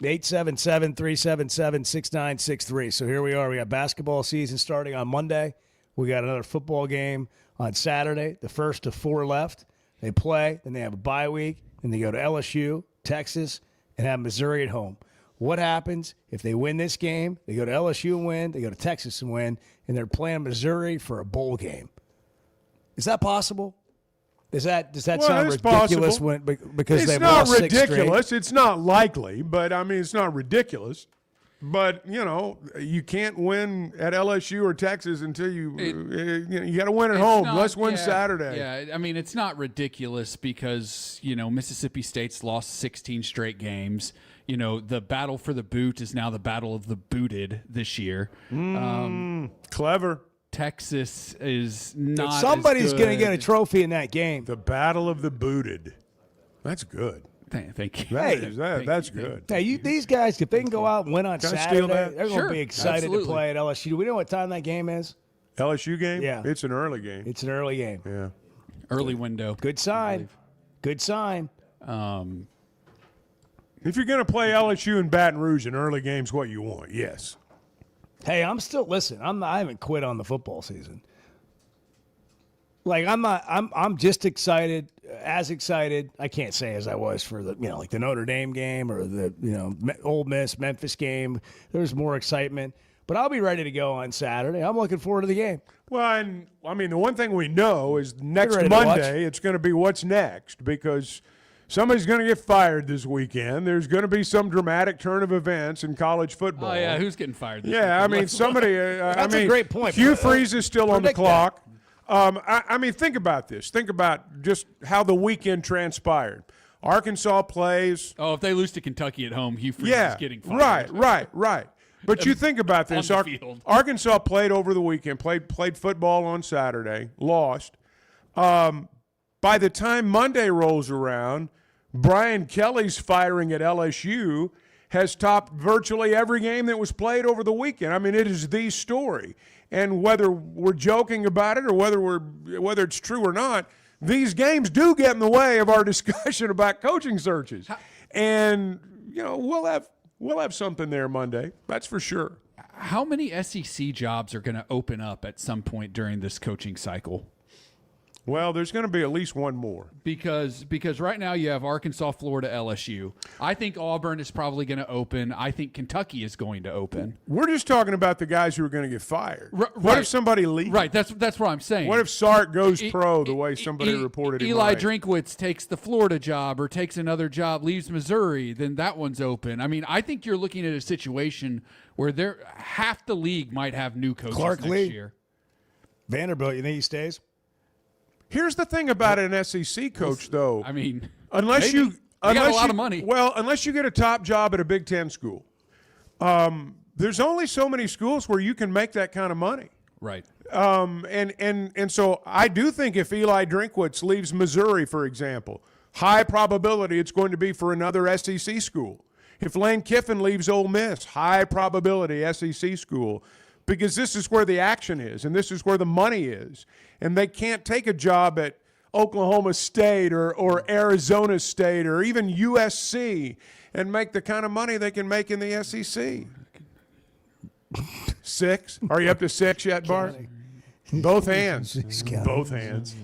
877-377-6963. So here we are. We got basketball season starting on Monday. We got another football game on Saturday, the first of 4 left. They play, then they have a bye week, then they go to LSU, Texas, and have Missouri at home. What happens if they win this game? They go to LSU and win, they go to Texas and win, and they're playing Missouri for a bowl game. Is that possible? Does that sound ridiculous because they've lost 6 straight? It's not ridiculous. It's not likely, but, I mean, it's not ridiculous. But, you can't win at LSU or Texas until you got to win at home. Let's win Saturday. Yeah, I mean, it's not ridiculous because, Mississippi State's lost 16 straight games. The battle for the boot is now the battle of the booted this year. Clever. Texas is not Somebody's going to get a trophy in that game. The battle of the booted. That's good. Thank you. That's good. Hey, these guys, if they can go out and win on Can I Saturday, steal that? they're going to be excited Absolutely. to play at LSU. Do we know what time that game is? LSU game? Yeah. It's an early game. It's an early game. Yeah. Early window. Good sign. Good sign. If you're going to play LSU and Baton Rouge in early games, what you want, yes. Hey, I'm still listen. I haven't quit on the football season. Like I'm just excited, as excited. I can't say as I was for the like the Notre Dame game or the Ole Miss Memphis game. There's more excitement, but I'll be ready to go on Saturday. I'm looking forward to the game. Well, and I mean the one thing we know is next ready to watch. Monday it's going to be what's next, because somebody's going to get fired this weekend. There's going to be some dramatic turn of events in college football. Oh yeah, who's getting fired? This Yeah, I weekend? mean somebody. That's a great point. Hugh Freeze is still on the Predict clock. I mean, think about this. Think about just how the weekend transpired. Arkansas plays. Oh, if they lose to Kentucky at home, Hugh Freeze is getting fired. Right. But you think about this. On the field. Arkansas played over the weekend, played football on Saturday, lost. By the time Monday rolls around, Brian Kelly's firing at LSU has topped virtually every game that was played over the weekend. I mean, it is the story. And whether we're joking about it or whether it's true or not, these games do get in the way of our discussion about coaching searches. And we'll have something there Monday. That's for sure. How many SEC jobs are going to open up at some point during this coaching cycle? Well, there's going to be at least one more. Because right now you have Arkansas, Florida, LSU. I think Auburn is probably going to open. I think Kentucky is going to open. We're just talking about the guys who are going to get fired. What if somebody leaves? Right, that's what I'm saying. What if Sark goes pro the way somebody reported he Eli might? Drinkwitz takes the Florida job or takes another job, leaves Missouri, then that one's open. I mean, I think you're looking at a situation where half the league might have new coaches Clark next Lee. year. Vanderbilt, you think he stays? Here's the thing about an SEC coach, though. I mean, unless maybe. you got a lot of money. Well, unless you get a top job at a Big Ten school, there's only so many schools where you can make that kind of money. Right. And so I do think if Eli Drinkwitz leaves Missouri, for example, high probability it's going to be for another SEC school. If Lane Kiffin leaves Ole Miss, high probability SEC school. Because this is where the action is, and this is where the money is. And they can't take a job at Oklahoma State or Arizona State or even USC and make the kind of money they can make in the SEC. 6? Are you up to 6 yet, Bart? Both hands. Both hands.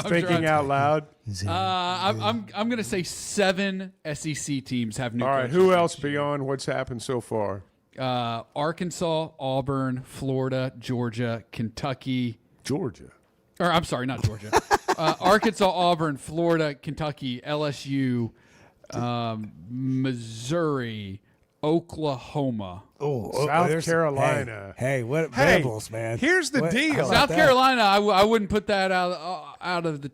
Thinking out loud. I'm going to say 7 SEC teams have new All right, coaches who next else year. beyond what's happened so far? Arkansas, Auburn, Florida, Georgia, Kentucky. Georgia. Or I'm sorry, not Georgia. Arkansas, Auburn, Florida, Kentucky, LSU, Missouri, Oklahoma. South Carolina. Hey, what Hey, Rebels, man? here's the deal. how about South that? Carolina, I wouldn't put that out of the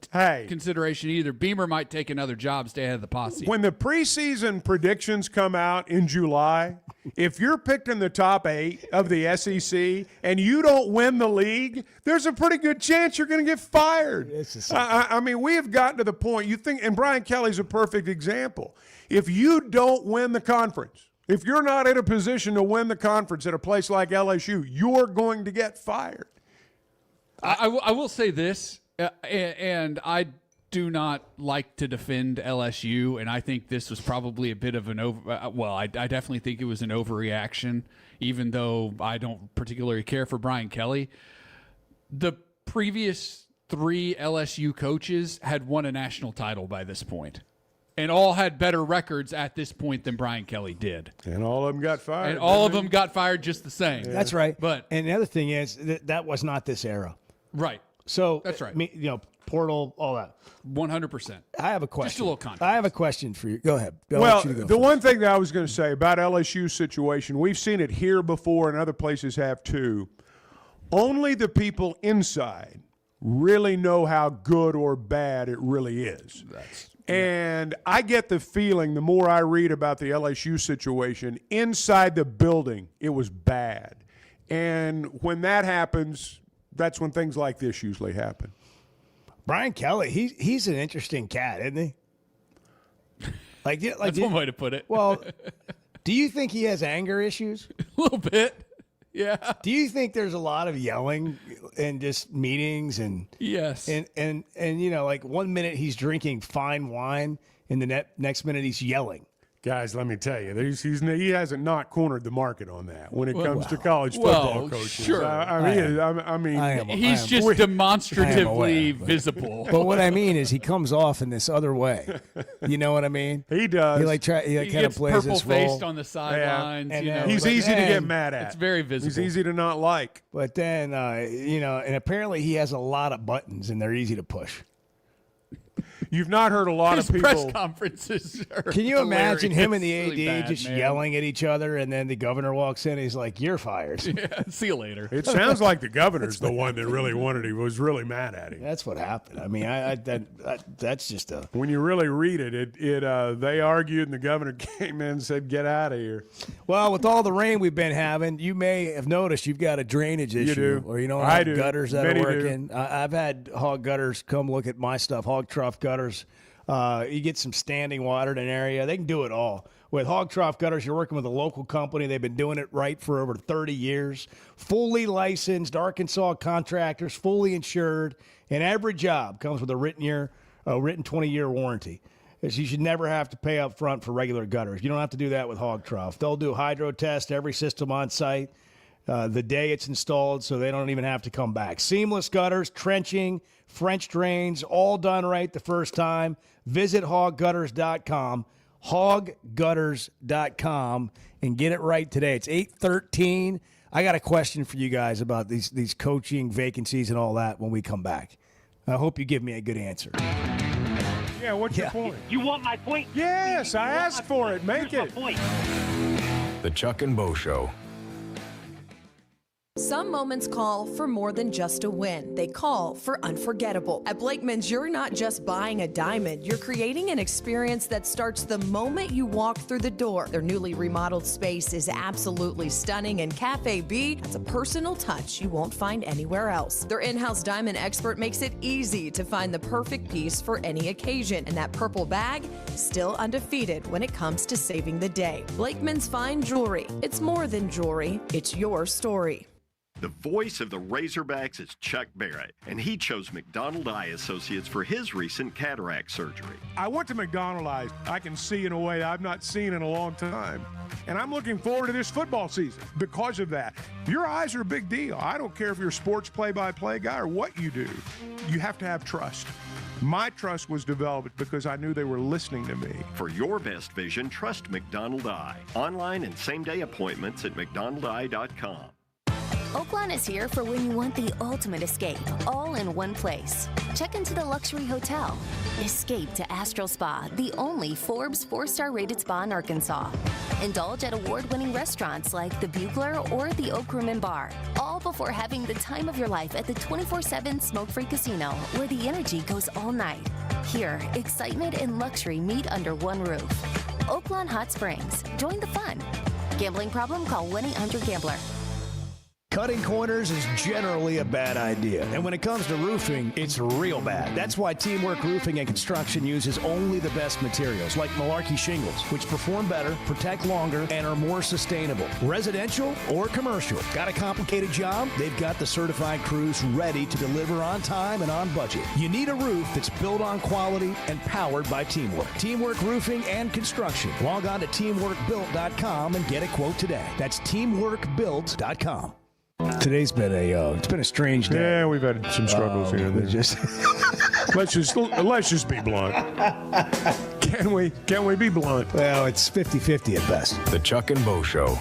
consideration either. Beamer might take another job, stay ahead of the posse. When the preseason predictions come out in July, if you're picked in the top 8 of the SEC and you don't win the league, there's a pretty good chance you're going to get fired. I mean, we have gotten to the point, you think, and Brian Kelly's a perfect example. If you don't win the conference, if you're not in a position to win the conference at a place like LSU, you're going to get fired. I will say this, and I do not like to defend LSU, and I think this was probably a bit of an I definitely think it was an overreaction, even though I don't particularly care for Brian Kelly. The previous 3 LSU coaches had won a national title by this point, and all had better records at this point than Brian Kelly did. And all of them got fired. And all of them got fired just the same. That's right. But and the other thing is that was not this era. Right. So That's right. Portal, all that. 100%. I have a question. Just a little context. I have a question for you. Go ahead. I'll Well, let you go the first. one thing that I was going to say about LSU's situation, we've seen it here before and other places have too. Only the people inside really know how good or bad it really is. And I get the feeling, the more I read about the LSU situation, inside the building, it was bad. And when that happens, that's when things like this usually happen. Brian Kelly, he's an interesting cat, isn't he? That's one way to put it. Well, do you think he has anger issues? A little bit. Yeah. Do you think there's a lot of yelling in just meetings and yes, and like 1 minute he's drinking fine wine and the next minute he's yelling? Guys, let me tell you, he hasn't not cornered the market on that when it comes to college football coaches. Sure. I mean, he's just demonstratively visible. But what I mean is he comes off in this other way. You know what I mean? He does. He kind of plays this role. Purple-faced on the sidelines. And you know, he's easy to get mad at. It's very visible. He's easy to not like. But then, and apparently he has a lot of buttons, and they're easy to push. You've not heard a lot His of people. press conferences are Can you imagine him and the AD hilariously bad, just man. yelling at each other, and then the governor walks in and he's like, "You're fired." Yeah, see you later. It sounds like the governor's the one that really was really mad at him. That's what happened. I mean, that's just a. When you really read it, they argued, and the governor came in and said, "Get out of here." Well, with all the rain we've been having, you may have noticed you've got a drainage issue, do. or you don't I have do. gutters that Many are do. working. I've had hog gutters come look at my stuff, hog trough gutters. You get some standing water in an area. They can do it all. With Hog Trough Gutters, you're working with a local company. They've been doing it right for over 30 years. Fully licensed Arkansas contractors, fully insured, and every job comes with a written 20-year warranty. So you should never have to pay up front for regular gutters. You don't have to do that with Hog Trough. They'll do hydro test every system on site the day it's installed, so they don't even have to come back. Seamless gutters, trenching, French drains, all done right the first time. Visit hoggutters.com, hoggutters.com, and get it right today. It's 8:13. I got a question for you guys about these coaching vacancies and all that when we come back. I hope you give me a good answer. Yeah, what's your point? You want my point? Yes, I asked for it. Make it. The Chuck and Bo Show. Some moments call for more than just a win. They call for unforgettable. At Blakeman's, you're not just buying a diamond. You're creating an experience that starts the moment you walk through the door. Their newly remodeled space is absolutely stunning, and Cafe B has a personal touch you won't find anywhere else. Their in-house diamond expert makes it easy to find the perfect piece for any occasion, and that purple bag is still undefeated when it comes to saving the day. Blakeman's Fine Jewelry. It's more than jewelry. It's your story. The voice of the Razorbacks is Chuck Barrett, and he chose McDonald Eye Associates for his recent cataract surgery. I went to McDonald Eyes. I can see in a way I've not seen in a long time. And I'm looking forward to this football season because of that. Your eyes are a big deal. I don't care if you're a sports play-by-play guy or what you do. You have to have trust. My trust was developed because I knew they were listening to me. For your best vision, trust McDonald Eye. Online and same-day appointments at mcdonaldeye.com. Oaklawn is here for when you want the ultimate escape, all in one place. Check into the luxury hotel. Escape to Astral Spa, the only Forbes 4-star rated spa in Arkansas. Indulge at award-winning restaurants like the Bugler or the Oak Room and Bar, all before having the time of your life at the 24/7 smoke-free casino, where the energy goes all night. Here, excitement and luxury meet under one roof. Oaklawn Hot Springs. Join the fun. Gambling problem? Call 1-800-GAMBLER. Cutting corners is generally a bad idea. And when it comes to roofing, it's real bad. That's why Teamwork Roofing and Construction uses only the best materials, like Malarkey shingles, which perform better, protect longer, and are more sustainable. Residential or commercial. Got a complicated job? They've got the certified crews ready to deliver on time and on budget. You need a roof that's built on quality and powered by Teamwork. Teamwork Roofing and Construction. Log on to teamworkbuilt.com and get a quote today. That's teamworkbuilt.com. Today's been it's been a strange day. Yeah, we've had some struggles here and there. let's just be blunt. Can we be blunt? Well, it's 50-50 at best. The Chuck and Bo Show.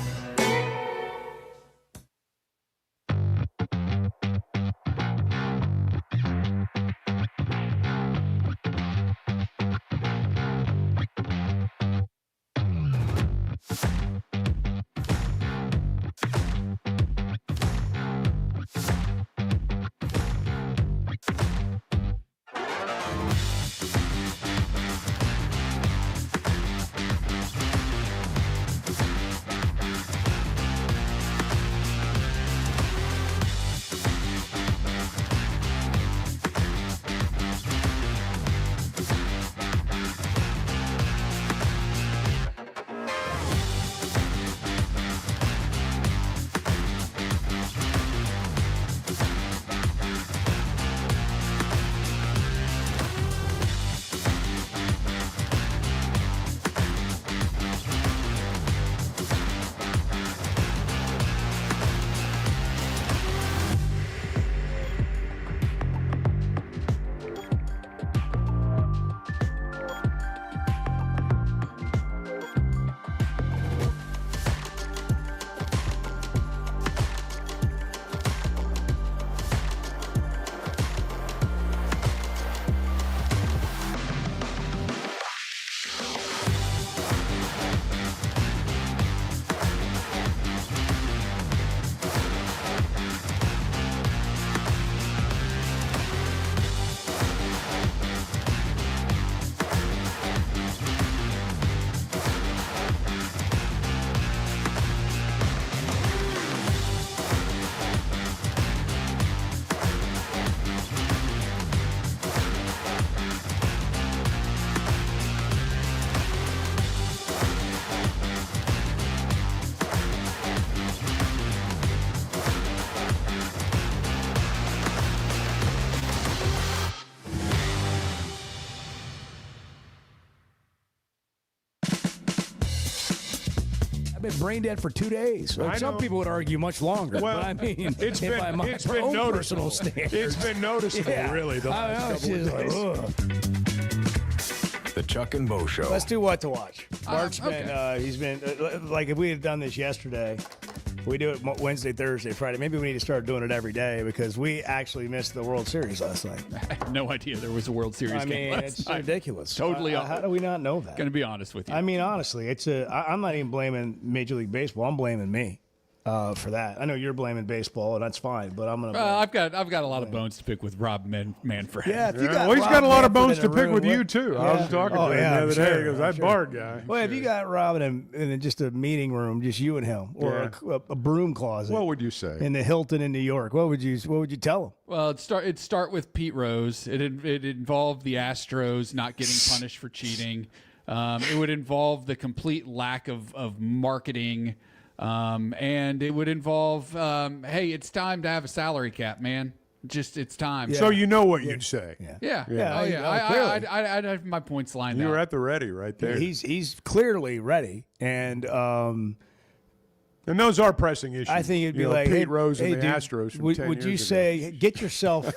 been brain dead for 2 days. I Some know. people would argue much longer. Well, but I mean, it's been by my it's been own noticeable. personal standards. It's been noticeable, Yeah. really. The I last know, couple it's of days. just like, The Chuck and Bo Show. Let's do what to watch. Mark's okay. been, he's been, like if we had done this yesterday, we do it Wednesday, Thursday, Friday. Maybe we need to start doing it every day because we actually missed the World Series last night. I had no idea there was a World Series I game mean, last it's night. ridiculous. Totally. How do we not know that? Going to be honest with you. I mean, honestly, I'm not even blaming Major League Baseball. I'm blaming me for that. I know you're blaming baseball, and that's fine, but I'm going to. I've got a lot of bones to pick with Rob Manfred. Yeah, if you got Well, he's Rob got a lot of Manfred bones in to the pick room, with you what- too. I Yeah. was talking Oh, to him yeah, the I'm other sure, day. He goes, I'm "That sure. Bard guy." Well, if you got Robin in just a meeting room, just you and him, or a broom closet, What would you say? in the Hilton in New York, what would you tell him? Well, it'd start with Pete Rose. It involved the Astros not getting punished for cheating. It would involve the complete lack of marketing. And it would involve, hey, it's time to have a salary cap, man. Just it's time. So you know what you'd say. Yeah. Yeah, Oh, yeah. clearly. I'd have my points lined You out. were at the ready right there. He's clearly ready, and And those are pressing issues. I think it'd be You know, like Pete hey, Rose and hey, the dude, Astros from would, 10 would you years ago. say get yourself?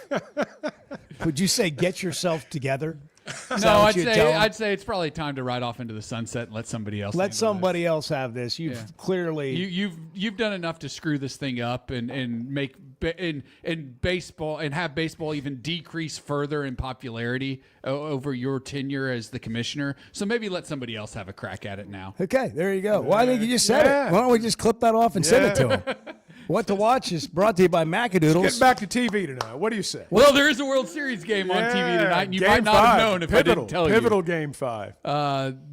Would you say get yourself together? Is that No, what you'd tell him? I'd say it's probably time to ride off into the sunset and let somebody else. Let handle somebody else have this. You've Yeah. clearly You've done enough to screw this thing up and make in baseball and have baseball even decrease further in popularity over your tenure as the commissioner. So maybe let somebody else have a crack at it now. Okay, there you go. Well, I think you just said Yeah. it. Why don't we just clip that off and send it to him? What to Watch is brought to you by Macadoodles. Get back to TV tonight. What do you say? Well, there is a World Series game on TV tonight, and you Game might not 5. have known if I Pivotal. didn't tell you. Pivotal Game 5.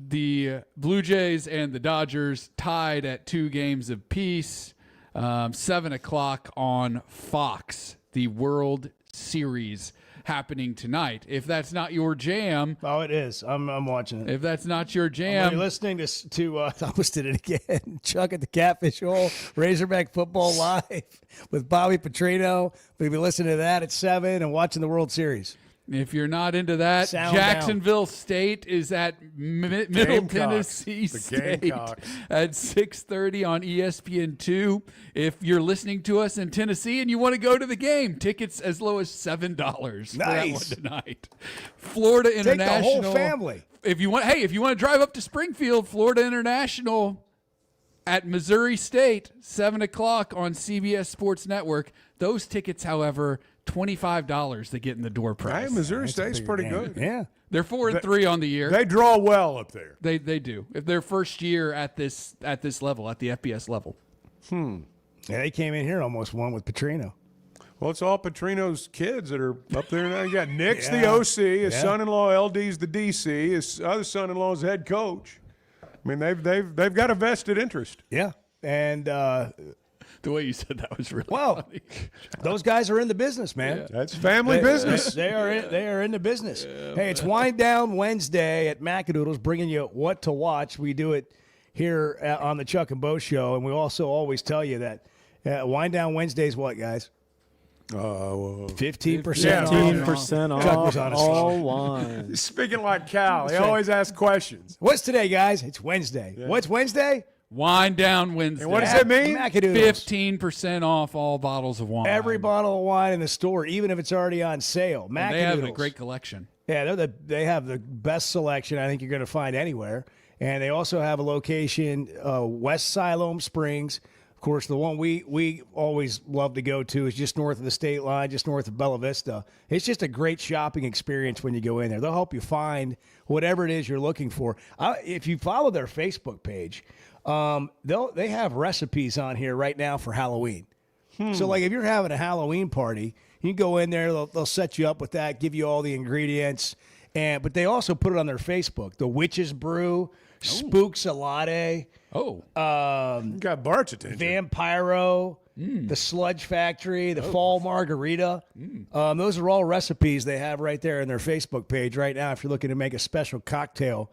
The Blue Jays and the Dodgers tied at 2 games apiece. 7 o'clock on Fox. The World Series happening tonight. If that's not your jam, Oh, it is. I'm watching it. if that's not your You're jam, listening to I almost did it again. Chuck at the Catfish Hole, Razorback Football Live with Bobby Petrino. We'll be listening to that at 7 and watching the World Series. if you're not into that, Sound Jacksonville State is at Middle Gamecocks. Tennessee The State Gamecocks. at 6:30 on ESPN2. If you're listening to us in Tennessee and you want to go to the game, tickets as low as $7 for that one Nice. tonight. Florida Take the International. whole family. If you want to drive up to Springfield, Florida International at Missouri State, 7 o'clock on CBS Sports Network. Those tickets, however, $25 to get in the door price. Hey, Missouri State's pretty good. Yeah. They're 4-3 on the year. They draw well up there. They do. If their first year at this level, at the FBS level. Yeah, they came in here almost won with Petrino. Well, it's all Petrino's kids that are up there now. You got Nick's the Yeah. OC, his Yeah. son-in-law LD's the DC, his other son-in-law's head coach. I mean, they've got a vested interest. Yeah. And The way you said that was really well, funny. those guys are in the business, man. That's family business. They are in the business. Hey, it's Wind Down Wednesday at Macadoodles, bringing you what to watch. We do it here on the Chuck and Bo Show, and we also always tell you that Wind Down Wednesday is what, guys? 15%. 15% Chuck was on off a all wine. He's speaking like Cal. He That's right. always asks questions. What's today, guys? It's Wednesday. What's Wednesday? Wind Down Wednesday. And what does it mean? Macadoodles. 15% off all bottles of wine. Every bottle of wine in the store, even if it's already on sale. And they have a Macadoodles. great collection. Yeah, they have the best selection I think you're going to find anywhere. And they also have a location, West Siloam Springs. Of course, the one we always love to go to is just north of the state line, just north of Bella Vista. It's just a great shopping experience when you go in there. They'll help you find whatever it is you're looking for. If you follow their Facebook page, they have recipes on here right now for Halloween. So, like, if you're having a Halloween party, you can go in there. They'll set you up with that, give you all the ingredients, but they also put it on their Facebook. The Witch's Brew, Spooks Latte. Got Bart's attention. Vampiro, the Sludge Factory, the Fall Margarita. Those are all recipes they have right there in their Facebook page right now if you're looking to make a special cocktail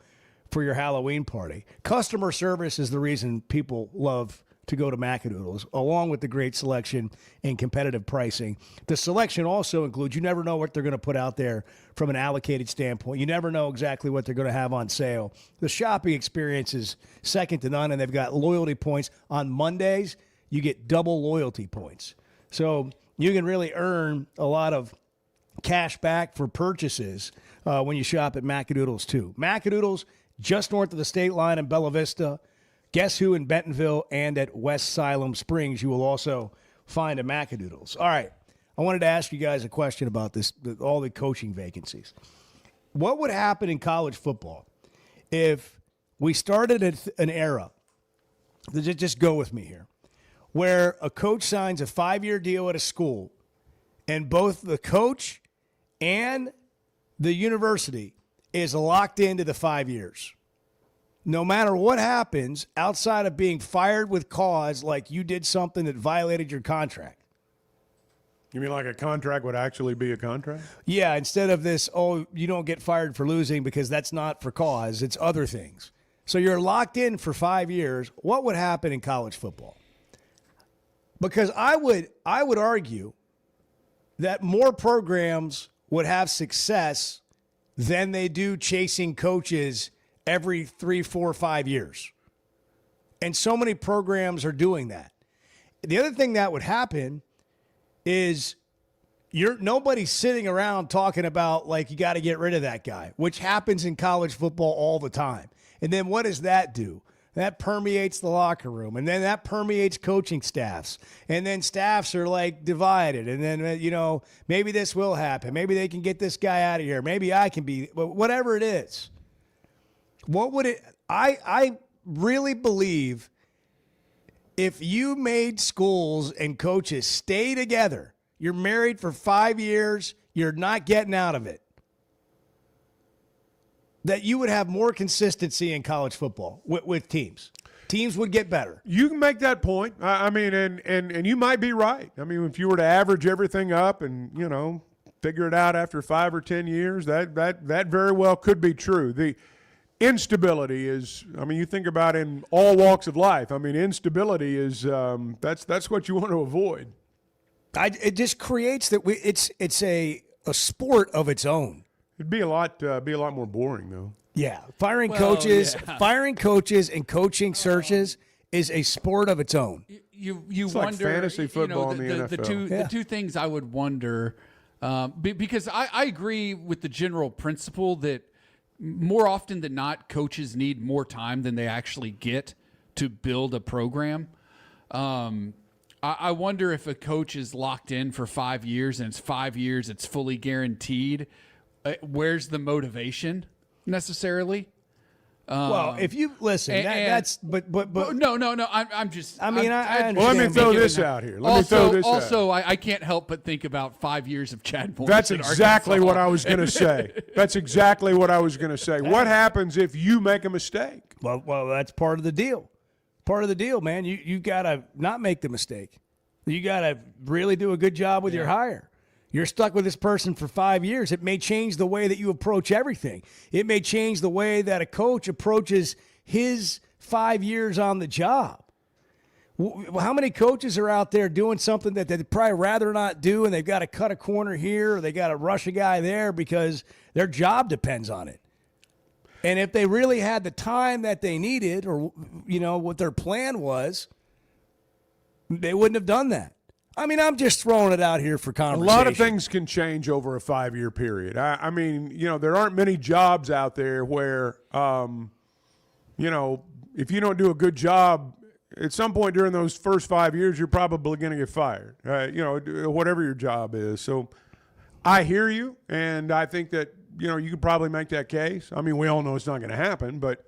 for your Halloween party. Customer service is the reason people love to go to Macadoodles, along with the great selection and competitive pricing. The selection also includes, you never know what they're going to put out there from an allocated standpoint. You never know exactly what they're going to have on sale. The shopping experience is second to none, and they've got loyalty points. On Mondays, you get double loyalty points. So you can really earn a lot of cash back for purchases when you shop at Macadoodles, too. Macadoodles, just north of the state line in Bella Vista. Guess who in Bentonville and at West Siloam Springs, you will also find a Macadoodles. All right, I wanted to ask you guys a question about this, all the coaching vacancies. What would happen in college football if we started an era, just go with me here, where a coach signs a 5-year deal at a school and both the coach and the university is locked into the 5 years? No matter what happens outside of being fired with cause, like you did something that violated your contract. You mean like a contract would actually be a contract? Yeah, instead of this, oh, you don't get fired for losing because that's not for cause, it's other things. So you're locked in for 5 years. What would happen in college football? Because I would argue that more programs would have success than they do chasing coaches every 3, 4, 5 years. And so many programs are doing that. The other thing that would happen is nobody's sitting around talking about, like, you got to get rid of that guy, which happens in college football all the time. And then what does that do? That permeates the locker room, and then that permeates coaching staffs. And then staffs are, like, divided. And then, maybe this will happen. Maybe they can get this guy out of here. Maybe I can be, whatever it is. What would it – I really believe if you made schools and coaches stay together, you're married for 5 years, you're not getting out of it, that you would have more consistency in college football with teams. Teams would get better. You can make that point. I mean, and you might be right. I mean, if you were to average everything up and, figure it out after 5 or 10 years, that very well could be true. The instability is, you think about in all walks of life. Instability is that's what you want to avoid. It just creates that it's a sport of its own. It'd be a lot more boring though. Yeah, firing coaches and coaching searches is a sport of its own. You it's wonder, like fantasy football in the NFL. The two things I would wonder, because I agree with the general principle that more often than not, coaches need more time than they actually get to build a program. I wonder if a coach is locked in for 5 years and it's 5 years, it's fully guaranteed. Where's the motivation necessarily? Well, if you listen, that's but no. I'm just. I understand. Well, let me throw this out here. I can't help but think about 5 years of Chad Morris. That's exactly what I was going to say. That's exactly what I was going to say. What happens if you make a mistake? Well, that's part of the deal. Part of the deal, man. You got to not make the mistake. You got to really do a good job with your hire. You're stuck with this person for 5 years. It may change the way that you approach everything. It may change the way that a coach approaches his 5 years on the job. How many coaches are out there doing something that they'd probably rather not do, and they've got to cut a corner here or they got to rush a guy there because their job depends on it? And if they really had the time that they needed or, what their plan was, they wouldn't have done that. I'm just throwing it out here for conversation. A lot of things can change over a 5-year period. There aren't many jobs out there where, if you don't do a good job, at some point during those first 5 years, you're probably going to get fired, whatever your job is. So I hear you, and I think that, you could probably make that case. We all know it's not going to happen, but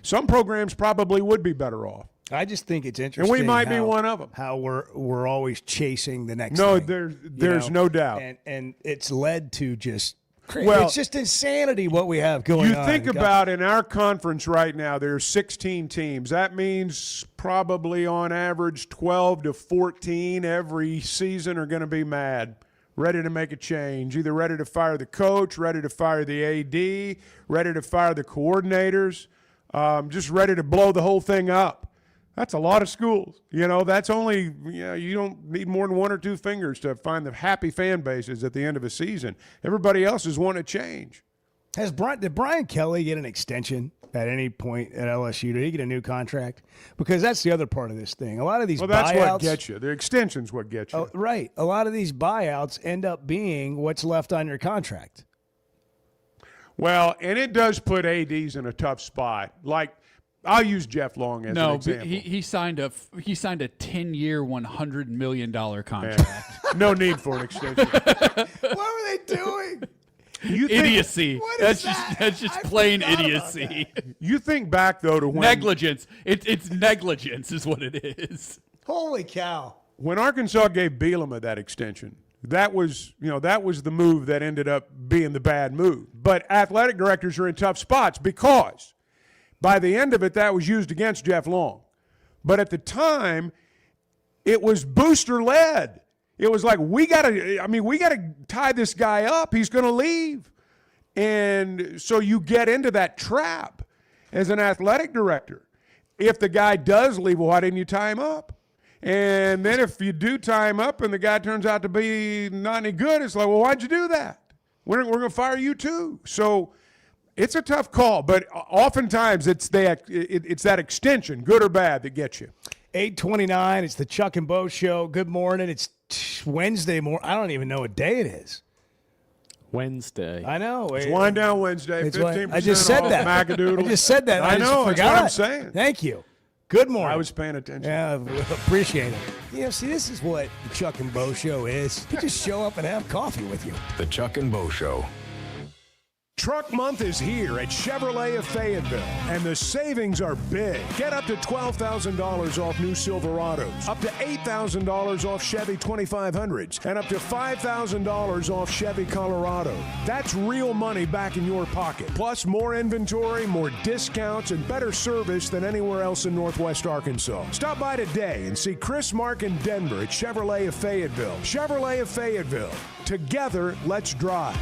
some programs probably would be better off. I just think it's interesting. And we might be one of them. How we're always chasing the next thing. There's no doubt. And it's led to just it's just insanity what we have going on. You think about in our conference right now, there's 16 teams. That means probably on average 12 to 14 every season are going to be mad, ready to make a change, either ready to fire the coach, ready to fire the AD, ready to fire the coordinators, just ready to blow the whole thing up. That's a lot of schools. That's only, you don't need more than one or two fingers to find the happy fan bases at the end of a season. Everybody else is wanting to change. Did Brian Kelly get an extension at any point at LSU? Did he get a new contract? Because that's the other part of this thing. A lot of these that's buyouts, what gets you. The extension's what gets you. Oh, right. A lot of these buyouts end up being what's left on your contract. Well, and it does put ADs in a tough spot. Like, I'll use Jeff Long as an example. No, he signed a 10-year, $100 million contract. Yeah. No need for an extension. What were they doing? Idiocy. That's just plain idiocy. You think back though to when negligence. It's negligence is what it is. Holy cow! When Arkansas gave Bielema that extension, that was the move that ended up being the bad move. But athletic directors are in tough spots because by the end of it, that was used against Jeff Long. But at the time, it was booster led. It was like, we got to tie this guy up. He's going to leave. And so you get into that trap as an athletic director. If the guy does leave, well, why didn't you tie him up? And then if you do tie him up and the guy turns out to be not any good, it's like, well, why'd you do that? We're going to fire you too. So it's a tough call, but oftentimes it's that extension, good or bad, that gets you. 8:29, it's the Chuck and Bo Show. Good morning. It's Wednesday morning. I don't even know what day it is. Wednesday. I know. It's Wind Down Wednesday. 15% I just said off that. Macadoodle. I just said that. I know. Just That's what I'm forgot. saying. Thank you. Good morning. I was paying attention. Yeah, appreciate it. See, this is what the Chuck and Bo Show is. You just show up and have coffee with you. The Chuck and Bo Show. Truck Month is here at Chevrolet of Fayetteville, and the savings are big. Get up to $12,000 off new Silverados, up to $8,000 off Chevy 2500s, and up to $5,000 off Chevy Colorado. That's real money back in your pocket. Plus more inventory, more discounts, and better service than anywhere else in Northwest Arkansas. Stop by today and see Chris, Mark, and Denver at Chevrolet of Fayetteville. Chevrolet of Fayetteville. Together, let's drive.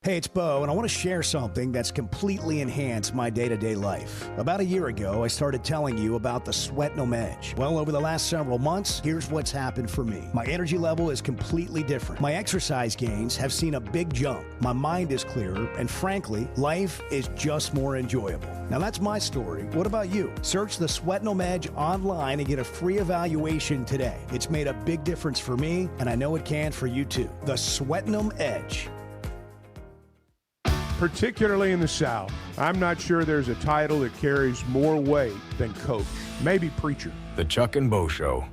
Hey, it's Bo, and I want to share something that's completely enhanced my day-to-day life. About a year ago, I started telling you about the Sweatnum Edge. Well, over the last several months, here's what's happened for me. My energy level is completely different. My exercise gains have seen a big jump. My mind is clearer, and frankly, life is just more enjoyable. Now, that's my story. What about you? Search the Sweatnum Edge online and get a free evaluation today. It's made a big difference for me, and I know it can for you too. The Sweatnum Edge. Particularly in the South, I'm not sure there's a title that carries more weight than coach. Maybe preacher. The Chuck and Bo Show.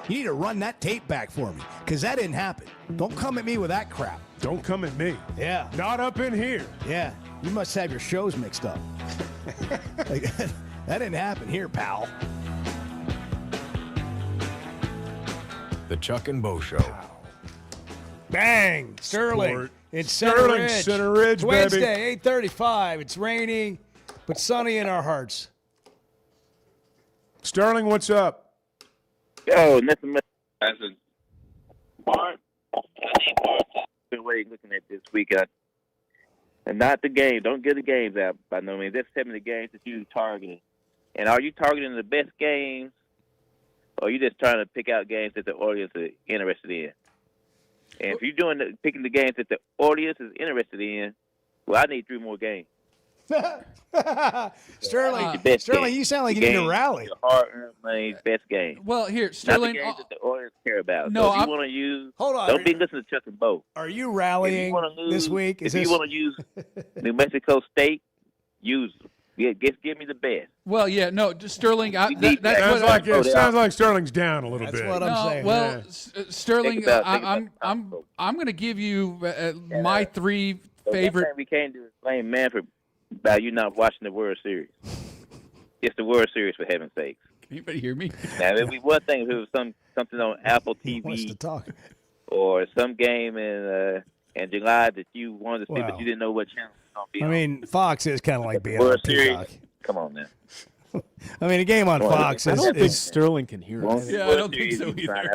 You need to run that tape back for me, because that didn't happen. Don't come at me with that crap. Don't come at me. Yeah. Not up in here. Yeah. You must have your shows mixed up. Like, that didn't happen here, pal. The Chuck and Bo Show. Bang! Sterling. Sport. It's Sterling, Center Ridge, it's Wednesday, 8:35. It's raining, but sunny in our hearts. Sterling, what's up? Yo, nothing much. Been waiting, looking at this weekend. And not the game. Don't get the games out by no means. Just tell me the games that you're targeting. And are you targeting the best games, or are you just trying to pick out games that the audience is interested in? And if you're picking the games that the audience is interested in, well, I need 3 more games. Sterling, you sound like you need to rally. Your hard-earned money's best game. Well, here, Sterling. Not the games that the audience care about. No, so if you want to use, hold on. Don't be listening to Chuck and Bo. Are you rallying this week? If you want to use New Mexico State, use them. Yeah, give me the best. Well, yeah, no, Sterling. That's Sounds like Sterling's down a little bit. That's what I'm saying. Well, Sterling, I'm going to give you my 3 favorite. One thing we can't do is blame Manfred about you not watching the World Series. It's the World Series, for heaven's sakes. Can anybody hear me? Now, it'd be one thing if it was something on Apple TV or some game in July that you wanted to see, but you didn't know what channel it was going to be on. I mean, Fox is kind of like being World on Peacock. Series. Come on, man. I mean, a game on Fox I is. don't think Sterling can hear us. Yeah, I don't think so either.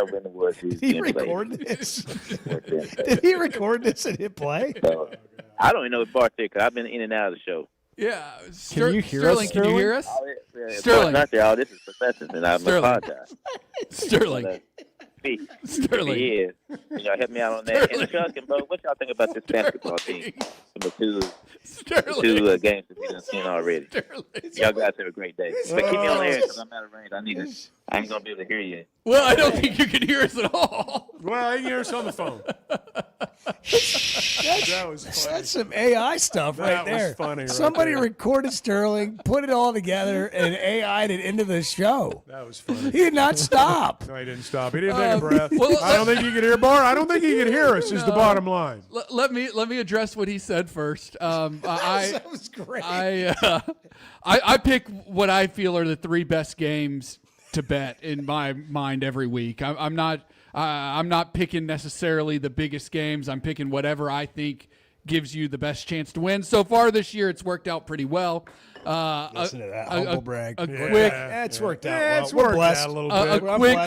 Did he record this? Did he record this and hit play? So, I don't even know if Bart's there because I've been in and out of the show. Yeah. Can you hear Sterling, us, can you hear us? Sterling. Not there. This is Professor, and I apologize. Sterling. Sterling. Yeah. Help me out on that. And Chuck and Bo, what y'all think about this basketball team? The two games that we've seen already. Y'all guys have a great day. But keep me on air because I'm out of range. I ain't going to be able to hear you. Well, I don't think you can hear us at all. Well, you can hear us on the phone. That's some AI stuff right there. That was funny right Somebody there. recorded Sterling, put it all together, and AI'd it into the show. That was funny. He did not stop. No, he didn't stop. He didn't take a breath. well, I don't think he could hear Bar. I don't think he could hear us. Is the bottom line. Let me address what he said first. That was great. I pick what I feel are the 3 best games to bet in my mind every week. I'm not picking necessarily the biggest games. I'm picking whatever I think gives you the best chance to win. So far this year, it's worked out pretty well. Listen to that humble brag. It's worked out Yeah, well. it's We're worked blessed. out a little bit.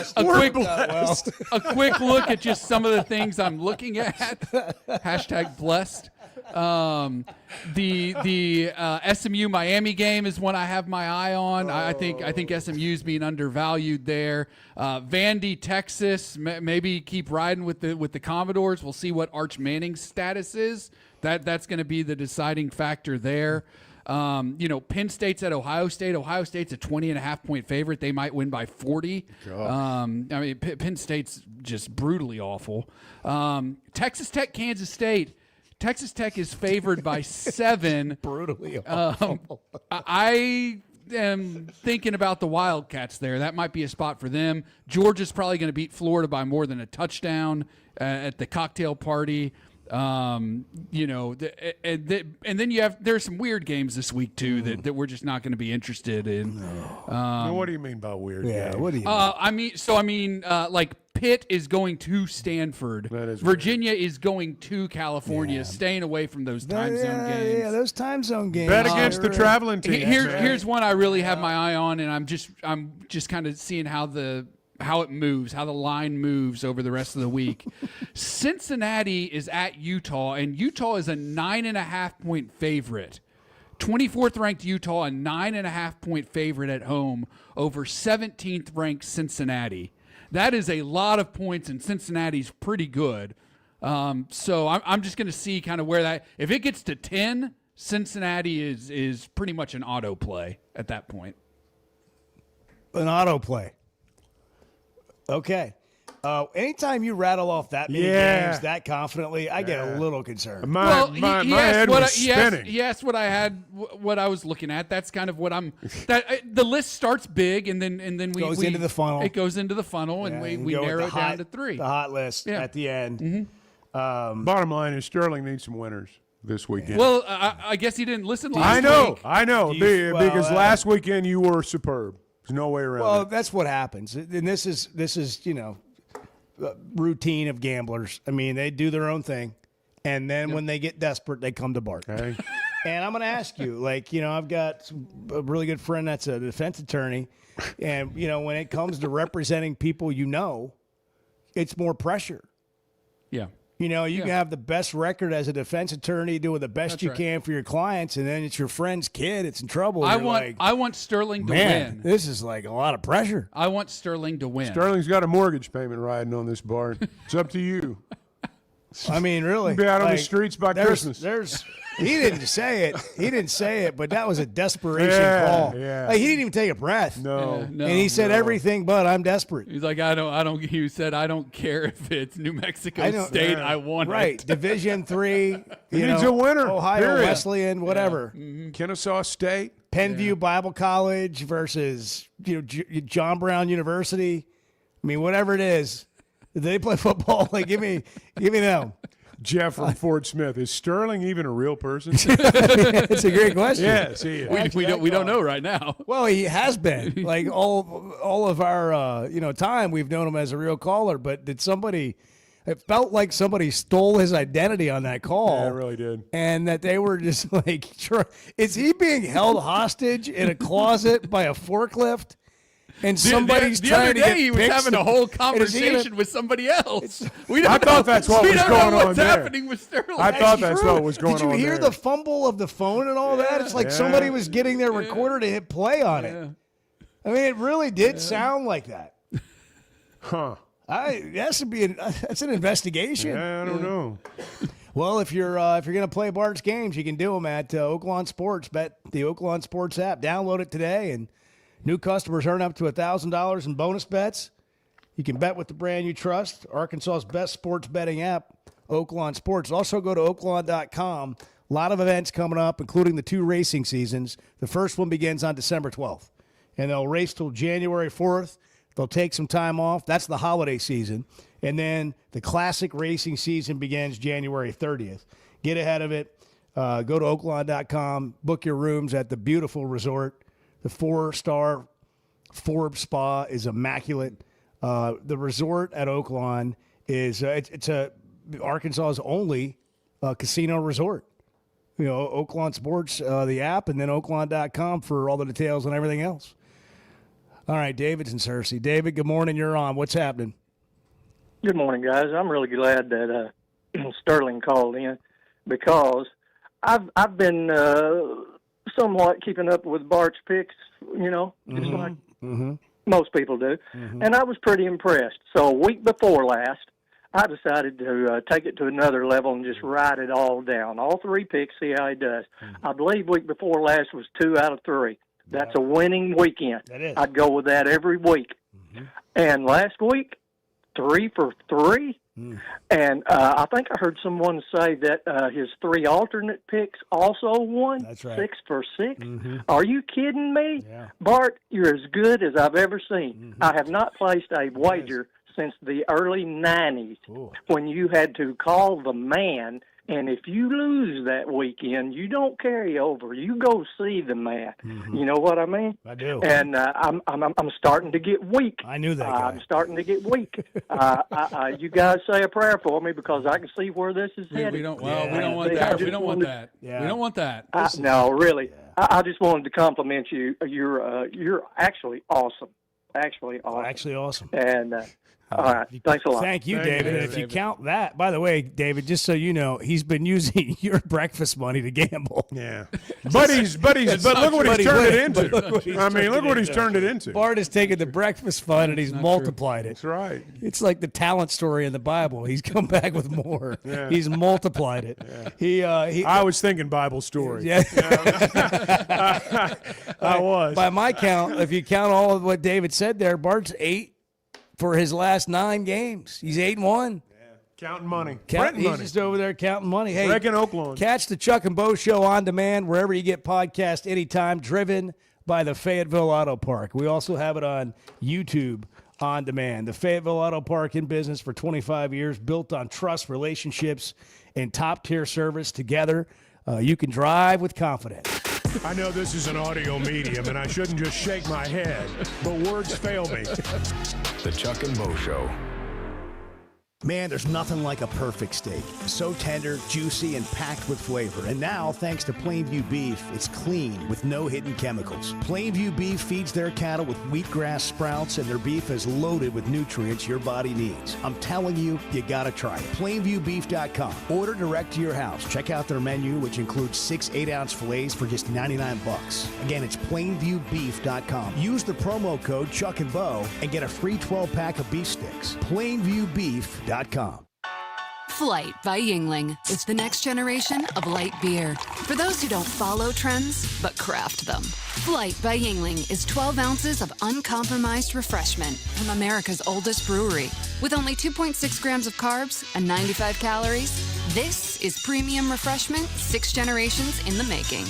A quick look at just some of the things I'm looking at. Hashtag blessed. The SMU Miami game is one I have my eye on. I think SMU's being undervalued there. Vandy, Texas, maybe keep riding with the Commodores. We'll see what Arch Manning's status is. That's going to be the deciding factor there. Penn State's at Ohio State. Ohio State's a 20.5-point favorite. They might win by 40. Penn State's just brutally awful. Texas Tech, Kansas State. Texas Tech is favored by 7. Brutally awful. I am thinking about the Wildcats there. That might be a spot for them. Georgia's probably going to beat Florida by more than a touchdown at the cocktail party. And then there's some weird games this week too that we're just not going to be interested in. What do you mean by weird? Yeah, what do you mean? Like Pitt is going to Stanford. Virginia is going to California, staying away from those time zone games. Yeah, those time zone games. Bet against the traveling team. Here's one I really have my eye on, and I'm just kind of seeing how it moves, how the line moves over the rest of the week. Cincinnati is at Utah, and Utah is a 9.5-point favorite. 24th ranked Utah, a 9.5-point favorite at home over 17th ranked Cincinnati. That is a lot of points, and Cincinnati's pretty good. So I'm just going to see kind of where that. If it gets to 10, Cincinnati is pretty much an auto play at that point. An auto play. Okay. Anytime you rattle off that many games that confidently, I get a little concerned. My head was spinning. He asked what I had, what I was looking at. That's kind of what I'm. The list starts big, and then we goes into the funnel. It goes into the funnel, and we narrow it down to 3. The hot list at the end. Bottom line is Sterling needs some winners this weekend. Well, I guess he didn't listen last week. I know, because last weekend you were superb. There's no way around Well, it. that's what happens, and this is routine of gamblers. I mean, they do their own thing, and then when they get desperate, they come to Bart. Okay. And I'm going to ask you, I've got a really good friend that's a defense attorney, and when it comes to representing people, it's more pressure. Yeah. You can have the best record as a defense attorney, doing the best That's you right. can for your clients, and then it's your friend's kid. It's in trouble. I You're want Sterling to man, win. this is like a lot of pressure. I want Sterling to win. Sterling's got a mortgage payment riding on this, Bart. It's up to you. I mean, really. Be out on the streets by Christmas. He didn't say it, but that was a desperation call. Yeah. Like, he didn't even take a breath. No. No, and he said everything but I'm desperate. He's like, he said, I don't care if it's New Mexico State. I want right. it. Division III. He needs a winner. Ohio period. Wesleyan, whatever. Kennesaw State. Penview Bible College versus John Brown University. I mean, whatever it is. They play football. Like, give me them. Jeff from Fort Smith. Is Sterling even a real person? It's a great question. Yes, he is. We don't know right now. Well, he has been. Like all of our time, we've known him as a real caller. But it felt like somebody stole his identity on that call. Yeah, it really did. And that they were just like, is he being held hostage in a closet by a forklift? And somebody's the trying other to day get he was pics having a to- whole and is he conversation with somebody else. I thought that's what was going on what's there. happening with Sterling. I thought that's what was going on Did you hear there. the fumble of the phone and all that? It's like somebody was getting their recorder to hit play on it. I mean, it really did sound like that. Huh. That's an investigation. Yeah, I don't know. Well, if you're going to play Bart's games, you can do them at Oaklawn Sports. Bet the Oaklawn Sports app. Download it today, and new customers earn up to $1,000 in bonus bets. You can bet with the brand you trust. Arkansas's best sports betting app, Oaklawn Sports. Also go to oaklawn.com. A lot of events coming up, including the 2 racing seasons. The first one begins on December 12th, and they'll race till January 4th. They'll take some time off. That's the holiday season. And then the classic racing season begins January 30th. Get ahead of it. Go to oaklawn.com. Book your rooms at the beautiful resort. The 4-star Forbes Spa is immaculate. The resort at Oaklawn is it's Arkansas's only casino resort. Oaklawn Sports, the app, and then oaklawn.com for all the details and everything else. All right, David's in Searcy. David, good morning. You're on. What's happening? Good morning, guys. I'm really glad that Sterling called in because I've been somewhat keeping up with Bart's picks, just like most people do, and I was pretty impressed. So a week before last, I decided to take it to another level and just write it all down. All 3 picks, see how he does. I believe week before last was 2 out of 3. That's a winning weekend. That is. I'd go with that every week. And last week, 3 for 3. And I think I heard someone say that his 3 alternate picks also won. That's right. 6 for 6. Are you kidding me? Yeah. Bart, you're as good as I've ever seen. I have not placed a wager since the early 90s when you had to call the man. And if you lose that weekend, you don't carry over. You go see the man. You know what I mean? I do. And I'm starting to get weak. I knew that guy. I'm starting to get weak. You guys say a prayer for me because I can see where this is headed. We don't want that. We don't want that. We don't want that. No, really. I just wanted to compliment you. You're actually awesome. Actually awesome. And all right. Thanks a lot. Thank you, David. And if you count that, by the way, David, just so you know, he's been using your breakfast money to gamble. Yeah. But look what he's turned it into. Look what he's turned it into. Bart has taken the breakfast fund and he's multiplied it. That's right. It's like the talent story in the Bible. He's come back with more. Yeah. He's multiplied it. Yeah. I was thinking Bible story. Yeah. I was. By my count, if you count all of what David said there, Bart's 8 for his last 9 games. He's 8-1. Counting money. He's money. just over there counting money. Hey, Breaking Oaklawn. Catch the Chuck and Bo Show on demand wherever you get podcasts anytime, driven by the Fayetteville Auto Park. We also have it on YouTube on demand. The Fayetteville Auto Park, in business for 25 years, built on trust, relationships, and top-tier service. Together, you can drive with confidence. I know this is an audio medium, and I shouldn't just shake my head, but words fail me. The Chuck and Bo Show. Man, there's nothing like a perfect steak. So tender, juicy, and packed with flavor. And now, thanks to Plainview Beef, it's clean with no hidden chemicals. Plainview Beef feeds their cattle with wheatgrass sprouts, and their beef is loaded with nutrients your body needs. I'm telling you, you gotta try it. PlainviewBeef.com. Order direct to your house. Check out their menu, which includes 6 8-ounce fillets for just $99. Again, it's PlainviewBeef.com. Use the promo code Chuck and Bo and get a free 12-pack of beef sticks. PlainviewBeef.com. Flight by Yuengling. It's the next generation of light beer. For those who don't follow trends, but craft them. Flight by Yuengling is 12 ounces of uncompromised refreshment from America's oldest brewery. With only 2.6 grams of carbs and 95 calories, this is premium refreshment 6 generations in the making.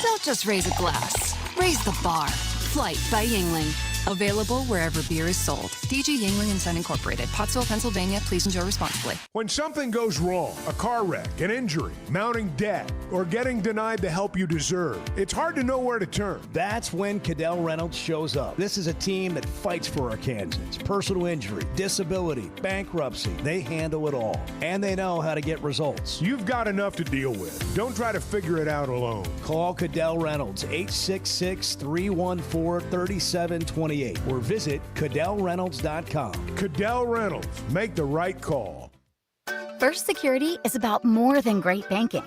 Don't just raise a glass, raise the bar. Flight by Yuengling. Available wherever beer is sold. DG Yuengling and Son Incorporated, Pottsville, Pennsylvania. Please enjoy responsibly. When something goes wrong, a car wreck, an injury, mounting debt, or getting denied the help you deserve, it's hard to know where to turn. That's when Cadell Reynolds shows up. This is a team that fights for Arkansans. Personal injury, disability, bankruptcy. They handle it all. And they know how to get results. You've got enough to deal with. Don't try to figure it out alone. Call Cadell Reynolds, 866-314-3728. Or visit CadellReynolds.com. Cadell Reynolds. Make the right call. First Security is about more than great banking.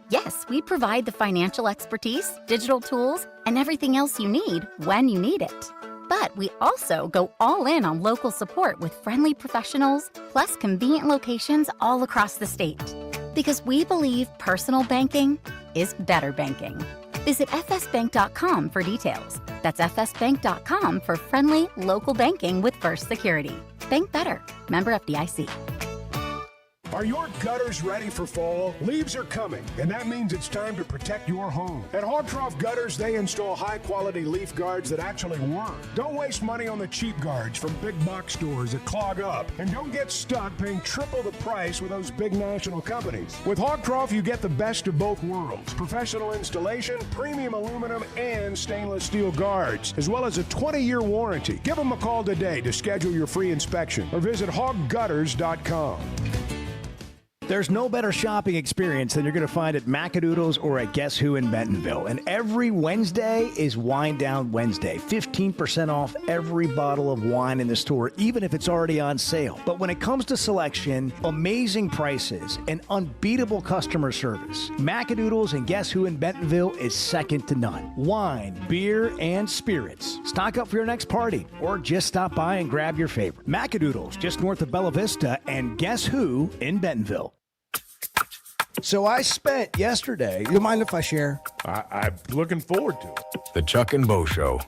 Yes, we provide the financial expertise, digital tools, and everything else you need when you need it. But we also go all in on local support with friendly professionals, plus convenient locations all across the state. Because we believe personal banking is better banking. Visit fsbank.com for details. That's fsbank.com for friendly, local banking with First Security. Bank better. Member FDIC. Are your gutters ready for fall? Leaves are coming, and that means it's time to protect your home. At Hog Trough Gutters, they install high-quality leaf guards that actually work. Don't waste money on the cheap guards from big box stores that clog up. And don't get stuck paying triple the price with those big national companies. With Hog Trough, you get the best of both worlds. Professional installation, premium aluminum, and stainless steel guards, as well as a 20-year warranty. Give them a call today to schedule your free inspection or visit hoggutters.com. There's no better shopping experience than you're going to find at Macadoodles or at Guess Who in Bentonville. And every Wednesday is Wine Down Wednesday. 15% off every bottle of wine in the store, even if it's already on sale. But when it comes to selection, amazing prices, and unbeatable customer service, Macadoodles and Guess Who in Bentonville is second to none. Wine, beer, and spirits. Stock up for your next party or just stop by and grab your favorite. Macadoodles, just north of Bella Vista, and Guess Who in Bentonville. So I spent yesterday. You mind if I share? I'm looking forward to it. The Chuck and Bo Show.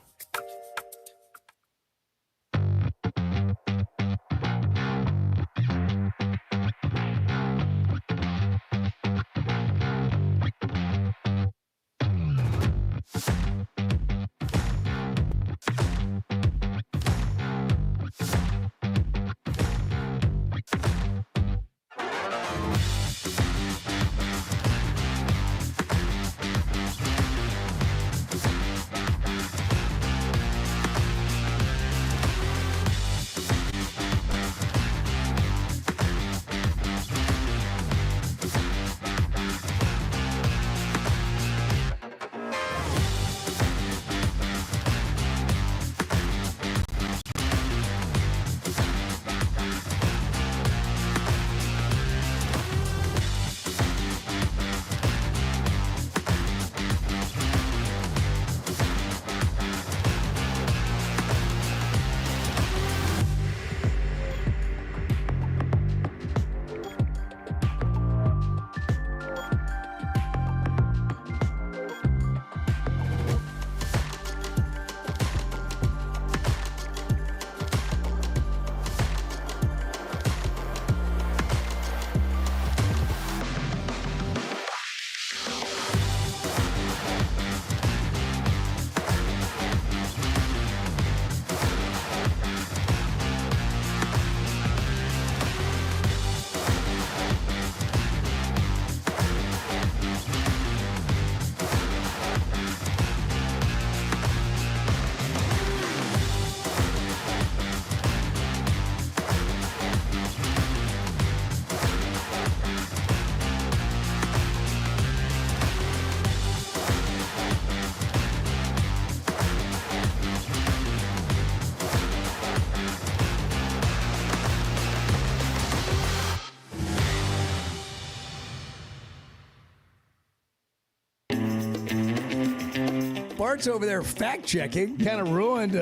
Bart's over there fact checking. Kind of ruined.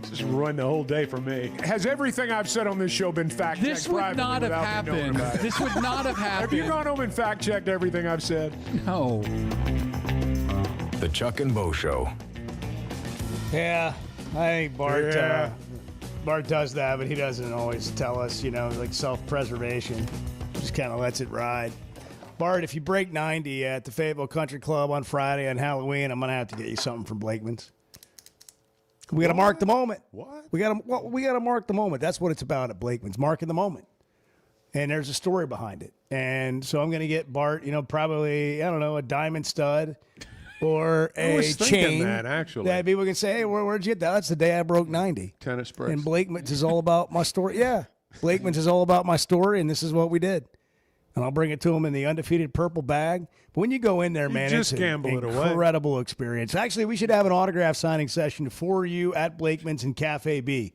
Just ruined the whole day for me. Has everything I've said on this show been fact checked? This would not have happened. This would not have happened. Have you gone home and fact checked everything I've said? No. The Chuck and Bo Show. Yeah, I think Bart. Yeah. Bart does that, but he doesn't always tell us. Like self-preservation. Just kind of lets it ride. Bart, if you break 90 at the Fayetteville Country Club on Friday on Halloween, I'm gonna have to get you something from Blakeman's. We got to mark the moment. What? We got to mark the moment. That's what it's about at Blakeman's, marking the moment. And there's a story behind it. And so I'm going to get Bart, probably, I don't know, a diamond stud or a chain. That, actually. That people can say, hey, where'd you get that? That's the day I broke 90. Tennis purse. And Blakeman's is all about my story. Yeah. Blakeman's is all about my story, and this is what we did. And I'll bring it to him in the undefeated purple bag. But when you go in there, man, just it's gamble an it away. incredible experience. Actually, we should have an autograph signing session for you at Blakeman's in Cafe B.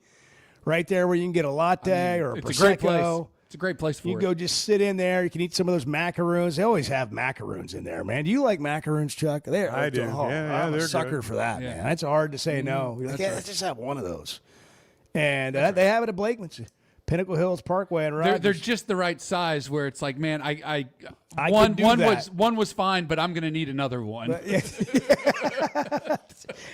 Right there where you can get a latte or a It's Prosecco. a great place. It's a great place for You it. go just sit in there. You can eat some of those macaroons. They always have macaroons in there, man. Do you like macaroons, Chuck? I do. Oh, Yeah, I'm they're a sucker good. for that, Yeah. man. It's hard to say no. You're like, yeah, let's just have one of those. And they have it at Blakeman's. Pinnacle Hills Parkway and Rogers. They're just the right size where it's like, man, I one could do that. one was fine, but I'm going to need another one.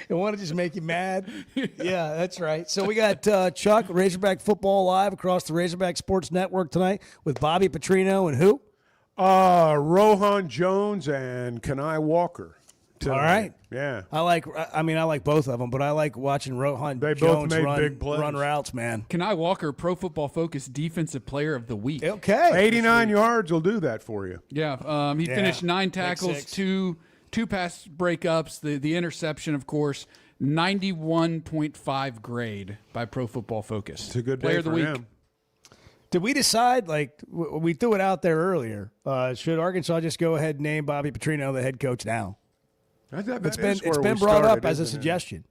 You want to just make you mad? Yeah, that's right. So we got Chuck, Razorback Football Live across the Razorback Sports Network tonight with Bobby Petrino and who? Rohan Jones and Kenai Walker. All right. Yeah. I like both of them, but I like watching Rohan They both Jones made run, big plays. run routes, man. Kenai Walker, Pro Football Focus Defensive Player of the Week. Okay. 89 yards will do that for you. Yeah, he finished 9 tackles, six. two pass breakups, the interception, of course. 91.5 grade by Pro Football Focus. It's a good Player day of the for Week. him. Did we decide, we threw it out there earlier, should Arkansas just go ahead and name Bobby Petrino the head coach now? It's been brought up as a suggestion.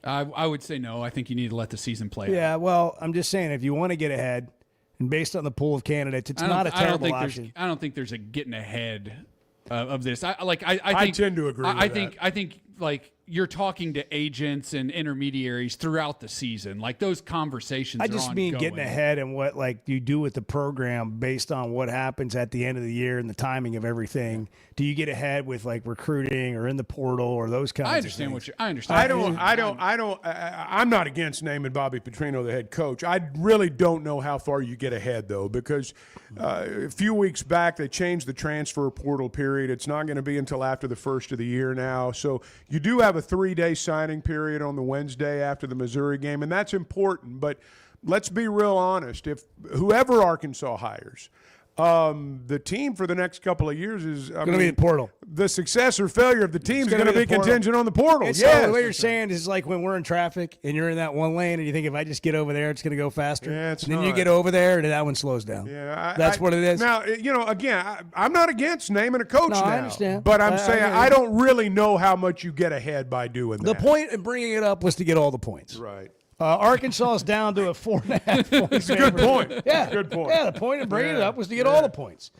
I would say no. I think you need to let the season play out. Yeah, well, I'm just saying, if you want to get ahead, and based on the pool of candidates, it's not a terrible option. I don't think there's a getting ahead of this. I tend to agree with that. I think you're talking to agents and intermediaries throughout the season. Like those conversations. I just mean ongoing. getting ahead and what you do with the program based on what happens at the end of the year and the timing of everything. Do you get ahead with recruiting or in the portal or those kinds of things? I understand. I'm not against naming Bobby Petrino the head coach. I really don't know how far you get ahead, though, because a few weeks back they changed the transfer portal period. It's not going to be until after the first of the year now. So you do have a 3-day signing period on the Wednesday after the Missouri game, and that's important. But let's be real honest. If whoever Arkansas hires, the team for the next couple of years is going to be the portal. The success or failure of the team is It's going to be the portal. contingent on the portal. And Yes. so what you're saying is like when we're in traffic and you're in that one lane and you think if I just get over there, it's going to go faster. Yeah, it's and then you not. get over there and that one slows down. Yeah, That's what it is. Now, again, I'm not against naming a coach No, now. I understand. But I'm I saying get it. I don't really know how much you get ahead by doing The that. point of bringing it up was to get all the points. Right. Arkansas is down to a 4.5 point. It's a good point. Yeah, Good point. Yeah, the point of bringing it up was to get all the points.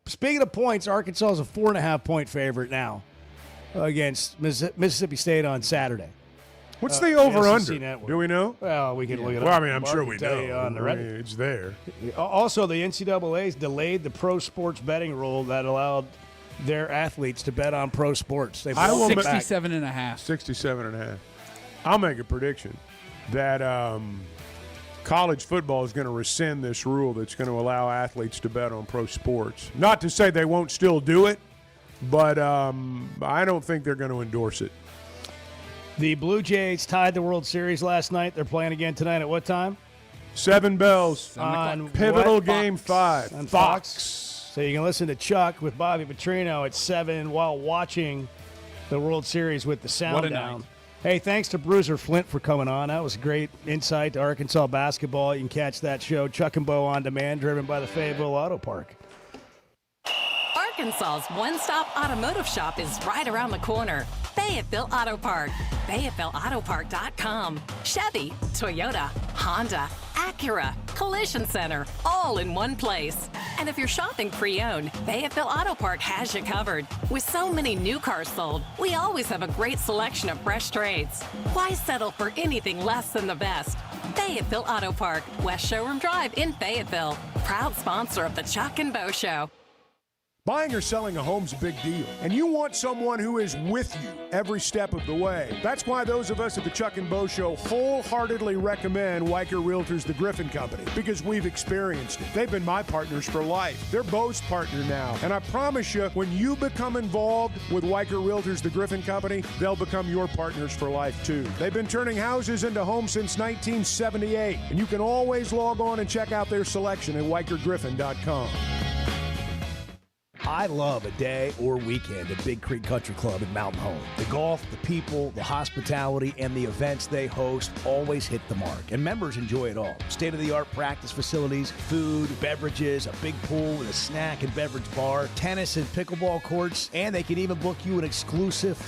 Speaking of points, Arkansas is a 4.5 point favorite now against Mississippi State on Saturday. What's the over-under? SEC Network. Do we know? Well, we can look it up. Well, I mean, I'm Mark sure can we tell know. you on the Reddit. It's there. Also, the NCAA's delayed the pro sports betting rule that allowed their athletes to bet on pro sports. They've I will 67.5. 67.5. I'll make a prediction that college football is going to rescind this rule that's going to allow athletes to bet on pro sports. Not to say they won't still do it, but I don't think they're going to endorse it. The Blue Jays tied the World Series last night. They're playing again tonight at what time? 7 bells On pivotal what? game 5 On Fox. So you can listen to Chuck with Bobby Petrino at 7 while watching the World Series with the sound What a down. night. Hey, thanks to Bruiser Flint for coming on. That was a great insight to Arkansas basketball. You can catch that show, Chuck and Bo on Demand, driven by the Fayetteville Auto Park. Arkansas's one-stop automotive shop is right around the corner. Fayetteville Auto Park. FayettevilleAutoPark.com. Chevy, Toyota, Honda, Acura, Collision Center, all in one place. And if you're shopping pre-owned, Fayetteville Auto Park has you covered. With so many new cars sold, we always have a great selection of fresh trades. Why settle for anything less than the best? Fayetteville Auto Park, West Showroom Drive in Fayetteville. Proud sponsor of the Chuck and Bo Show. Buying or selling a home's a big deal, and you want someone who is with you every step of the way. That's why those of us at the Chuck and Bo Show wholeheartedly recommend Weicker Realtors, the Griffin Company, because we've experienced it. They've been my partners for life. They're Bo's partner now, and I promise you, when you become involved with Weicker Realtors, the Griffin Company, they'll become your partners for life too. They've been turning houses into homes since 1978, and you can always log on and check out their selection at WeicherGriffin.com. I love a day or weekend at Big Creek Country Club in Mountain Home. The golf, the people, the hospitality, and the events they host always hit the mark, and members enjoy it all. State-of-the-art practice facilities, food, beverages, a big pool with a snack and beverage bar, tennis and pickleball courts, and they can even book you an exclusive